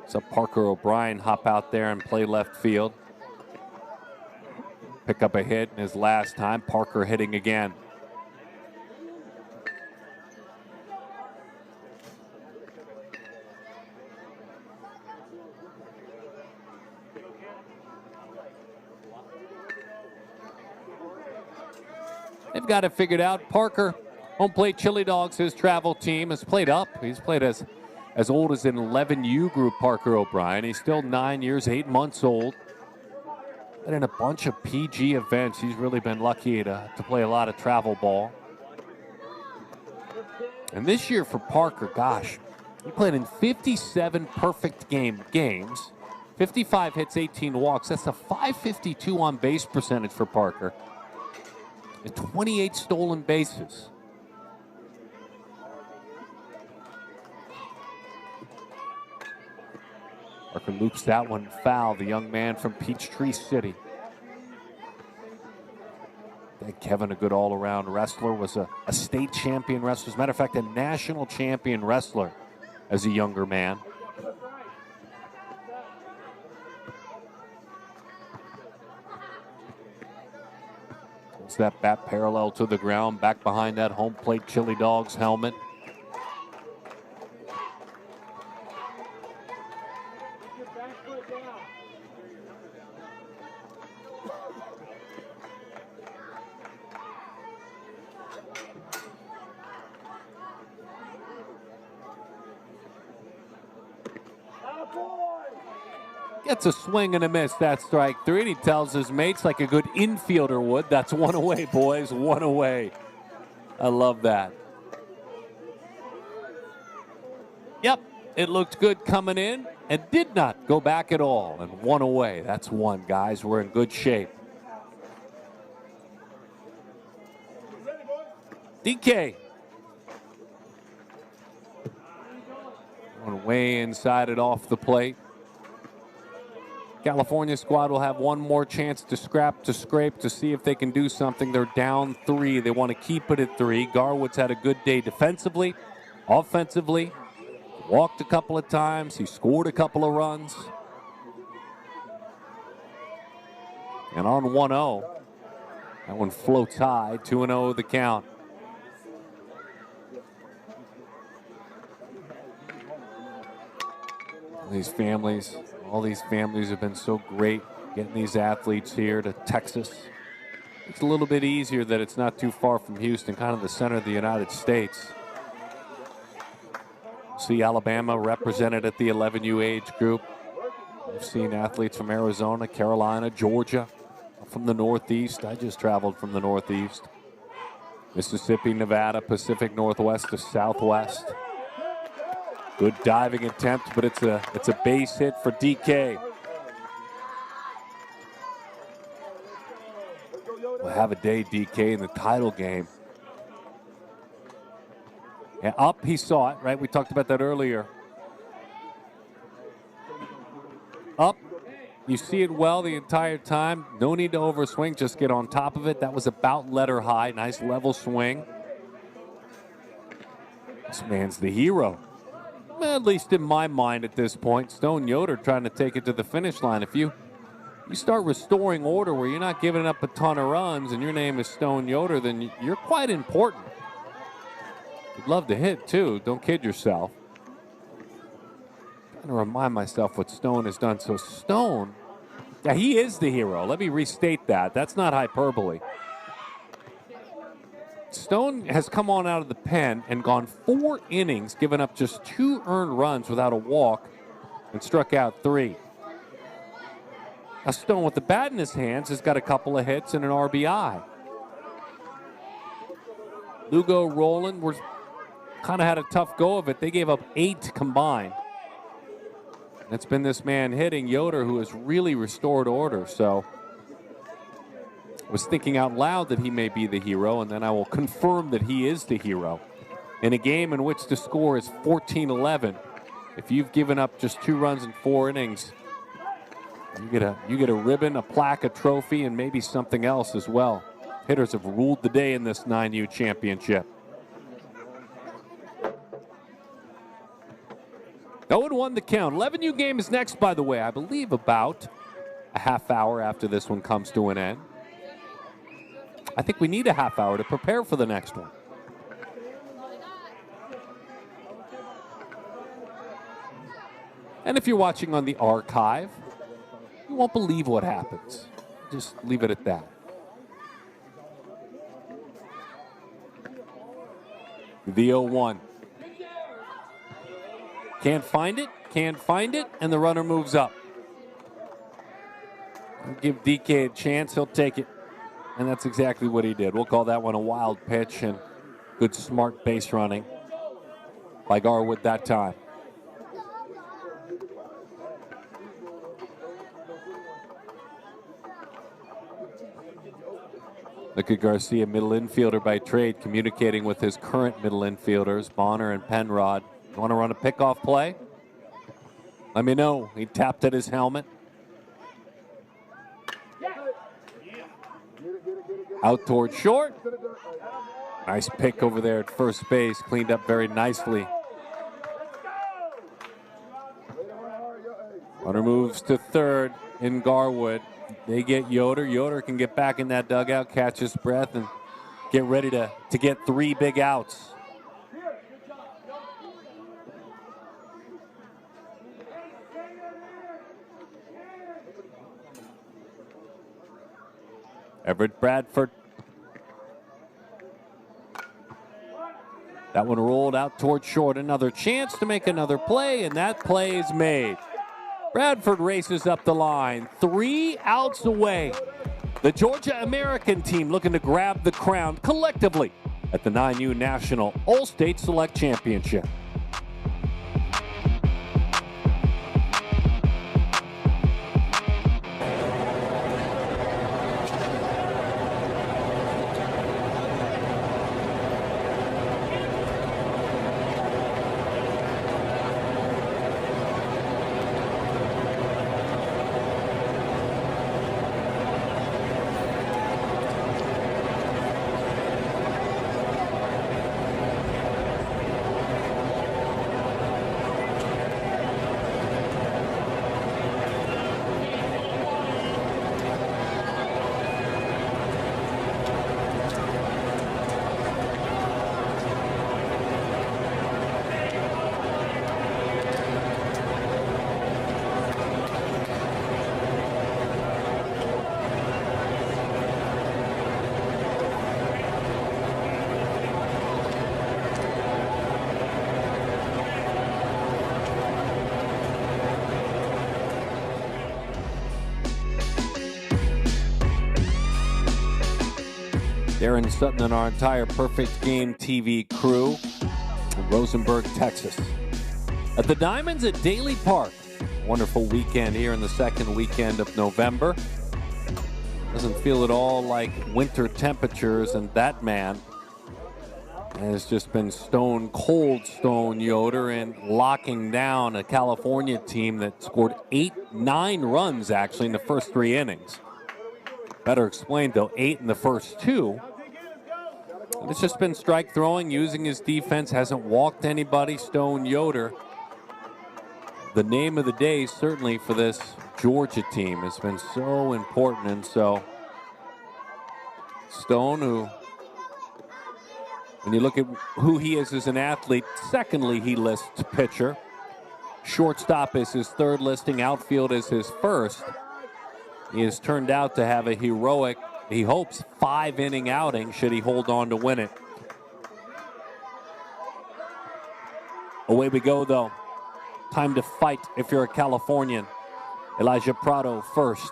Speaker 1: So Parker O'Brien hop out there and play left field. Pick up a hit in his last time. Parker hitting again. They've got it figured out. Parker, home plate Chili Dogs, his travel team, has played up. He's played as old as an 11U group, Parker O'Brien. He's still 9 years, 8 months old. And in a bunch of PG events, he's really been lucky to play a lot of travel ball. And this year for Parker, gosh, he played in 57 perfect games, 55 hits, 18 walks. That's a .552 on base percentage for Parker. And 28 stolen bases. Parker loops that one foul, the young man from Peachtree City. Kevin, a good all-around wrestler, was a state champion wrestler. As a matter of fact, a national champion wrestler as a younger man. It's that bat parallel to the ground, back behind that home plate Chili Dogs helmet. Gets a swing and a miss. That's strike 3. And he tells his mates, like a good infielder would, that's one away, boys, one away. I love that. Yep, it looked good coming in and did not go back at all. And one away. That's one, guys. We're in good shape. DK. Going way inside it off the plate. California squad will have one more chance to scrape to see if they can do something. They're down 3. They want to keep it at 3. Garwood's had a good day defensively, offensively. Walked a couple of times. He scored a couple of runs. And on 1-0, that one floats high. 2-0 the count. All these families have been so great getting these athletes here to Texas. It's a little bit easier that it's not too far from Houston, kind of the center of the United States. See Alabama represented at the 11U age group. We've seen athletes from Arizona, Carolina, Georgia, from the Northeast. I just traveled from the Northeast. Mississippi, Nevada, Pacific Northwest to Southwest. Good diving attempt, but it's a base hit for DK. We'll have a day, DK, in the title game. Yeah, up, he saw it, right? We talked about that earlier. Up, you see it well the entire time. No need to overswing, just get on top of it. That was about letter high. Nice level swing. This man's the hero. At least in my mind at this point. Stone Yoder trying to take it to the finish line. If you start restoring order where you're not giving up a ton of runs and your name is Stone Yoder, then you're quite important. You'd love to hit, too. Don't kid yourself. I'm trying to remind myself what Stone has done. So Stone, yeah, he is the hero. Let me restate that. That's not hyperbole. Stone has come on out of the pen and gone 4 innings, given up just 2 earned runs without a walk, and struck out 3. Now Stone, with the bat in his hands, has got a couple of hits and an RBI. Lugo, Roland were kind of had a tough go of it. They gave up 8 combined. And it's been this man hitting, Yoder, who has really restored order. So I was thinking out loud that he may be the hero, and then I will confirm that he is the hero. In a game in which the score is 14-11, if you've given up just 2 runs in 4 innings, you get a ribbon, a plaque, a trophy, and maybe something else as well. Hitters have ruled the day in this 9U championship. 0-1 the count. 11U game is next, by the way. I believe about a half hour after this one comes to an end. I think we need a half hour to prepare for the next one. And if you're watching on the archive, you won't believe what happens. Just leave it at that. The 0-1. Can't find it, and the runner moves up. Give DK a chance, he'll take it. And that's exactly what he did. We'll call that one a wild pitch and good smart base running by Garwood that time. Look at Garcia, middle infielder by trade, communicating with his current middle infielders, Bonner and Penrod. You want to run a pickoff play? Let me know. He tapped at his helmet. Out toward short. Nice pick over there at first base. Cleaned up very nicely. Runner moves to third in Garwood. They get Yoder. Yoder can get back in that dugout, catch his breath, and get ready to get 3 big outs. Everett Bradford. That one rolled out toward short. Another chance to make another play, and that play is made. Bradford races up the line. 3 outs away. The Georgia American team looking to grab the crown collectively at the 9U National All-State Select Championship. Darren Sutton and our entire Perfect Game TV crew in Rosenberg, Texas. At the Diamonds at Daly Park. Wonderful weekend here in the second weekend of November. Doesn't feel at all like winter temperatures, and that man has just been stone cold Stone Yoder and locking down a California team that scored 9 runs actually in the first 3 innings. Better explained though, 8 in the first 2. And it's just been strike throwing, using his defense, hasn't walked anybody. Stone Yoder, the name of the day certainly for this Georgia team, has been so important. And so Stone, who, when you look at who he is as an athlete, secondly he lists pitcher. Shortstop is his 3rd listing, outfield is his 1st. He has turned out to have a heroic, he hopes, 5-inning outing should he hold on to win it. Away we go though. Time to fight if you're a Californian. Elijah Prado first.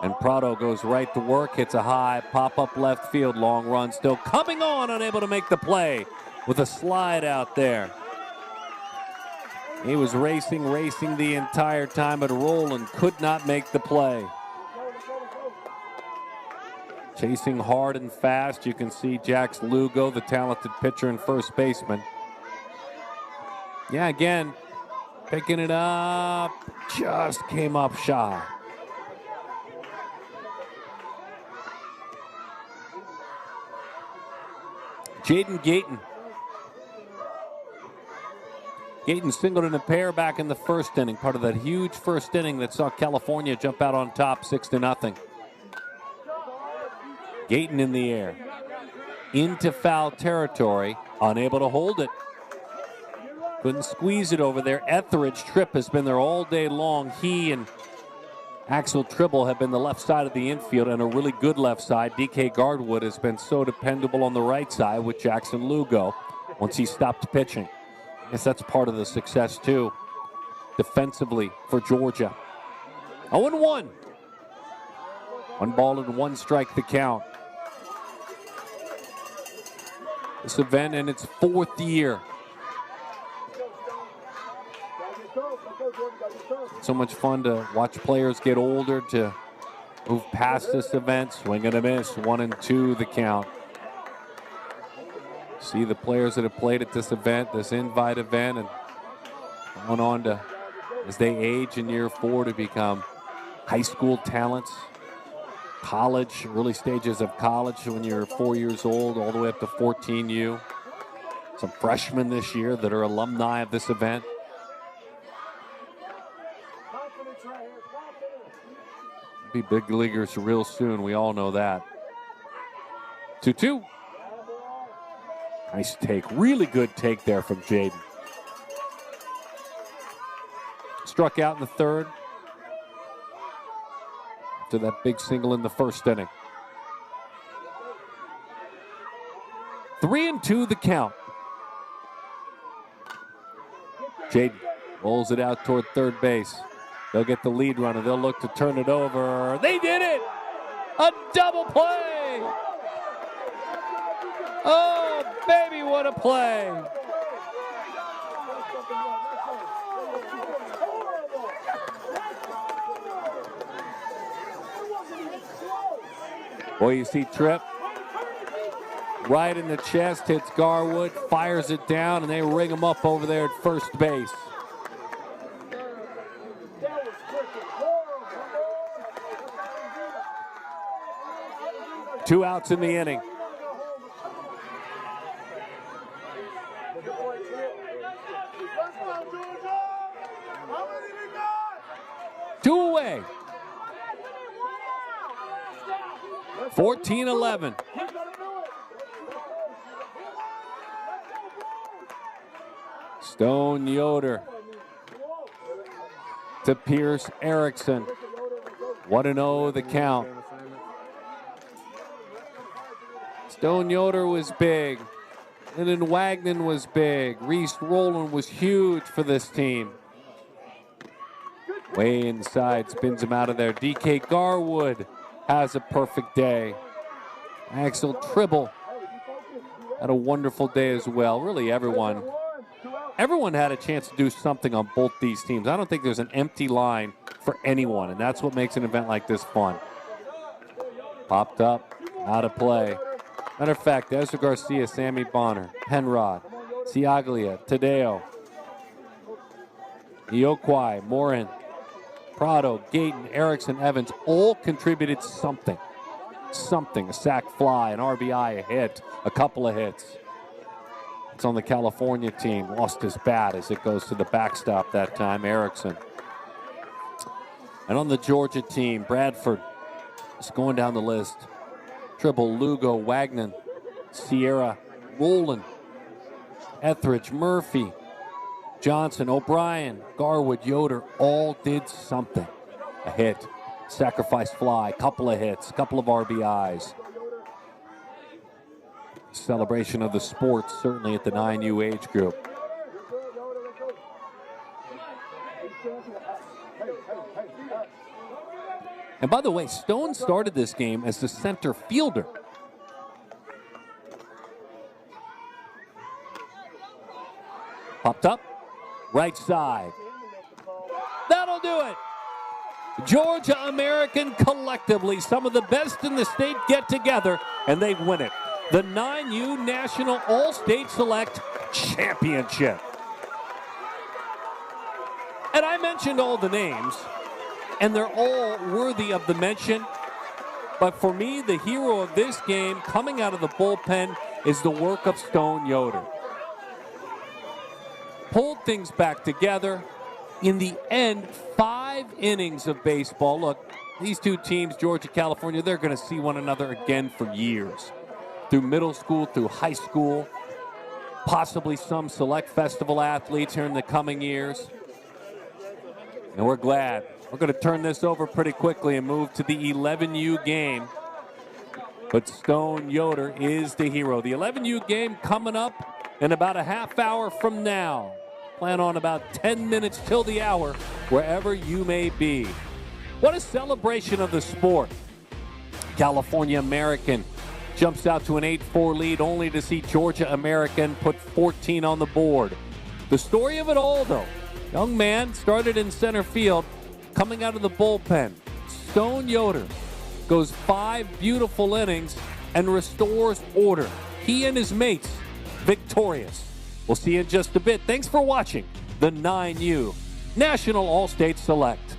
Speaker 1: And Prado goes right to work, hits a high, pop-up left field, long run still coming on, unable to make the play with a slide out there. He was racing the entire time, but Roland could not make the play. Chasing hard and fast, you can see Jax Lugo, the talented pitcher and first baseman. Yeah, again, picking it up, just came up shy. Jaden Gayton. Gayton singled in a pair back in the first inning, part of that huge first inning that saw California jump out on top 6-0. Gayton in the air, into foul territory, unable to hold it. Couldn't squeeze it over there. Etheridge Tripp has been there all day long. He and Axel Tribble have been the left side of the infield and a really good left side. DK Gardwood has been so dependable on the right side with Jackson Lugo once he stopped pitching. I guess that's part of the success too, defensively for Georgia. 0-1. 1 ball and 1 strike the count. This event in its 4th year. So much fun to watch players get older, to move past this event. Swing and a miss, 1-2 the count. See the players that have played at this event, this invite event, and going on to, as they age in year 4, to become high school talents, college, early stages of college when you're 4 years old, all the way up to 14U. Some freshmen this year that are alumni of this event. Be big leaguers real soon. We all know that. 2-2. Nice take. Really good take there from Jaden. Struck out in the 3rd. After that big single in the first inning. 3-2 the count. Jaden rolls it out toward third base. They'll get the lead runner. They'll look to turn it over. They did it! A double play! Oh, baby, what a play! Boy, you see Tripp right in the chest, hits Garwood, fires it down, and they ring him up over there at first base. Two outs in the inning. Two away. 14-11. Stone Yoder to Pierce Erickson. 1-0 the count. Stone Yoder was big. And then Wagner was big. Reese Rowland was huge for this team. Way inside, spins him out of there. DK Garwood has a perfect day. Axel Tribble had a wonderful day as well. Really, everyone had a chance to do something on both these teams. I don't think there's an empty line for anyone, and that's what makes an event like this fun. Popped up, out of play. Matter of fact, Ezra Garcia, Sammy Bonner, Penrod, Ciaglia, Tadeo, Ioquai, Morin, Prado, Gayton, Erickson, Evans all contributed something. A sack fly, an RBI, a hit, a couple of hits. It's on the California team. Lost his bat as it goes to the backstop that time, Erickson. And on the Georgia team, Bradford is going down the list. Tribble, Lugo, Wagner, Sierra, Rowland, Etheridge, Murphy, Johnson, O'Brien, Garwood, Yoder all did something. A hit, sacrifice fly, couple of hits, couple of RBIs. Celebration of the sports, certainly at the 9U age group. And by the way, Stone started this game as the center fielder. Popped up, right side. That'll do it. Georgia American collectively, some of the best in the state get together, and they win it. The 9U National All-State Select Championship. And I mentioned all the names, and they're all worthy of the mention. But for me, the hero of this game coming out of the bullpen is the work of Stone Yoder. Pulled things back together. In the end, 5 innings of baseball. Look, these two teams, Georgia, California, they're going to see one another again for years. Through middle school, through high school, possibly some select festival athletes here in the coming years. And we're glad. We're going to turn this over pretty quickly and move to the 11U game. But Stone Yoder is the hero. The 11U game coming up in about a half hour from now. Plan on about 10 minutes till the hour, wherever you may be. What a celebration of the sport. California American jumps out to an 8-4 lead, only to see Georgia American put 14 on the board. The story of it all, though, young man started in center field, coming out of the bullpen. Stone Yoder goes 5 beautiful innings and restores order. He and his mates victorious. We'll see you in just a bit. Thanks for watching the 9U National All-State Select.